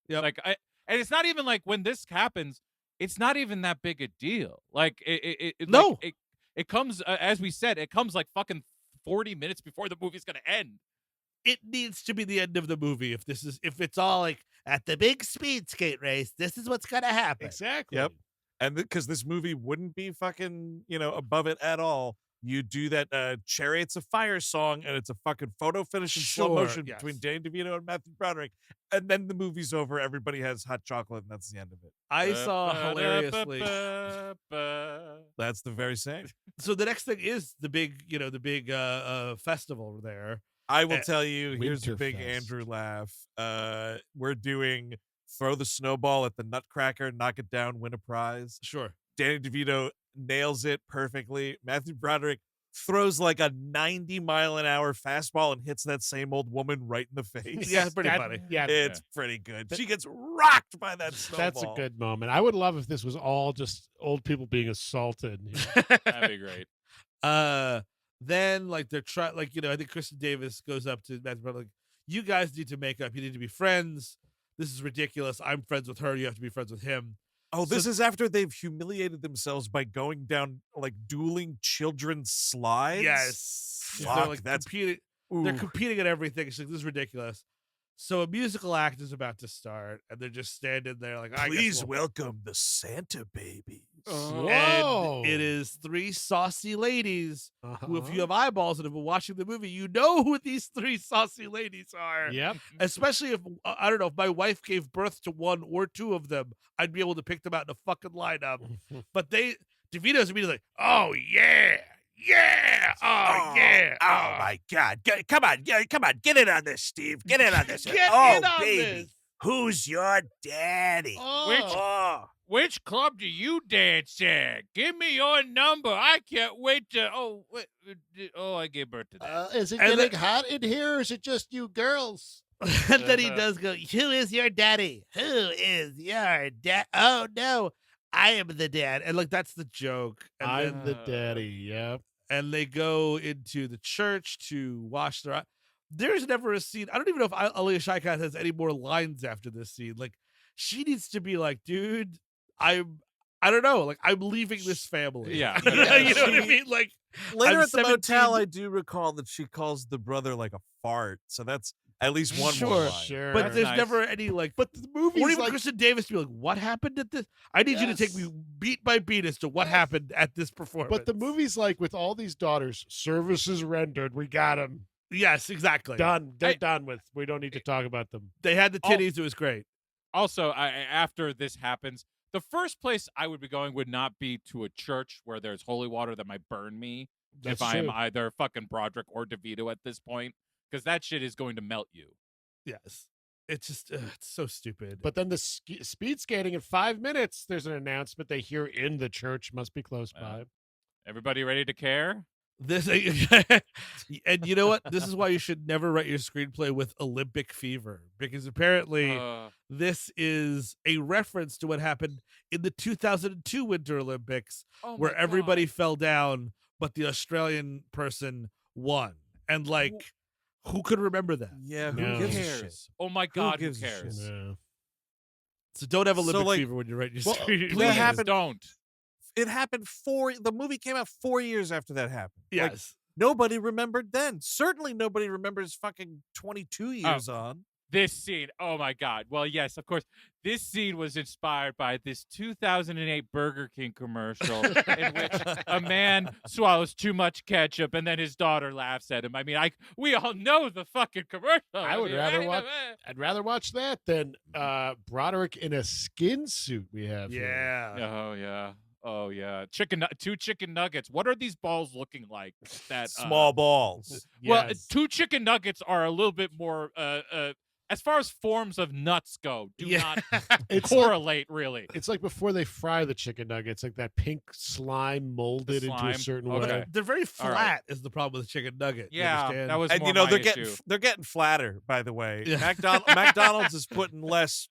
Speaker 2: Yep.
Speaker 5: Like and it's not even like when this happens, it's not even that big a deal. Like
Speaker 2: no.
Speaker 5: Like, it comes as we said, it comes like fucking 40 minutes before the movie's gonna end.
Speaker 2: It needs to be the end of the movie if it's all like
Speaker 6: at the big speed skate race, this is what's gonna happen.
Speaker 3: Exactly.
Speaker 1: Yep. And because this movie wouldn't be fucking, above it at all. You do that Chariots of Fire song, and it's a fucking photo finish in slow motion between Danny DeVito and Matthew Broderick. And then the movie's over. Everybody has hot chocolate, and that's the end of it.
Speaker 2: I saw hilariously.
Speaker 1: That's the very same.
Speaker 2: So the next thing is the big festival there.
Speaker 1: I will tell you, here's a
Speaker 3: Winterfest.
Speaker 1: big Andrew laugh. We're doing throw the snowball at the Nutcracker, knock it down, win a prize.
Speaker 2: Sure.
Speaker 1: Danny DeVito nails it perfectly. Matthew Broderick throws like a 90-mile-an-hour fastball and hits that same old woman right in the face.
Speaker 2: Yeah, pretty funny.
Speaker 3: Yeah,
Speaker 1: It's pretty good. She gets rocked by that snowball.
Speaker 3: that's a good moment. I would love if this was all just old people being assaulted.
Speaker 5: That'd be great.
Speaker 2: Then like they're trying, I think Kristen Davis goes up to Matthew Broderick, like, you guys need to make up. You need to be friends. This is ridiculous. I'm friends with her. You have to be friends with him.
Speaker 1: Oh, this is after they've humiliated themselves by going down like dueling children's slides.
Speaker 2: Yes.
Speaker 1: Fuck,
Speaker 2: They're like
Speaker 1: that's
Speaker 2: competing. They're competing at everything. It's like, this is ridiculous. So a musical act is about to start, and they're just standing there like, I
Speaker 1: Please
Speaker 2: guess we'll...
Speaker 1: welcome the Santa babies.
Speaker 3: Whoa.
Speaker 2: And it is three saucy ladies who, if you have eyeballs and have been watching the movie, you know who these three saucy ladies are.
Speaker 3: Yep.
Speaker 2: Especially if, I don't know, if my wife gave birth to one or two of them, I'd be able to pick them out in a fucking lineup. But DeVito's immediately like, oh, yeah. Yeah! Oh, yeah!
Speaker 1: Oh my God! Come on! Get in on this, Steve. Get in on this.
Speaker 2: Get in on
Speaker 1: baby,
Speaker 2: this.
Speaker 1: who's your daddy?
Speaker 5: Which club do you dance at? Give me your number. I can't wait to. I gave birth to that.
Speaker 3: Is it
Speaker 2: And
Speaker 3: getting hot in here, or is it just you girls?
Speaker 2: And then he does go, who is your daddy? Who is your dad? Oh, no. I am the dad. And like, that's the joke. And
Speaker 3: I'm the daddy. Yep.
Speaker 2: And they go into the church to wash their eyes. There's never a scene. I don't even know if Alia Shawkat has any more lines after this scene. Like, she needs to be like, dude, I don't know. Like, I'm leaving this family.
Speaker 5: Yeah.
Speaker 2: You know what I mean? Like,
Speaker 1: Later
Speaker 2: I'm
Speaker 1: at the
Speaker 2: 17.
Speaker 1: motel, I do recall that she calls the brother like a fart. So that's at least one more line.
Speaker 3: Sure.
Speaker 2: but
Speaker 5: That's
Speaker 2: there's
Speaker 5: nice.
Speaker 2: never any like.
Speaker 3: But the movie's
Speaker 2: Or even
Speaker 3: like,
Speaker 2: Kristen Davis to be like, what happened at this? I need you to take me beat by beat as to what happened at this performance.
Speaker 3: but the movie's like, with all these daughters, services rendered. We got them
Speaker 2: Yes, exactly.
Speaker 3: done. They're done with. We don't need to talk about them.
Speaker 2: They had the titties. It was great.
Speaker 5: Also, after this happens, the first place I would be going would not be to a church where there's holy water that might burn me
Speaker 3: That's
Speaker 5: if I am
Speaker 3: true.
Speaker 5: either fucking Broderick or DeVito at this point, because that shit is going to melt you.
Speaker 2: Yes. It's just, it's so stupid.
Speaker 3: But then the speed skating in 5 minutes. There's an announcement they hear in the church. Must be close by.
Speaker 5: Everybody ready to care?
Speaker 2: This, and you know what? This is why you should never write your screenplay with Olympic fever, because apparently this is a reference to what happened in the 2002 Winter Olympics, where everybody fell down, but the Australian person won. And like, who could remember that?
Speaker 1: Yeah,
Speaker 3: No.
Speaker 1: who gives a
Speaker 5: cares?
Speaker 1: shit?
Speaker 5: Oh my God, who
Speaker 1: gives a shit?
Speaker 5: cares?
Speaker 3: No.
Speaker 2: So don't have Olympic
Speaker 1: like-
Speaker 2: fever when you write your
Speaker 1: Well,
Speaker 2: screenplay.
Speaker 1: That
Speaker 5: Please
Speaker 1: happened-
Speaker 5: don't.
Speaker 1: It happened the movie came out 4 years after that happened. Like,
Speaker 2: Yes.
Speaker 1: nobody remembered then. Certainly nobody remembers fucking 22 years on.
Speaker 5: This scene, oh my God. Well, yes, of course. This scene was inspired by this 2008 Burger King commercial in which a man swallows too much ketchup and then his daughter laughs at him. I mean, we all know the fucking commercial.
Speaker 3: I would rather watch. I'd rather watch that than Broderick in a skin suit. We have. here.
Speaker 2: Yeah.
Speaker 5: Oh yeah. Two chicken nuggets. What are these balls looking like? That
Speaker 1: Small balls.
Speaker 5: Well,
Speaker 3: Yes.
Speaker 5: 2 chicken nuggets are a little bit more as far as forms of nuts go, do not
Speaker 3: It's
Speaker 5: correlate really.
Speaker 3: It's like before they fry the chicken nuggets, like that pink slime molded into a
Speaker 5: slime?
Speaker 3: certain
Speaker 5: Okay.
Speaker 3: way.
Speaker 2: They're very flat
Speaker 5: All right.
Speaker 2: is the problem with the chicken nugget. You
Speaker 5: Yeah,
Speaker 2: understand?
Speaker 5: that was
Speaker 1: And
Speaker 5: more
Speaker 1: you know
Speaker 5: my
Speaker 1: they're
Speaker 5: issue.
Speaker 1: getting flatter, by the way.
Speaker 2: Yeah.
Speaker 1: McDonald's is putting less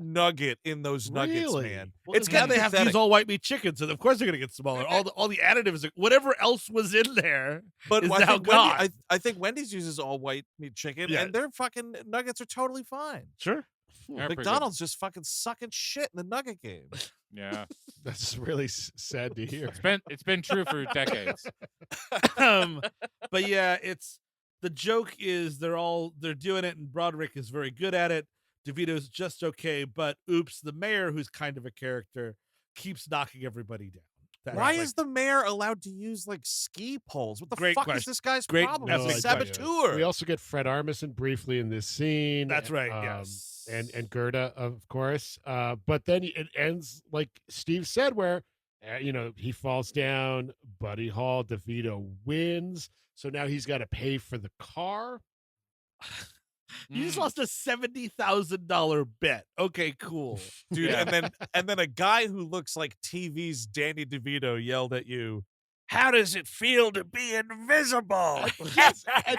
Speaker 1: nugget in those nuggets,
Speaker 3: Really?
Speaker 1: man.
Speaker 2: Well,
Speaker 1: It's
Speaker 2: now
Speaker 1: getting
Speaker 2: they have to
Speaker 1: pathetic.
Speaker 2: use all white meat chicken, so of course they're gonna get smaller. All the additives, whatever else was in there.
Speaker 1: But
Speaker 2: is
Speaker 1: I
Speaker 2: now
Speaker 1: think,
Speaker 2: gone.
Speaker 1: I think Wendy's uses all white meat chicken,
Speaker 2: Yeah.
Speaker 1: and their fucking nuggets are totally fine.
Speaker 2: Sure.
Speaker 5: Yeah, pretty good.
Speaker 1: McDonald's just fucking sucking shit in the nugget game.
Speaker 5: Yeah.
Speaker 3: That's really sad to hear.
Speaker 5: It's been true for decades.
Speaker 2: But yeah, it's the joke is they're doing it, and Broderick is very good at it. DeVito's just okay, but oops, the mayor, who's kind of a character, keeps knocking everybody down.
Speaker 1: Why is the mayor allowed to use like ski poles? What the
Speaker 2: Great
Speaker 1: fuck is
Speaker 2: question.
Speaker 1: this guy's
Speaker 2: Great
Speaker 1: problem?
Speaker 3: No
Speaker 1: He's a
Speaker 3: idea.
Speaker 1: saboteur.
Speaker 3: We also get Fred Armisen briefly in this scene.
Speaker 2: That's right. Yes.
Speaker 3: And Gerda, of course. But then it ends like Steve said, where he falls down. Buddy Hall, DeVito wins, so now he's got to pay for the car.
Speaker 2: You just lost a $70,000 bet. Okay, cool.
Speaker 1: Dude,
Speaker 5: Yeah.
Speaker 1: and then a guy who looks like TV's Danny DeVito yelled at you, "How does it feel to be invisible?"
Speaker 3: Yes, and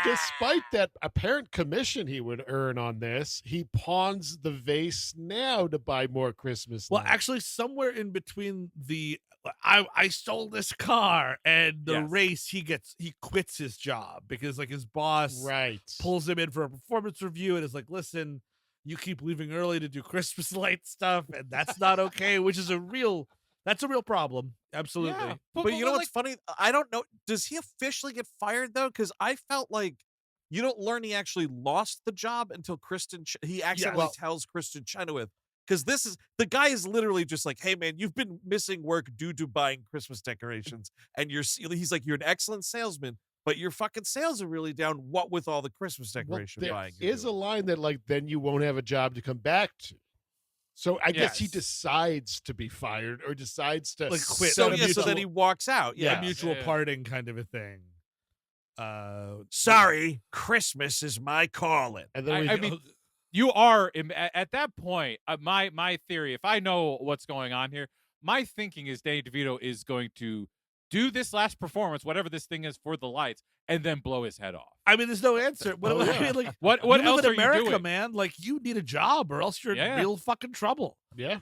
Speaker 3: despite that apparent commission he would earn on this, he pawns the vase now to buy more Christmas
Speaker 2: Well,
Speaker 3: lights.
Speaker 2: actually, somewhere in between the I stole this car and the
Speaker 5: Yes.
Speaker 2: race, he quits his job because like his boss
Speaker 3: right.
Speaker 2: pulls him in for a performance review and is like, listen, you keep leaving early to do Christmas light stuff, and that's not okay, which is a real problem. Absolutely.
Speaker 5: Yeah,
Speaker 1: But you know what's funny? I don't know. Does he officially get fired though? Because I felt like you don't learn he actually lost the job until he accidentally tells Kristen Chenoweth. Because the guy is literally just like, hey man, you've been missing work due to buying Christmas decorations, and he's like, you're an excellent salesman, but your fucking sales are really down. What with all the Christmas decoration buying?
Speaker 3: There is a line that like, then you won't have a job to come back to. So I guess he decides to be fired or decides to
Speaker 2: like quit.
Speaker 1: So then he walks out.
Speaker 2: Yeah, mutual parting kind of a thing.
Speaker 1: Sorry, Christmas is my calling.
Speaker 3: And then
Speaker 5: I mean, you are at that point. My theory, if I know what's going on here, my thinking is Danny DeVito is going to do this last performance, whatever this thing is, for the lights, and then blow his head off.
Speaker 2: I mean, there's no answer.
Speaker 5: What
Speaker 2: what
Speaker 5: else
Speaker 2: in
Speaker 5: are
Speaker 2: America,
Speaker 5: you doing,
Speaker 2: man? Like, you need a job, or else you're in real fucking trouble.
Speaker 3: Yeah.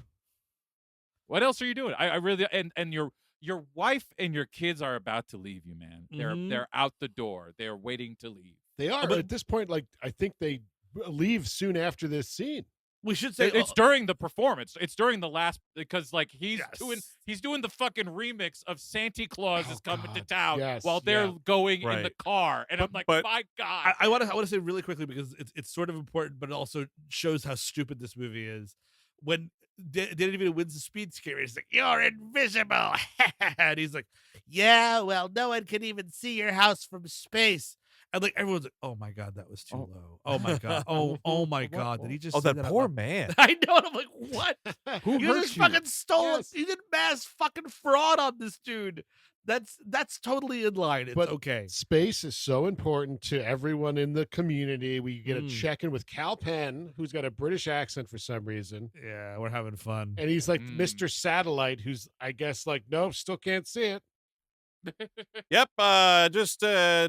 Speaker 5: What else are you doing? I really and your wife and your kids are about to leave you, man. They're out the door. They're waiting to leave.
Speaker 3: They are, but at this point, like, I think they leave soon after this scene.
Speaker 2: We should say
Speaker 5: it's during the performance. It's during the last, because like he's doing the fucking remix of Santa Claus is coming to town while they're going in the car, and I'm like, my God.
Speaker 2: I want to say really quickly, because it's sort of important, but it also shows how stupid this movie is. When Danny DeVito wins the speed skate race, he's like, "You're invisible," and he's like, "Yeah, well, no one can even see your house from space." And like everyone's like, "Oh my God, that was too low. Oh my God. Oh my God, did he just?"
Speaker 1: Oh, that poor man.
Speaker 2: I know. And I'm like, "What?
Speaker 5: Who
Speaker 2: You
Speaker 5: hurt
Speaker 2: just
Speaker 5: you?"
Speaker 2: fucking stole it. You did mass fucking fraud on this dude. That's totally in line. It's okay.
Speaker 3: Space is so important to everyone in the community. We get a check-in with Cal Penn, who's got a British accent for some reason.
Speaker 2: Yeah, we're having fun.
Speaker 3: And he's like Mr. Satellite, who's, I guess, like, nope, still can't see it.
Speaker 1: Yep, just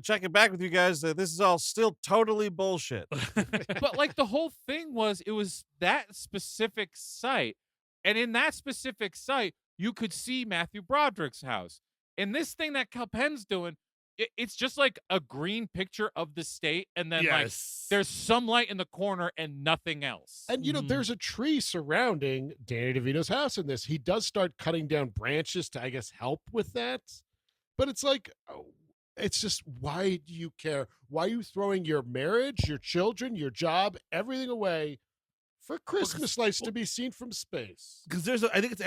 Speaker 1: checking back with you guys. This is all still totally bullshit.
Speaker 5: But like the whole thing was, it was that specific site, and in that specific site, you could see Matthew Broderick's house. And this thing that Cal Penn's doing, it's just like a green picture of the state, and then like there's some light in the corner and nothing else.
Speaker 3: And you know, there's a tree surrounding Danny DeVito's house in this. He does start cutting down branches to, I guess, help with that. But it's like, it's just, why do you care? Why are you throwing your marriage, your children, your job, everything away for Christmas lights to be seen from space?
Speaker 2: Because I think it's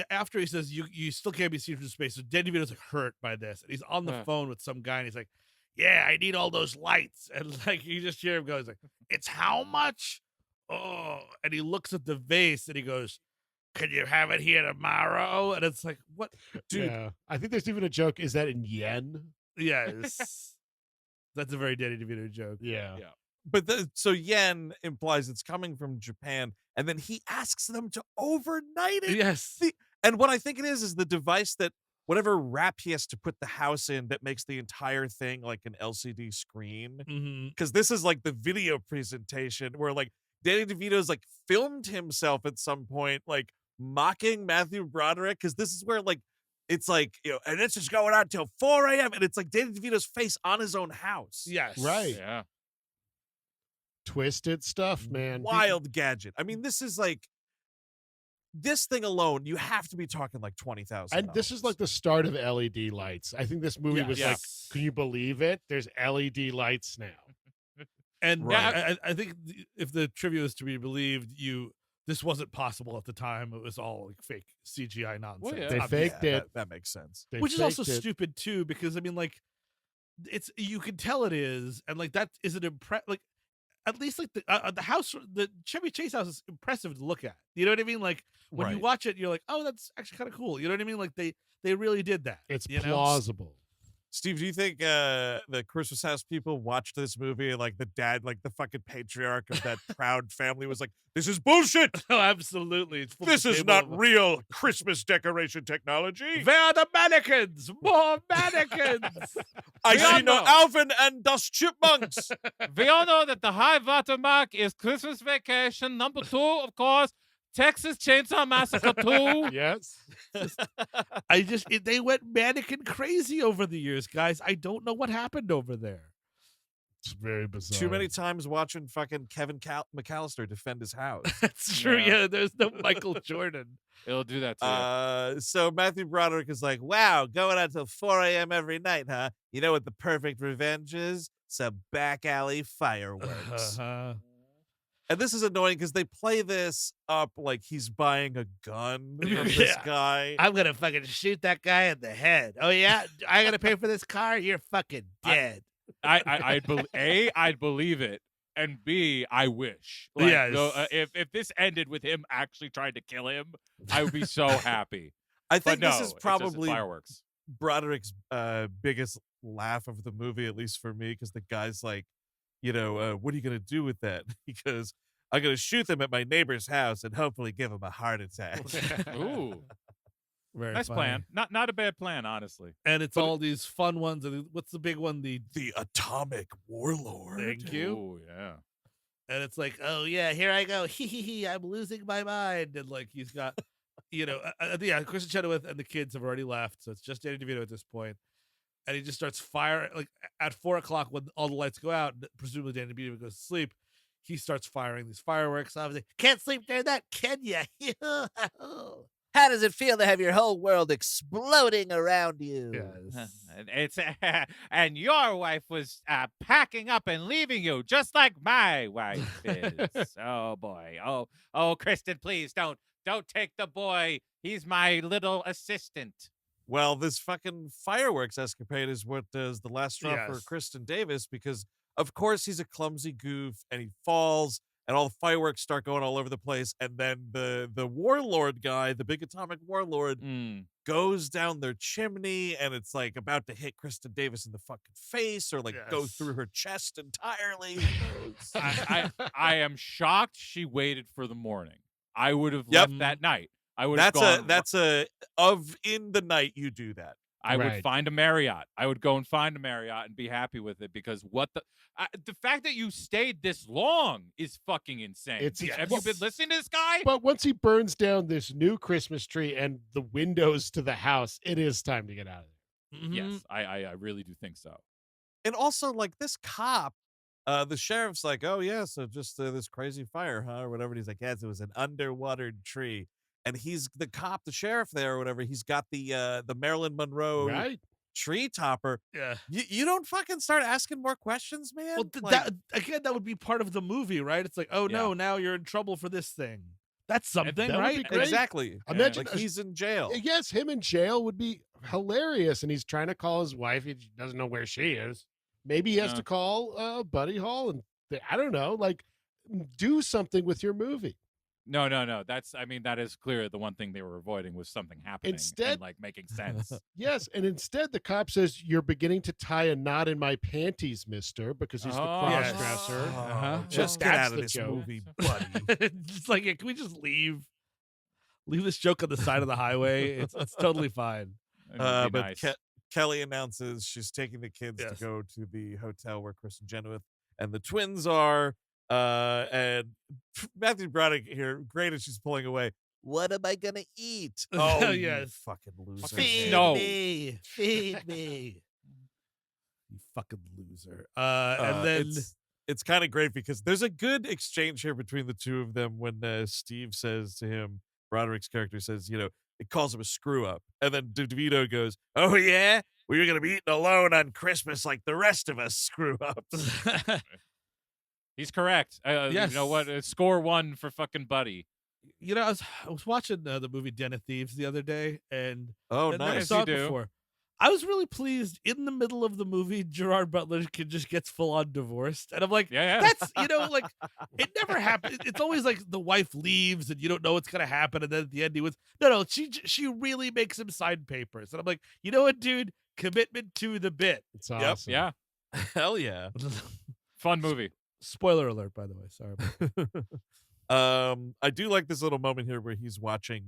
Speaker 2: after he says you still can't be seen from space. So Danny DeVito's like hurt by this, and he's on the phone with some guy, and he's like, "Yeah, I need all those lights," and like you just hear him go, he's like, "It's how much?" Oh, and he looks at the vase and he goes, "Can you have it here tomorrow?" And it's like, what, dude?
Speaker 3: Yeah. I think there's even a joke. Is that in yen?
Speaker 2: Yes. That's a very Danny DeVito joke.
Speaker 3: Yeah.
Speaker 1: But so yen implies it's coming from Japan, and then he asks them to overnight it.
Speaker 2: Yes.
Speaker 1: And what I think it is the device that whatever wrap he has to put the house in that makes the entire thing like an LCD screen. Because this is like the video presentation where like Danny DeVito's like filmed himself at some point, like mocking Matthew Broderick, because this is where like it's like, you know, and this is going on till 4 a.m. and it's like Danny DeVito's face on his own house.
Speaker 2: Yes.
Speaker 3: Right.
Speaker 5: Yeah.
Speaker 3: Twisted stuff, man.
Speaker 1: Wild gadget. I mean, this is like, this thing alone, you have to be talking like $20,000.
Speaker 3: And this is like the start of LED lights. I think this movie was like, can you believe it? There's LED lights now.
Speaker 2: And I think if the trivia is to be believed, this wasn't possible at the time. It was all like fake CGI nonsense.
Speaker 5: Well, yeah.
Speaker 3: They faked it.
Speaker 1: That makes sense.
Speaker 2: Which is also stupid too, because I mean, like, you can tell it is, and like that is an like. At least like the house, the Chevy Chase house is impressive to look at. You know what I mean? Like when you watch it, you're like, oh, that's actually kind of cool. You know what I mean? Like they really did that.
Speaker 3: It's plausible.
Speaker 1: Steve, do you think the Christmas House people watched this movie and like the dad, like the fucking patriarch of that proud family was like, this is bullshit.
Speaker 2: Oh, absolutely.
Speaker 1: This is not real Christmas decoration technology.
Speaker 2: Where are the mannequins? More mannequins.
Speaker 1: I see no Alvin and Dust Chipmunks.
Speaker 5: We all know that the high water mark is Christmas Vacation. Number 2, of course, Texas Chainsaw Massacre 2.
Speaker 3: Yes.
Speaker 2: They went mannequin crazy over the years, guys. I don't know what happened over there.
Speaker 3: It's very bizarre.
Speaker 1: Too many times watching fucking Kevin McAllister defend his house.
Speaker 2: That's true.
Speaker 5: Yeah.
Speaker 2: Yeah, there's no Michael Jordan.
Speaker 5: It'll do that to you.
Speaker 1: So Matthew Broderick is like, wow, going out till 4 a.m. every night, huh? You know what the perfect revenge is? Some back alley fireworks. And this is annoying because they play this up like he's buying a gun from this
Speaker 2: Yeah.
Speaker 1: guy.
Speaker 6: I'm gonna fucking shoot that guy in the head. Oh yeah, I gotta pay for this car. You're fucking dead.
Speaker 5: I'd believe it, and B, I wish. Like,
Speaker 2: Yes.
Speaker 5: if this ended with him actually trying to kill him, I would be so happy.
Speaker 1: I
Speaker 5: But
Speaker 1: think
Speaker 5: no,
Speaker 1: this is
Speaker 5: it's just
Speaker 1: probably
Speaker 5: fireworks.
Speaker 1: Broderick's biggest laugh of the movie, at least for me, because the guy's like, what are you going to do with that? He goes, I'm going to shoot them at my neighbor's house and hopefully give him a heart attack.
Speaker 5: Ooh,
Speaker 2: Very
Speaker 5: nice
Speaker 2: funny.
Speaker 5: plan. Not a bad plan, honestly.
Speaker 2: And it's all these fun ones. And what's the big one? The
Speaker 1: The Atomic Warlord.
Speaker 2: Thank you.
Speaker 5: Ooh, yeah.
Speaker 2: And it's like,
Speaker 6: Oh yeah, here I go. Hee hee hee. I'm losing my mind.
Speaker 2: and like he's got, Kristen Chenoweth and the kids have already left, so it's just Danny DeVito at this point. And he just starts firing like at 4 o'clock when all the lights go out. Presumably Danny DeVito goes to sleep. He starts firing these fireworks. Obviously,
Speaker 6: Can't sleep during that, can ya?
Speaker 7: How does it feel to have your whole world exploding around you?
Speaker 5: It's and your wife was packing up and leaving you, just like my wife is. Oh boy. Oh, Kristen, please don't take the boy. He's my little assistant.
Speaker 1: Well, this fucking fireworks escapade is what does the last straw for
Speaker 2: Yes.
Speaker 1: Kristen Davis because, of course, he's a clumsy goof and he falls and all the fireworks start going all over the place. And then the warlord guy, the big atomic warlord, goes down their chimney and it's like about to hit Kristen Davis in the fucking face or like go
Speaker 2: Yes.
Speaker 1: through her chest entirely.
Speaker 5: I am shocked she waited for the morning. I would have
Speaker 1: Yep.
Speaker 5: left that night. I would have gone.
Speaker 1: In the night you do that.
Speaker 5: I would
Speaker 3: Right.
Speaker 5: find a Marriott. I would go and find a Marriott and be happy with it because the fact that you stayed this long is fucking insane. Have you been listening to this guy?
Speaker 3: But once he burns down this new Christmas tree and the windows to the house, it is time to get out of there.
Speaker 5: Yes, I really do think so.
Speaker 1: And also, like, this cop, the sheriff's like, oh, yeah, so just this crazy fire, huh, or whatever. And he's like, yes, it was an underwatered tree. And he's the cop, the sheriff there or whatever. He's got the Marilyn Monroe
Speaker 3: Right?
Speaker 1: tree topper.
Speaker 2: yeah.
Speaker 1: You don't fucking start asking more questions, man.
Speaker 2: Well, that would be part of the movie, right? It's like, oh no, now you're in trouble for this thing. That's something,
Speaker 3: that would
Speaker 2: right?
Speaker 3: be great.
Speaker 1: Exactly.
Speaker 3: Imagine
Speaker 1: Like he's in jail.
Speaker 3: Yes, him in jail would be hilarious. And he's trying to call his wife. He doesn't know where she is. Maybe he has to call Buddy Hall and I don't know, like do something with your movie.
Speaker 5: No. That is clear. The one thing they were avoiding was something happening
Speaker 3: Instead-
Speaker 5: and like making sense.
Speaker 3: Yes, and instead the cop says, "You're beginning to tie a knot in my panties, mister," because he's the
Speaker 2: yes.
Speaker 3: cross-dresser.
Speaker 1: Just
Speaker 3: Well,
Speaker 1: get
Speaker 3: that's
Speaker 1: out of
Speaker 3: the
Speaker 1: this
Speaker 3: joke.
Speaker 1: movie, buddy.
Speaker 2: It's like, can we just leave? Leave this joke on the side of the highway. It's totally fine.
Speaker 5: It would be
Speaker 1: But
Speaker 5: nice.
Speaker 1: Kelly announces she's taking the kids
Speaker 2: Yes.
Speaker 1: to go to the hotel where Kristen Chenoweth and the twins are. And Matthew Broderick here, great as she's pulling away.
Speaker 7: What am I gonna eat?
Speaker 1: Oh,
Speaker 2: yes.
Speaker 1: you fucking loser.
Speaker 6: Feed
Speaker 5: No.
Speaker 6: me. Feed me.
Speaker 2: You fucking loser. And then
Speaker 1: it's kind of great because there's a good exchange here between the two of them when Steve says to him, Broderick's character says, it calls him a screw up. And then DeVito goes, oh, yeah? Well, you're going to be eating alone on Christmas like the rest of us screw ups.
Speaker 5: He's correct.
Speaker 2: Yes.
Speaker 5: You know what? Score 1 for fucking Buddy.
Speaker 2: I was watching the movie Den of Thieves the other day, and
Speaker 1: Oh,
Speaker 2: and I
Speaker 1: nice.
Speaker 2: saw
Speaker 5: You
Speaker 2: it
Speaker 5: do.
Speaker 2: before. I was really pleased. In the middle of the movie, Gerard Butler just gets full on divorced, and I'm like,
Speaker 5: Yeah.
Speaker 2: that's like it never happened. It's always like the wife leaves, and you don't know what's gonna happen, and then at the end he was no. She really makes him sign papers, and I'm like, you know what, dude? Commitment to the bit.
Speaker 3: It's awesome.
Speaker 5: Yeah.
Speaker 1: Hell yeah.
Speaker 5: Fun movie.
Speaker 2: Spoiler alert, by the way. Sorry.
Speaker 1: I do like this little moment here where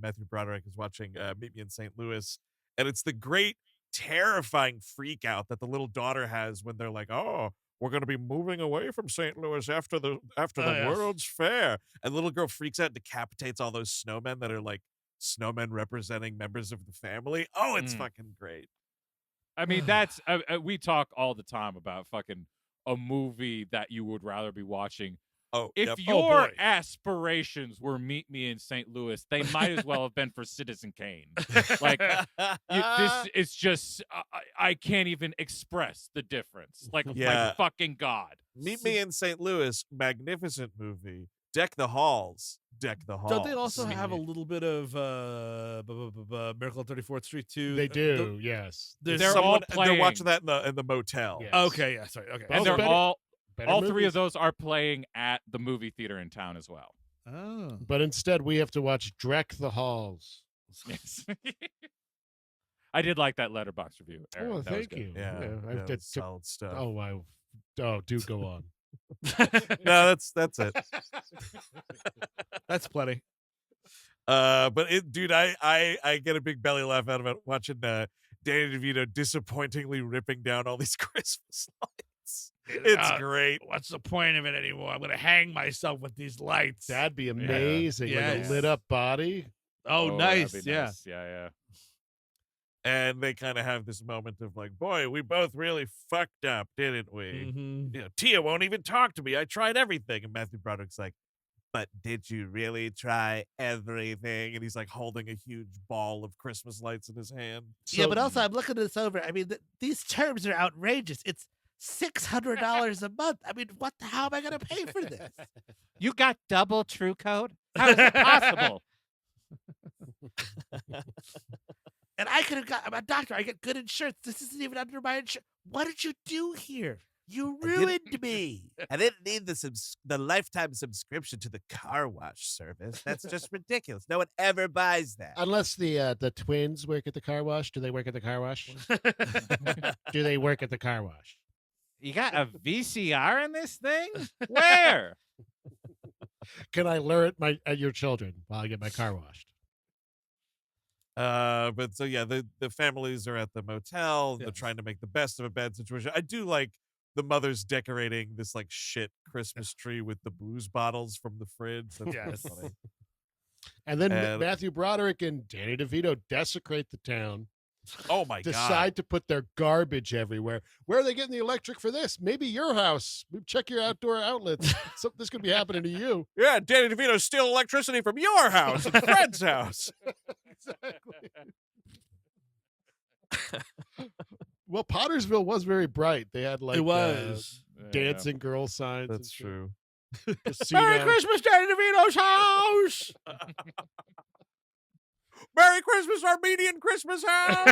Speaker 1: Matthew Broderick is watching Meet Me in St. Louis, and it's the great terrifying freak out that the little daughter has when they're like, oh, we're going to be moving away from St. Louis after the
Speaker 2: yes.
Speaker 1: World's Fair. And the little girl freaks out and decapitates all those snowmen that are like snowmen representing members of the family. Oh, it's fucking great.
Speaker 5: I mean, that's we talk all the time about fucking a movie that you would rather be watching.
Speaker 1: Oh,
Speaker 5: If
Speaker 1: yep.
Speaker 5: your
Speaker 2: boy.
Speaker 5: aspirations were Meet Me in St. Louis, they might as well have been for Citizen Kane. Like, this is just, I can't even express the difference. Like,
Speaker 1: Yeah.
Speaker 5: my fucking God.
Speaker 1: Meet Me in St. Louis, magnificent movie. Deck the halls. Deck the halls.
Speaker 2: Don't they also have a little bit of Miracle on 34th Street too?
Speaker 3: They do, yes.
Speaker 2: There's
Speaker 5: They're
Speaker 2: some-
Speaker 5: all
Speaker 1: They're
Speaker 5: playing.
Speaker 1: watching that in the motel.
Speaker 3: Yes.
Speaker 2: Okay, yeah, sorry. Okay.
Speaker 5: And
Speaker 3: Both
Speaker 5: they're
Speaker 3: better-
Speaker 5: all
Speaker 3: better
Speaker 5: three of
Speaker 3: movies.
Speaker 5: those are playing at the movie theater in town as well.
Speaker 2: Oh.
Speaker 3: But instead, we have to watch Dreck the Halls.
Speaker 5: Yes. I did like that letterbox review, Eric.
Speaker 3: Oh,
Speaker 5: That was
Speaker 3: thank
Speaker 5: good.
Speaker 3: you.
Speaker 1: Yeah,
Speaker 3: I
Speaker 1: yeah,
Speaker 3: did-
Speaker 1: solid stuff.
Speaker 3: Oh, do go on.
Speaker 1: No, that's it.
Speaker 2: That's plenty.
Speaker 1: But dude, I get a big belly laugh out of it watching Danny DeVito disappointingly ripping down all these Christmas lights. It's great.
Speaker 2: What's the point of it anymore? I'm gonna hang myself with these lights.
Speaker 3: That'd be amazing. Like
Speaker 2: Yes.
Speaker 3: a lit up body.
Speaker 2: Oh,
Speaker 5: that'd
Speaker 2: nice.
Speaker 5: be
Speaker 2: Yeah.
Speaker 5: nice. Yeah.
Speaker 1: And they kind of have this moment of like, boy, we both really fucked up, didn't we?
Speaker 2: Mhm.
Speaker 1: You know, Tia won't even talk to me. I tried everything. And Matthew Broderick's like, but did you really try everything? And he's like holding a huge ball of Christmas lights in his hand.
Speaker 6: Yeah, but also I'm looking this over. I mean, these terms are outrageous. It's $600 a month. I mean, what the hell am I going to pay for this?
Speaker 5: You got double True Code? How is it possible?
Speaker 6: And I could have got. I'm a doctor. I get good insurance. This isn't even under my insurance. What did you do here? You ruined me.
Speaker 7: I didn't need the lifetime subscription to the car wash service. That's just ridiculous. No one ever buys that.
Speaker 3: Unless the twins work at the car wash. Do they work at the car wash? Do they work at the car wash?
Speaker 5: You got a VCR in this thing? Where?
Speaker 3: Can I lure at your children while I get my car washed?
Speaker 1: But so yeah, the families are at the motel. They're
Speaker 2: Yes.
Speaker 1: trying to make the best of a bad situation. I do like the mother's decorating this like shit Christmas tree with the booze bottles from the fridge. That's pretty
Speaker 2: Yes.
Speaker 1: funny.
Speaker 3: And then
Speaker 1: And-
Speaker 3: Matthew Broderick and Danny DeVito desecrate the town.
Speaker 1: Oh my god!
Speaker 3: Decide to put their garbage everywhere. Where are they getting the electric for this? Maybe your house. Check your outdoor outlets. Something's going to be happening to you.
Speaker 1: Yeah, Danny DeVito steal electricity from your house and Fred's house.
Speaker 3: Exactly. Well, Pottersville was very bright. They had like
Speaker 2: it was.
Speaker 3: dancing girl signs. and
Speaker 1: That's
Speaker 3: shit.
Speaker 1: true.
Speaker 3: Casino.
Speaker 2: Merry Christmas, Danny DeVito's house.
Speaker 1: Merry Christmas, Armenian Christmas house.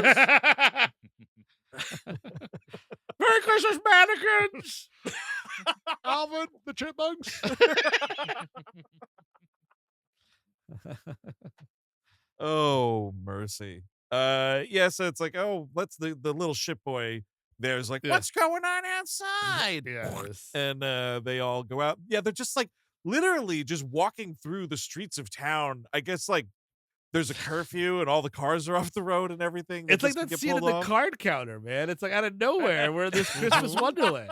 Speaker 2: Merry Christmas, mannequins.
Speaker 3: Alvin, the chipmunks.
Speaker 1: Oh mercy. Yeah, so it's like, oh, let's the little ship boy there's like,
Speaker 2: Yeah.
Speaker 1: what's going on outside?
Speaker 2: Yes.
Speaker 1: And they all go out. Yeah, they're just like literally just walking through the streets of town. I guess like there's a curfew and all the cars are off the road and everything. They
Speaker 2: It's like
Speaker 1: just
Speaker 2: that
Speaker 1: get
Speaker 2: scene in
Speaker 1: pulled
Speaker 2: the
Speaker 1: off.
Speaker 2: card counter, man. It's like out of nowhere. We're in this Christmas wonderland.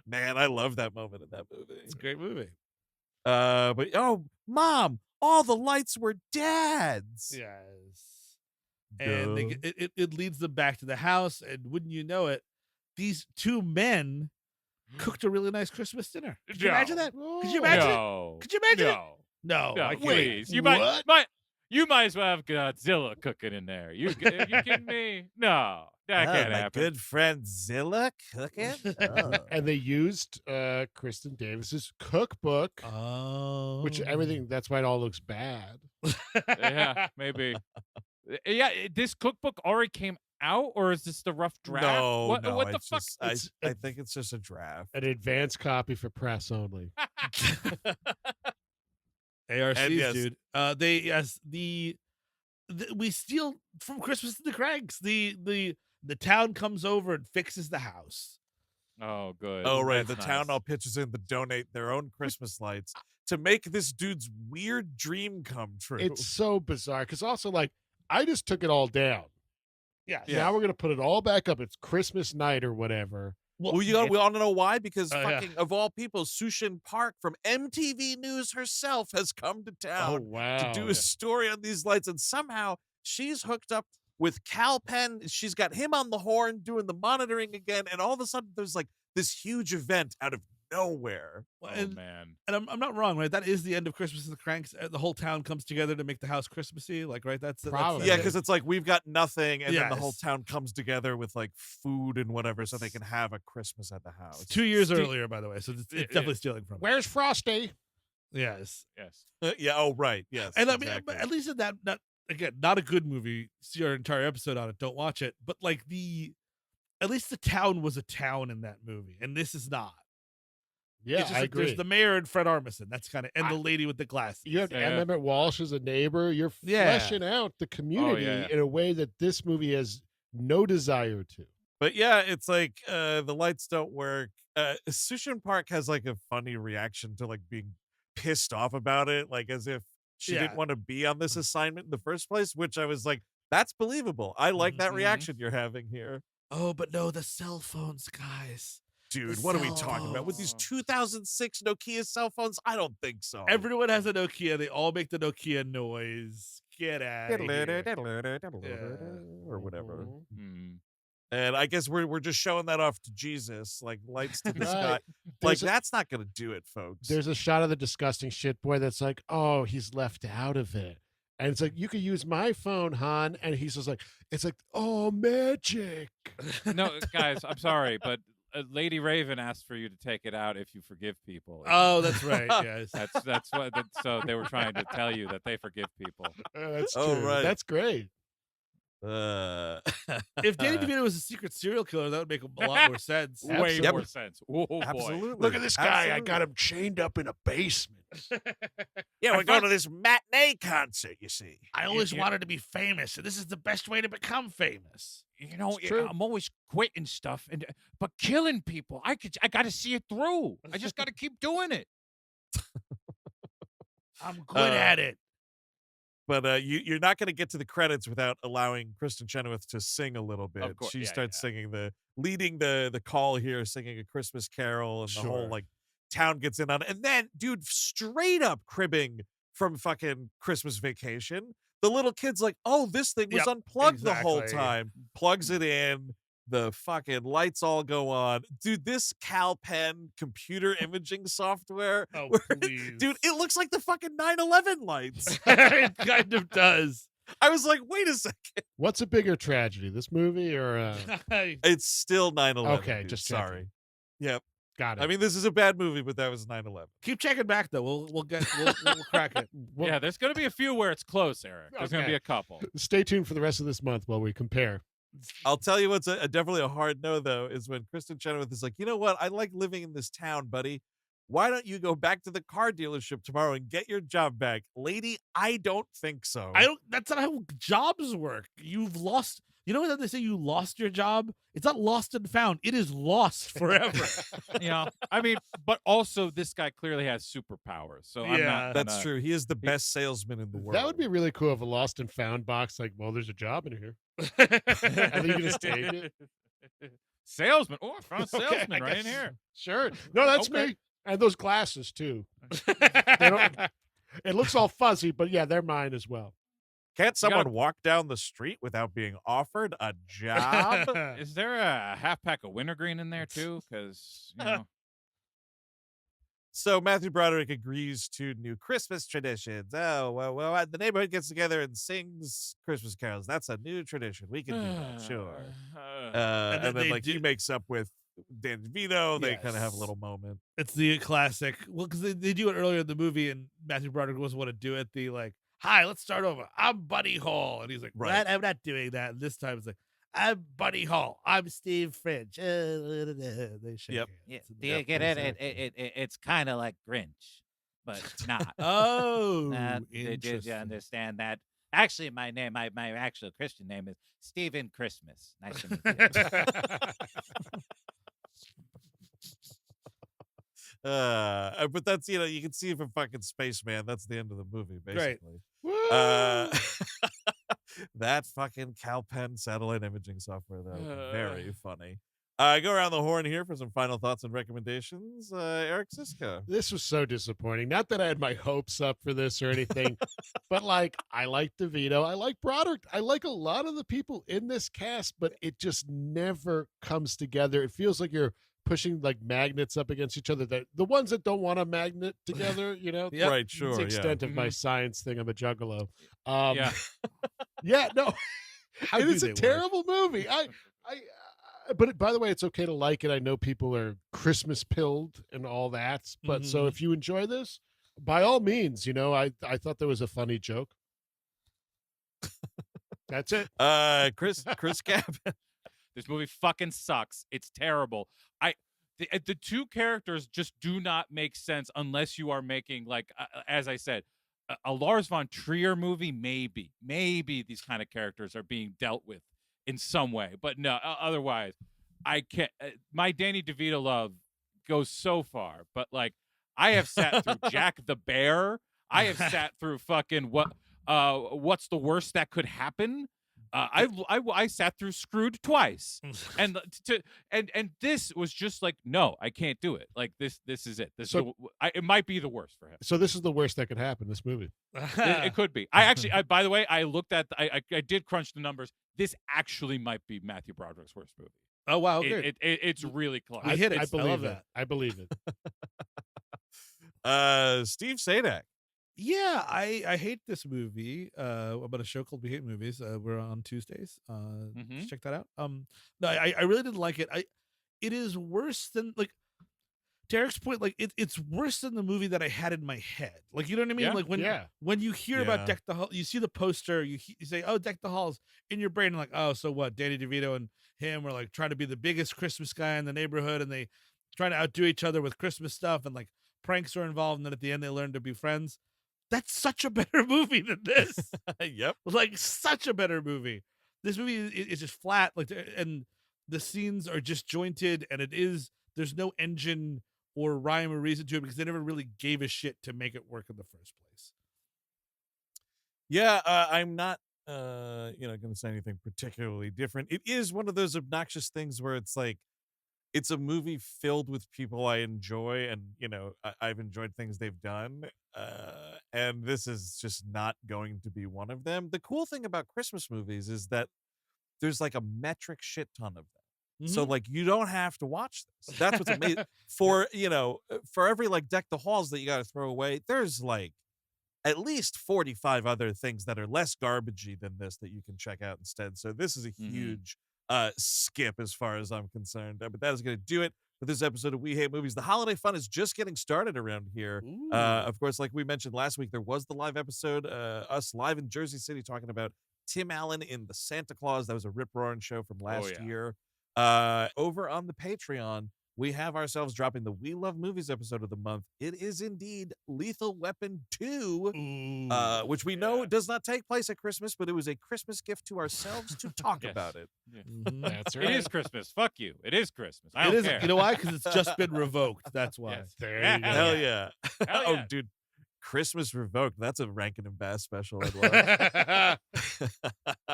Speaker 1: Man, I love that moment in that movie.
Speaker 2: It's a great movie.
Speaker 1: But oh, Mom, all the lights were Dad's.
Speaker 2: Yes. And they, it leads them back to the house, and wouldn't you know it, these two men cooked a really nice Christmas dinner. Could you imagine that? Could you imagine it?
Speaker 5: No.
Speaker 2: Could you imagine it?
Speaker 5: No.
Speaker 2: No,
Speaker 5: No,
Speaker 2: I can't.
Speaker 5: please. You
Speaker 3: What?
Speaker 5: you might as well have Godzilla cooking in there. You kidding me? No, that
Speaker 7: Oh,
Speaker 5: can't
Speaker 7: my
Speaker 5: happen.
Speaker 7: good friend Zilla cooking. Oh.
Speaker 3: And they used Kristen Davis's cookbook,
Speaker 2: Oh.
Speaker 3: which everything, that's why it all looks bad.
Speaker 5: Yeah, maybe. Yeah, this cookbook already came out, or is this the rough draft?
Speaker 1: No,
Speaker 5: what,
Speaker 1: no,
Speaker 5: what the
Speaker 1: it's
Speaker 5: fuck?
Speaker 1: just-
Speaker 3: It's-
Speaker 1: I think it's just a draft.
Speaker 3: An advanced copy for press only.
Speaker 2: ARCs,
Speaker 1: And yes.
Speaker 2: dude. We steal from Christmas to the Cranks. The town comes over and fixes the house.
Speaker 5: Oh, good.
Speaker 1: Oh, right. The
Speaker 5: That's
Speaker 1: town
Speaker 5: nice.
Speaker 1: all pitches in to donate their own Christmas lights to make this dude's weird dream come true.
Speaker 3: It's so bizarre because also, like, I just took it all down.
Speaker 2: Yeah.
Speaker 3: Now we're going to put it all back up. It's Christmas night or whatever.
Speaker 1: well, we all want to know why? Because
Speaker 2: Oh, yeah.
Speaker 1: fucking, of all people, Sushin Park from MTV News herself has come to
Speaker 3: Oh,
Speaker 1: town
Speaker 3: wow.
Speaker 1: to do a story on these lights. And somehow she's hooked up with Cal Penn. She's got him on the horn doing the monitoring again. And all of a sudden, there's like this huge event out of nowhere.
Speaker 2: Well,
Speaker 4: Oh man.
Speaker 2: And I'm not wrong, right? That is the end of Christmas in the Cranks. The whole town comes together to make the house Christmassy, like, right? That's
Speaker 3: Probably.
Speaker 1: Yeah, because it's like we've got nothing, and then the whole
Speaker 2: Yes.
Speaker 1: town comes together with like food and whatever, so they can have a Christmas at the house.
Speaker 2: 2 years earlier, by the way, so it's definitely stealing from.
Speaker 3: Where's Frosty?
Speaker 2: Yes,
Speaker 4: Yes.
Speaker 1: Yeah. Oh, right. Yes.
Speaker 2: and I
Speaker 1: exactly.
Speaker 2: mean, at least in that, not a good movie. See our entire episode on it. Don't watch it. But like at least the town was a town in that movie, and this is not.
Speaker 3: Yeah,
Speaker 2: It's just
Speaker 3: I
Speaker 2: like
Speaker 3: agree.
Speaker 2: there's the mayor and Fred Armisen. That's kind of, and the lady with the glasses.
Speaker 3: You have
Speaker 4: Yeah.
Speaker 3: Emmett Walsh as a neighbor. You're
Speaker 2: Yeah.
Speaker 3: fleshing out the community
Speaker 4: yeah.
Speaker 3: in a way that this movie has no desire to.
Speaker 1: But yeah, it's like the lights don't work. Sushin Park has like a funny reaction to like being pissed off about it, like as if she
Speaker 2: Yeah.
Speaker 1: didn't want to be on this assignment in the first place, which I was like, that's believable. I like that
Speaker 2: Mhm.
Speaker 1: reaction you're having here.
Speaker 2: Oh, but no, the cell phones, guys.
Speaker 1: Dude,
Speaker 2: The
Speaker 1: what are we
Speaker 2: cell
Speaker 1: talking about? With these
Speaker 2: phones.
Speaker 1: 2006 Nokia cell phones? I don't think so.
Speaker 2: Everyone has a Nokia. They all make the Nokia noise. Get out of here.
Speaker 1: or whatever.
Speaker 4: Hmm.
Speaker 1: And I guess we're just showing that off to Jesus, like lights to the
Speaker 3: Right.
Speaker 1: sky. Like
Speaker 3: There's a-
Speaker 1: that's not gonna do it, folks.
Speaker 3: There's a shot of the disgusting shit boy that's like, oh, he's left out of it. And it's like, you could use my phone, hon. And he's just like, it's like, oh, magic.
Speaker 4: No, guys, I'm sorry, but Lady Raven asked for you to take it out if you forgive people.
Speaker 2: Oh, that's right. Yes.
Speaker 4: That's what. So they were trying to tell you that they forgive people.
Speaker 3: That's
Speaker 1: Oh,
Speaker 3: true.
Speaker 1: right.
Speaker 3: That's great.
Speaker 2: If Danny DeVito was a secret serial killer, that would make a lot more sense.
Speaker 4: Way
Speaker 3: Absolutely.
Speaker 4: more sense. Oh boy.
Speaker 1: Absolutely.
Speaker 3: Look at this guy. I
Speaker 1: Absolutely.
Speaker 3: got him chained up in a basement.
Speaker 1: Yeah, we're going to this matinee concert, you see.
Speaker 2: I always wanted to be famous, and this is the best way to become famous.
Speaker 4: You know,
Speaker 3: It's true.
Speaker 4: I'm always quitting stuff, but killing people, I got to see it through. I just got to keep doing it.
Speaker 2: I'm good at it.
Speaker 1: But you're not going to get to the credits without allowing Kristen Chenoweth to sing a little bit.
Speaker 4: course,
Speaker 1: She
Speaker 4: yeah,
Speaker 1: starts
Speaker 4: yeah.
Speaker 1: singing leading the call here, singing a Christmas carol, and the whole
Speaker 2: Sure.
Speaker 1: like town gets in on it. And then, dude, straight up cribbing from fucking Christmas Vacation. The little kid's like, "Oh, this thing was
Speaker 2: Yep,
Speaker 1: unplugged the whole
Speaker 2: exactly.
Speaker 1: time." Plugs it in. The fucking lights all go on. Dude, this CalPen computer imaging software.
Speaker 2: Oh, please.
Speaker 1: Dude, it looks like the fucking 9/11 lights.
Speaker 2: It kind of does.
Speaker 1: I was like, wait a second.
Speaker 3: What's a bigger tragedy, this movie or
Speaker 1: It's still 9/11.
Speaker 3: Okay,
Speaker 1: dude.
Speaker 3: just checking.
Speaker 1: sorry. Yep.
Speaker 3: got it?
Speaker 1: I mean, this is a bad movie, but that was 9/11.
Speaker 2: Keep checking back though. We'll crack it.
Speaker 3: Well,
Speaker 4: Yeah, there's going to be a few where it's close, Eric. There's going to
Speaker 3: Okay.
Speaker 4: be a couple.
Speaker 3: stay tuned for the rest of this month while we compare.
Speaker 1: I'll tell you what's definitely a hard no, though, is when Kristen Chenoweth is like, you know what? I like living in this town, buddy. Why don't you go back to the car dealership tomorrow and get your job back? Lady, I don't think so.
Speaker 2: That's not how jobs work. You've lost. You know when they say you lost your job? It's not lost and found. It is lost forever.
Speaker 4: You know, I mean, but also this guy clearly has superpowers. So I'm
Speaker 2: Yeah.
Speaker 4: not
Speaker 1: That's
Speaker 4: gonna-
Speaker 1: true. He is the best salesman in the world.
Speaker 3: That would be really cool if a lost and found box, like, well, there's a job in here. And then you just take it.
Speaker 4: Salesman. Oh, I found a
Speaker 3: Okay,
Speaker 4: salesman
Speaker 3: I
Speaker 4: right in
Speaker 3: guess.
Speaker 4: here.
Speaker 3: Sure. No, that's
Speaker 4: Okay.
Speaker 3: me. And those glasses, too. It looks all fuzzy, but yeah, they're mine as well.
Speaker 1: Can't someone
Speaker 4: gotta-
Speaker 1: walk down the street without being offered a job?
Speaker 4: Is there a half pack of wintergreen in there too? Because you know,
Speaker 1: So Matthew Broderick agrees to new Christmas traditions. Oh, well, the neighborhood gets together and sings Christmas carols. That's a new tradition. We can do that, sure.
Speaker 2: And
Speaker 1: And
Speaker 2: then
Speaker 1: then
Speaker 2: they
Speaker 1: like he
Speaker 2: do-
Speaker 1: makes up with Danny DeVito. They kind of have a
Speaker 2: Yes.
Speaker 1: little moment.
Speaker 2: It's the classic. Well, because they do it earlier in the movie, and Matthew Broderick doesn't want to do it. The like, hi, let's start over. I'm Buddy Hall, and he's like,
Speaker 1: Right.
Speaker 2: right, I'm not doing that. And this time it's like, I'm Buddy Hall. I'm Steve French. They shake
Speaker 1: Yep.
Speaker 2: hands.
Speaker 6: Yeah,
Speaker 2: And
Speaker 6: do you
Speaker 2: then
Speaker 6: get
Speaker 2: goes
Speaker 6: it?
Speaker 2: on.
Speaker 6: It's kind of like Grinch, but not.
Speaker 2: Oh,
Speaker 6: Did you
Speaker 2: interesting.
Speaker 6: understand that? Actually, my actual Christian name is Stephen Christmas. Nice to meet you.
Speaker 1: But that's, you can see from fucking Spaceman. That's the end of the movie,
Speaker 2: Right.
Speaker 1: basically.
Speaker 3: Woo!
Speaker 1: That fucking CalPen satellite imaging software, though, very funny. Go around the horn here for some final thoughts and recommendations. Eric Siska.
Speaker 3: This was so disappointing. Not that I had my hopes up for this or anything, but like, I like DeVito. I like Broderick. I like a lot of the people in this cast, but it just never comes together. It feels like you're pushing like magnets up against each other. That the ones that don't want a magnet together, you know.
Speaker 2: Yep.
Speaker 1: Right,
Speaker 3: It's
Speaker 1: sure.
Speaker 3: the
Speaker 1: Yeah.
Speaker 3: extent of my science thing. I'm a juggalo.
Speaker 4: Yeah.
Speaker 3: Yeah, no,
Speaker 2: How
Speaker 3: it
Speaker 2: do
Speaker 3: is
Speaker 2: they
Speaker 3: a
Speaker 2: work?
Speaker 3: terrible movie. But by the way, it's okay to like it. I know people are Christmas pilled and all that. But so if you enjoy this, by all means, you know, I thought there was a funny joke. That's it.
Speaker 1: Chris Cap.
Speaker 4: This movie fucking sucks. It's terrible. The two characters just do not make sense unless you are making, like, as I said, a Lars von Trier movie. Maybe these kind of characters are being dealt with in some way, but no. Otherwise, I can't. My Danny DeVito love goes so far, but like, I have sat through Jack the Bear. I have sat through fucking what's the worst that could happen. I sat through Screwed twice, and this was just like, no, I can't do it. Like this is it. It might be the worst for him.
Speaker 3: So this is the worst that could happen. This movie.
Speaker 4: It could be. I by the way, I looked at. I did crunch the numbers. This actually might be Matthew Broderick's worst movie.
Speaker 2: Oh wow, good.
Speaker 4: It's really close.
Speaker 2: We hit it.
Speaker 3: I believe
Speaker 2: that.
Speaker 3: I believe it.
Speaker 1: Steve Sadak.
Speaker 2: Yeah, I hate this movie. About a show called We Hate Movies. We're on Tuesdays. Just check that out. No, I really didn't like it. It is worse than, like, Derek's point. Like it's worse than the movie that I had in my head. Like, you know what I mean?
Speaker 4: Yeah.
Speaker 2: Like when you hear about Deck the Hall, you see the poster, you say, "Oh, Deck the Halls," in your brain, like, "Oh, so what?" Danny DeVito and him were like trying to be the biggest Christmas guy in the neighborhood, and they trying to outdo each other with Christmas stuff, and like pranks are involved, and then at the end they learn to be friends. That's such a better movie than this.
Speaker 1: Yep.
Speaker 2: Like, such a better movie. This movie is just flat, like, and the scenes are disjointed, and there's no engine or rhyme or reason to it because they never really gave a shit to make it work in the first place.
Speaker 1: Yeah, I'm not going to say anything particularly different. It is one of those obnoxious things where it's like, it's a movie filled with people I enjoy, and I've enjoyed things they've done, and this is just not going to be one of them. The cool thing about Christmas movies is that there's like a metric shit ton of them. So like, you don't have to watch this. That's what's amazing. For every like Deck the Halls that you got to throw away, there's like at least 45 other things that are less garbagey than this that you can check out instead. So this is a huge skip as far as I'm concerned. But that is going to do it for this episode of We Hate Movies. The holiday fun is just getting started around here. Of course, like we mentioned last week, there was the live episode, us live in Jersey City talking about Tim Allen in The Santa Claus. That was a rip-roaring show from last year. Over on the Patreon, we have ourselves dropping the We Love Movies episode of the month. It is indeed Lethal Weapon 2, which we know does not take place at Christmas, but it was a Christmas gift to ourselves to talk about it.
Speaker 4: Yeah.
Speaker 3: That's right.
Speaker 4: It is Christmas. Fuck you. It is Christmas. I
Speaker 2: It
Speaker 4: don't
Speaker 2: is.
Speaker 4: care.
Speaker 2: You know why? Because it's just been revoked. That's why.
Speaker 4: Yes.
Speaker 3: There
Speaker 4: Yeah,
Speaker 3: you go.
Speaker 1: Hell yeah.
Speaker 4: Hell
Speaker 1: Oh,
Speaker 4: yeah.
Speaker 1: dude. Christmas Revoked. That's a Rankin and Bass special I'd love.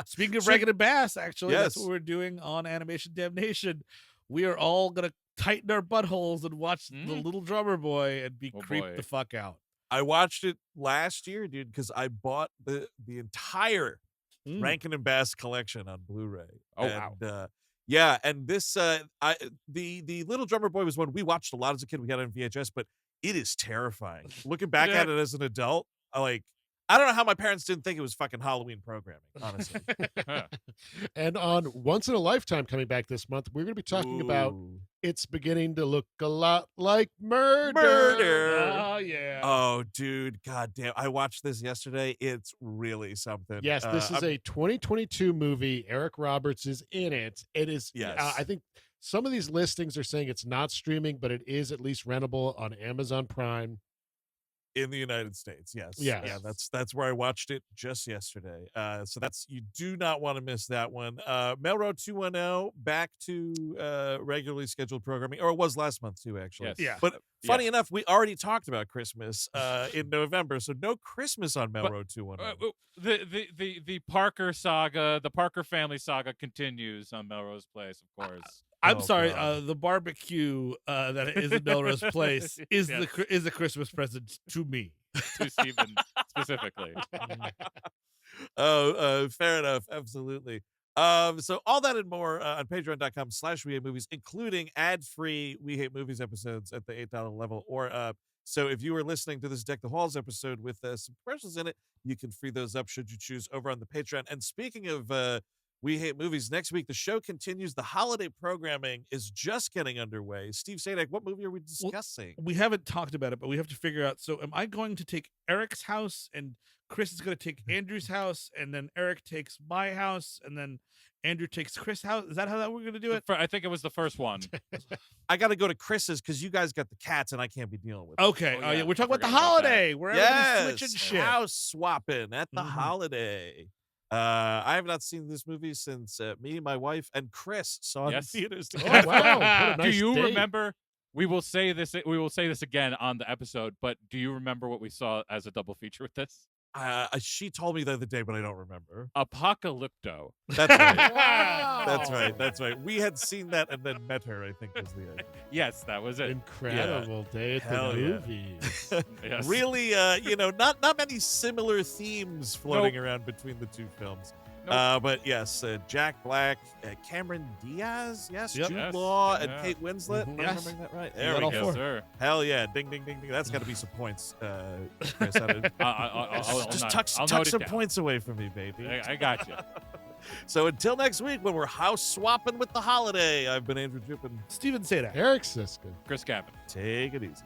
Speaker 2: Speaking of
Speaker 1: So-
Speaker 2: Rankin and Bass, actually, that's
Speaker 1: Yes.
Speaker 2: what we're doing on Animation Damnation. We are all gonna tighten our buttholes and watch The Little Drummer Boy and be
Speaker 4: Oh,
Speaker 2: creeped
Speaker 4: boy.
Speaker 2: the fuck out.
Speaker 1: I watched it last year, dude, because I bought the entire
Speaker 2: Mm.
Speaker 1: Rankin and Bass collection on Blu-ray.
Speaker 4: Oh,
Speaker 1: and,
Speaker 4: wow.
Speaker 1: yeah, and this the Little Drummer Boy was one we watched a lot as a kid. We had it on VHS, but it is terrifying. Looking back at it as an adult, I don't know how my parents didn't think it was fucking Halloween programming, honestly.
Speaker 3: And on Once in a Lifetime coming back this month, we're going to be talking about
Speaker 1: Ooh.
Speaker 3: It's Beginning to Look a Lot Like Murder.
Speaker 1: Murder.
Speaker 2: Oh yeah.
Speaker 1: Oh, dude, goddamn! I watched this yesterday. It's really something.
Speaker 3: Yes, this is
Speaker 1: I'm-
Speaker 3: a 2022 movie. Eric Roberts is in it. It is.
Speaker 1: Yes.
Speaker 3: I think some of these listings are saying it's not streaming, but it is at least rentable on Amazon Prime.
Speaker 1: in the United States. Yes.
Speaker 3: Yes.
Speaker 1: Yeah, that's where I watched it just yesterday. So you do not want to miss that one. Melrose 210 back to regularly scheduled programming, or it was last month too, actually.
Speaker 4: Yes.
Speaker 2: Yeah.
Speaker 1: But funny enough, we already talked about Christmas in November, so no Christmas on Melrose 210.
Speaker 4: The Parker saga, the Parker family saga continues on Melrose Place, of course.
Speaker 2: I'm
Speaker 1: Oh,
Speaker 2: sorry.
Speaker 1: God.
Speaker 2: The barbecue that is in Melrose Place is
Speaker 4: Yes.
Speaker 2: is a Christmas present to me.
Speaker 4: To Stephen specifically.
Speaker 1: Oh, fair enough. Absolutely. So all that and more on patreon.com/We Hate Movies, including ad-free We Hate Movies episodes at the $8 level. Or so if you were listening to this Deck the Halls episode with some commercials in it, you can free those up should you choose over on the Patreon. And speaking of We Hate Movies, next week the show continues. The holiday programming is just getting underway. Steve Sadek, what movie are we discussing?
Speaker 2: We haven't talked about it, but we have to figure out. So am I going to take Eric's house, and Chris is going to take Andrew's house, and then Eric takes my house, and then Andrew takes Chris' house? Is that how we're going to do it?
Speaker 5: I think it was the first one.
Speaker 1: I got to go to Chris's because you guys got the cats and I can't be dealing with it.
Speaker 2: Okay.
Speaker 5: Oh, yeah.
Speaker 2: We're talking about the
Speaker 5: I forgot about
Speaker 2: holiday. Where everybody's switching shit.
Speaker 1: House swapping at the
Speaker 2: Mhm.
Speaker 1: holiday. I have not seen this movie since me, my wife, and Chris saw it in
Speaker 5: Yes.
Speaker 1: theaters
Speaker 3: Oh,
Speaker 1: together.
Speaker 3: wow. What a
Speaker 5: Do
Speaker 3: nice
Speaker 5: you
Speaker 3: date.
Speaker 5: remember? We will say this again on the episode. But do you remember what we saw as a double feature with this?
Speaker 1: She told me the other day, but I don't remember.
Speaker 5: Apocalypto.
Speaker 1: That's right.
Speaker 3: Wow.
Speaker 1: That's right. That's right. We had seen that and then met her, I think was the idea.
Speaker 5: Yes, that was it.
Speaker 3: Incredible day at
Speaker 1: Hell
Speaker 3: the
Speaker 1: yeah.
Speaker 3: movies.
Speaker 5: Yes.
Speaker 1: Really, not many similar themes floating around between the two films.
Speaker 5: Nope.
Speaker 1: But yes, Jack Black, Cameron Diaz, yes,
Speaker 2: Yep.
Speaker 1: Jude
Speaker 5: Yes.
Speaker 1: Law, and
Speaker 5: Yeah.
Speaker 1: Kate Winslet.
Speaker 3: Mhm.
Speaker 1: Am I
Speaker 2: Yes.
Speaker 1: remembering that right?
Speaker 2: You
Speaker 1: There
Speaker 2: got
Speaker 1: we
Speaker 2: all
Speaker 1: go.
Speaker 2: four.
Speaker 5: Yes, sir.
Speaker 1: Hell yeah! Ding, ding, ding, ding. That's got to be some points, Chris.
Speaker 5: I'll
Speaker 1: Just
Speaker 5: not-
Speaker 1: tuck
Speaker 5: I'll note it
Speaker 1: some
Speaker 5: down.
Speaker 1: points away from me, baby.
Speaker 5: I got you.
Speaker 1: So until next week, when we're house swapping with the holiday, I've been Andrew Jippin.
Speaker 2: Steven Sadak.
Speaker 3: Eric Siskin.
Speaker 5: Chris Gavin.
Speaker 1: Take it easy.